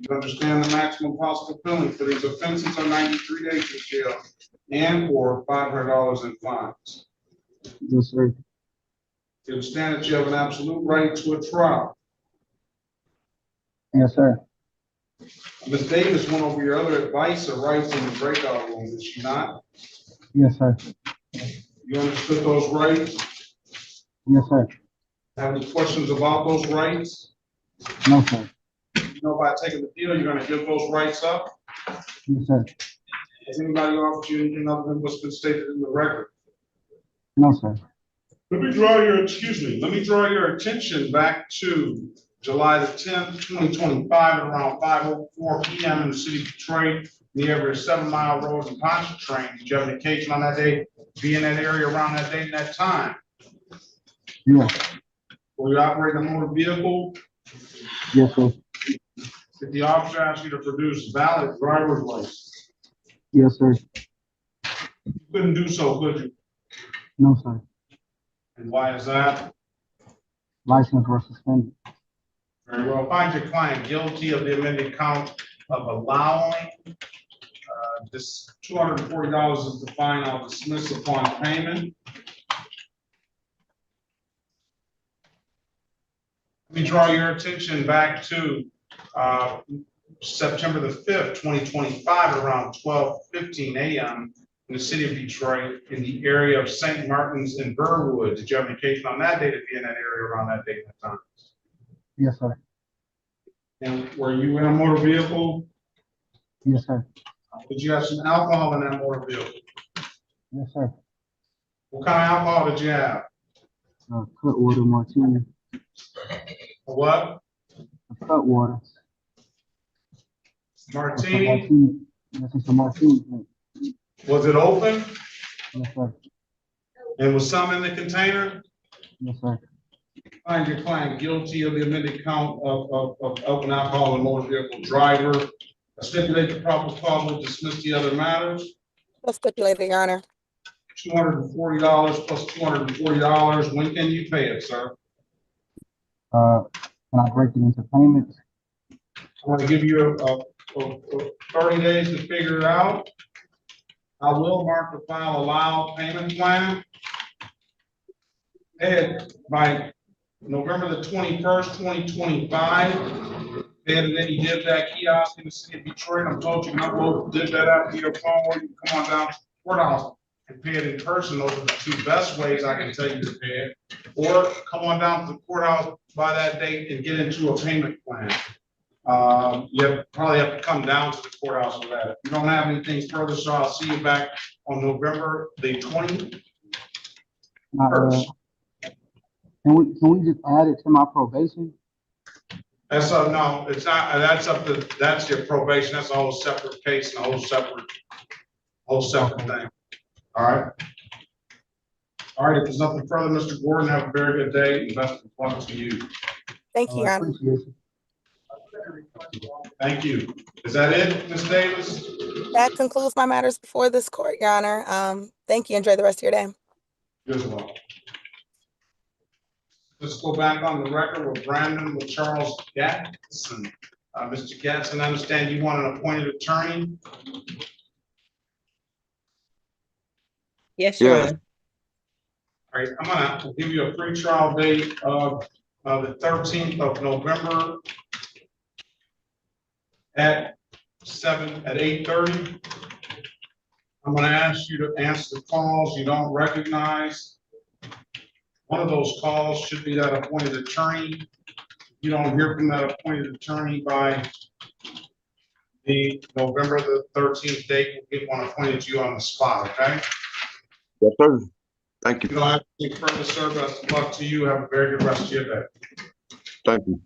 You understand the maximum possible penalty for these offenses are 93 days in jail and or $500 in fines.
Yes, sir.
You understand that you have an absolute right to a trial.
Yes, sir.
Ms. Davis went over your other advice or rights in the breakout room, did she not?
Yes, sir.
You understood those rights?
Yes, sir.
Have any questions about those rights?
No, sir.
You know, by taking the deal, you're going to give those rights up?
Yes, sir.
Has anybody offered you anything other than what's been stated in the record?
No, sir.
Let me draw your attention back to July the 10th, 2025, at around 5:04 p.m. in the city of Detroit, near 7 Mile Road and Pontchartrain. Did you have an occasion on that day, be in that area around that date and that time?
Yes.
Were you operating a motor vehicle?
Yes, sir.
Did the officer ask you to produce valid driver's license?
Yes, sir.
You couldn't do so, could you?
No, sir.
And why is that?
License was suspended.
Very well. Find your client guilty of the amended count of allowing this $240 is the fine. I'll dismiss upon payment. Let me draw your attention back to September the 5th, 2025, around 12:15 a.m. in the city of Detroit, in the area of St. Martin's and Burwood. Did you have an occasion on that day to be in that area around that date and that time?
Yes, sir.
And were you in a motor vehicle?
Yes, sir.
Did you have some alcohol in that motor vehicle?
Yes, sir.
What kind of alcohol did you have?
Cutwater martini.
A what?
A cutwater.
Martini?
Yes, it's a martini.
Was it open?
Yes, sir.
And was some in the container?
Yes, sir.
Find your client guilty of the amended count of open alcohol and motor vehicle driver. Stipulate the proper cause will dismiss the other matters.
So stipulated, Your Honor.
$240 plus $240. When can you pay it, sir?
Can I break it into payments?
I want to give you a 30 days to figure it out. I will mark the file allow payment plan. And by November the 21st, 2025, and then you did that kiosk in the city of Detroit. I'm told you not to did that out to your phone, or you can come on down to the courthouse and pay it in person. Those are the two best ways I can tell you to pay it. Or come on down to the courthouse by that date and get into a payment plan. You probably have to come down to the courthouse for that. If you don't have anything further, so I'll see you back on November the 21st.
Can we just add it to my probation?
That's no, it's not. That's your probation. That's a whole separate case and a whole separate thing. All right. All right. If there's nothing further, Mr. Gordon, have a very good day and best of luck to you.
Thank you, Your Honor.
Thank you. Is that it, Ms. Davis?
That concludes my matters before this court, Your Honor. Thank you. Enjoy the rest of your day.
You as well. Let's go back on the record with Brandon with Charles Gatson. Mr. Gatson, I understand you want an appointed attorney?
Yes, Your Honor.
All right, I'm gonna give you a pre-trial date of the 13th of November at 8:30. I'm gonna ask you to answer the calls you don't recognize. One of those calls should be that appointed attorney. If you don't hear from that appointed attorney by the November the 13th date, we'll get one appointed to you on the spot, okay?
Yes, sir. Thank you.
You don't have to take further service. Good luck to you. Have a very good rest of your day.
Thank you.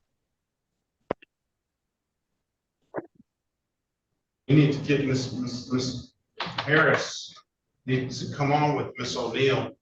You need to get Miss Harris needs to come on with Miss O'Neill.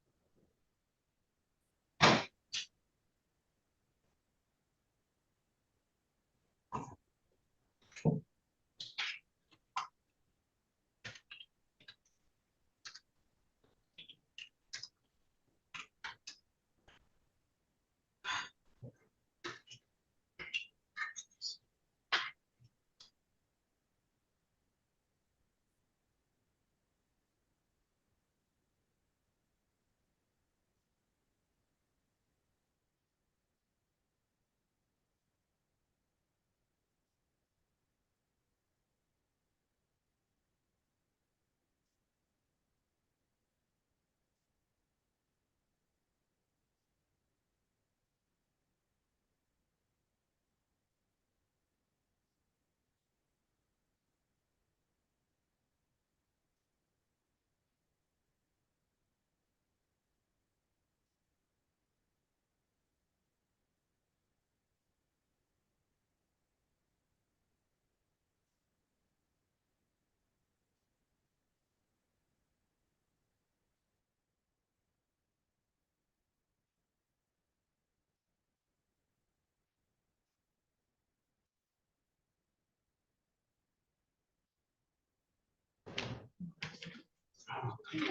You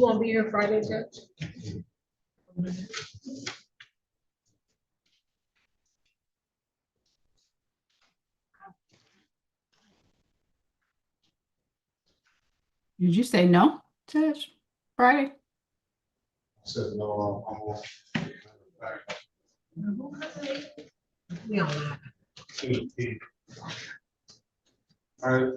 won't be here Friday, Judge?
Did you say no, Judge? Friday?
I said, no, I'm off.
We don't lie.
All right.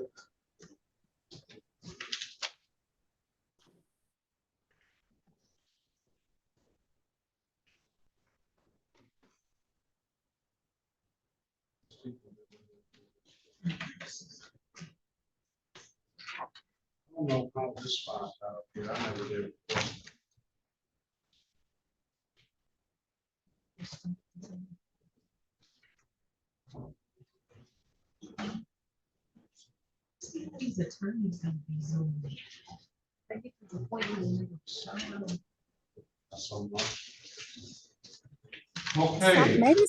I don't know how this spot out here. I never did.
These attorneys gonna be zooming. They get to the point where they shut up.
So much. Okay.
Maybe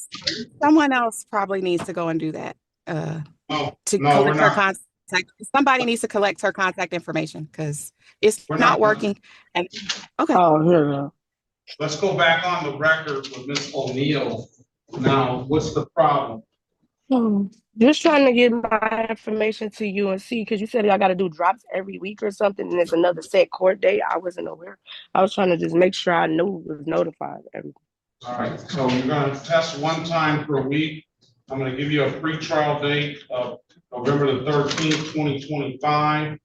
someone else probably needs to go and do that.
No,
To
no, we're
collect her
not.
contact. Somebody needs to collect her contact information because it's
We're
not
not.
working. And okay.
Oh, here we go.
Let's go back on the record with Ms. O'Neill. Now, what's the problem?
Just trying to get my information to you and see, because you said I got to do drops every week or something, and there's another set court date. I wasn't aware. I was trying to just make sure I knew, was notified. Everything.
All right, so you're gonna test one time per week. I'm gonna give you a free trial date of November the 13th, 2025.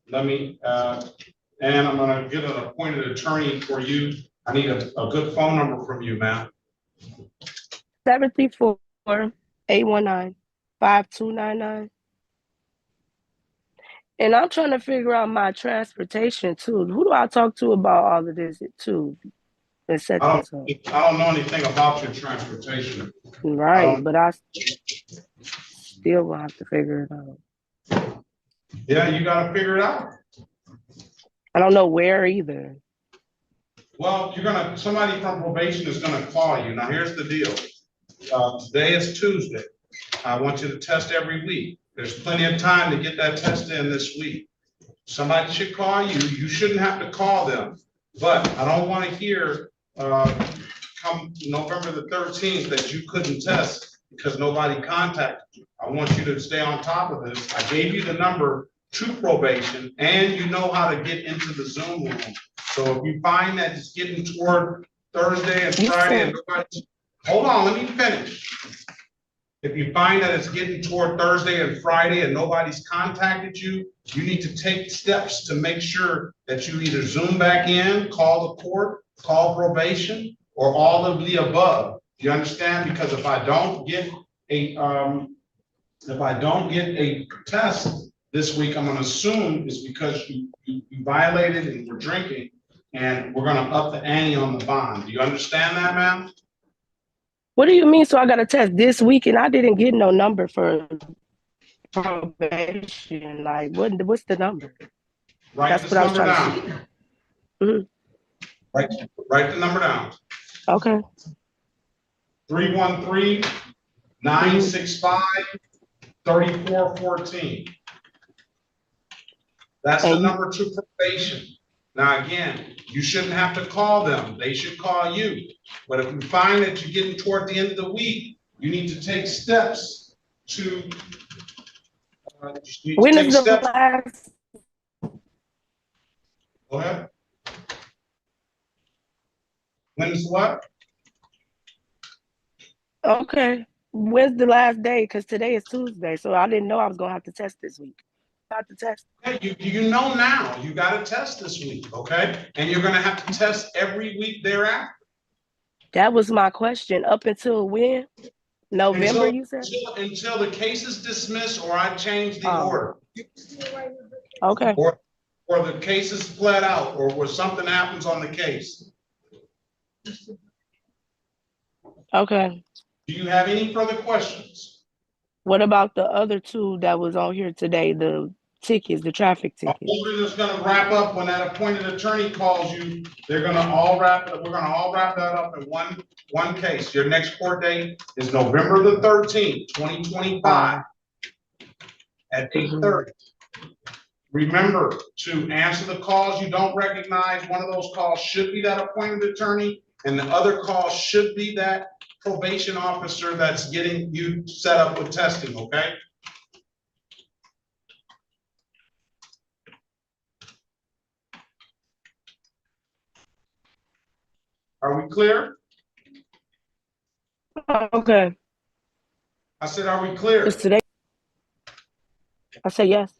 Let me, and I'm gonna get an appointed attorney for you. I need a good phone number from you, ma'am.
734-819-5299. And I'm trying to figure out my transportation too. Who do I talk to about all of this too? And set
I
this up.
don't know anything about your transportation.
Right, but I still will have to figure it out.
Yeah, you gotta figure it out.
I don't know where either.
Well, somebody from probation is gonna call you. Now, here's the deal. Today is Tuesday. I want you to test every week. There's plenty of time to get that test in this week. Somebody should call you. You shouldn't have to call them. But I don't want to hear come November the 13th that you couldn't test because nobody contacted you. I want you to stay on top of this. I gave you the number to probation and you know how to get into the Zoom room. So if you find that it's getting toward Thursday and Friday and nobody, hold on, let me finish. If you find that it's getting toward Thursday and Friday and nobody's contacted you, you need to take steps to make sure that you either Zoom back in, call the court, call probation, or all of the above. Do you understand? Because if I don't get a test this week, I'm gonna assume it's because you violated and were drinking, and we're gonna up the ante on the bond. Do you understand that, ma'am?
What do you mean? So I got to test this week and I didn't get no number for probation. Like, what's the number?
Write this number down.
Mm-hmm.
Write the number down.
Okay.
313-965-3414. That's the number to probation. Now, again, you shouldn't have to call them. They should call you. But if you find that you're getting toward the end of the week, you need to take steps to.
When is the last?
Go ahead. When is what?
Okay. When's the last day? Because today is Tuesday, so I didn't know I was gonna have to test this week. I have to test.
Hey, you know now. You got to test this week, okay? And you're going to have to test every week thereafter.
That was my question. Up until when? November, you said?
Until the case is dismissed or I change the order.
Okay.
Or the case is fled out or where something happens on the case.
Okay.
Do you have any further questions?
What about the other two that was on here today? The tickets, the traffic tickets.
We're just gonna wrap up when that appointed attorney calls you. They're gonna all wrap it. We're gonna all wrap that up in one case. Your next court date is November the 13th, 2025 at 8:30. Remember to answer the calls you don't recognize. One of those calls should be that appointed attorney, and the other call should be that probation officer that's getting you set up with testing, okay? Are we clear?
Okay.
I said, are we clear?
It's today. I say yes.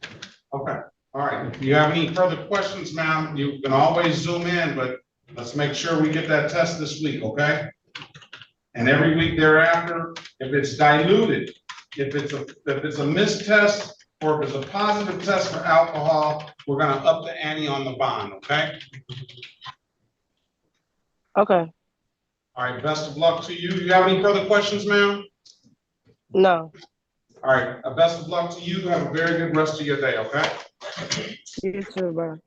Okay, all right. If you have any further questions, ma'am, you can always zoom in, but let's make sure we get that test this week, okay? And every week thereafter, if it's diluted, if it's a missed test, or if it's a positive test for alcohol, we're gonna up the ante on the bond, okay?
Okay.
All right, best of luck to you. Do you have any further questions, ma'am?
No.
All right, best of luck to you. Have a very good rest of your day, okay?
You too, bye.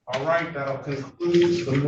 All right, that'll conclude the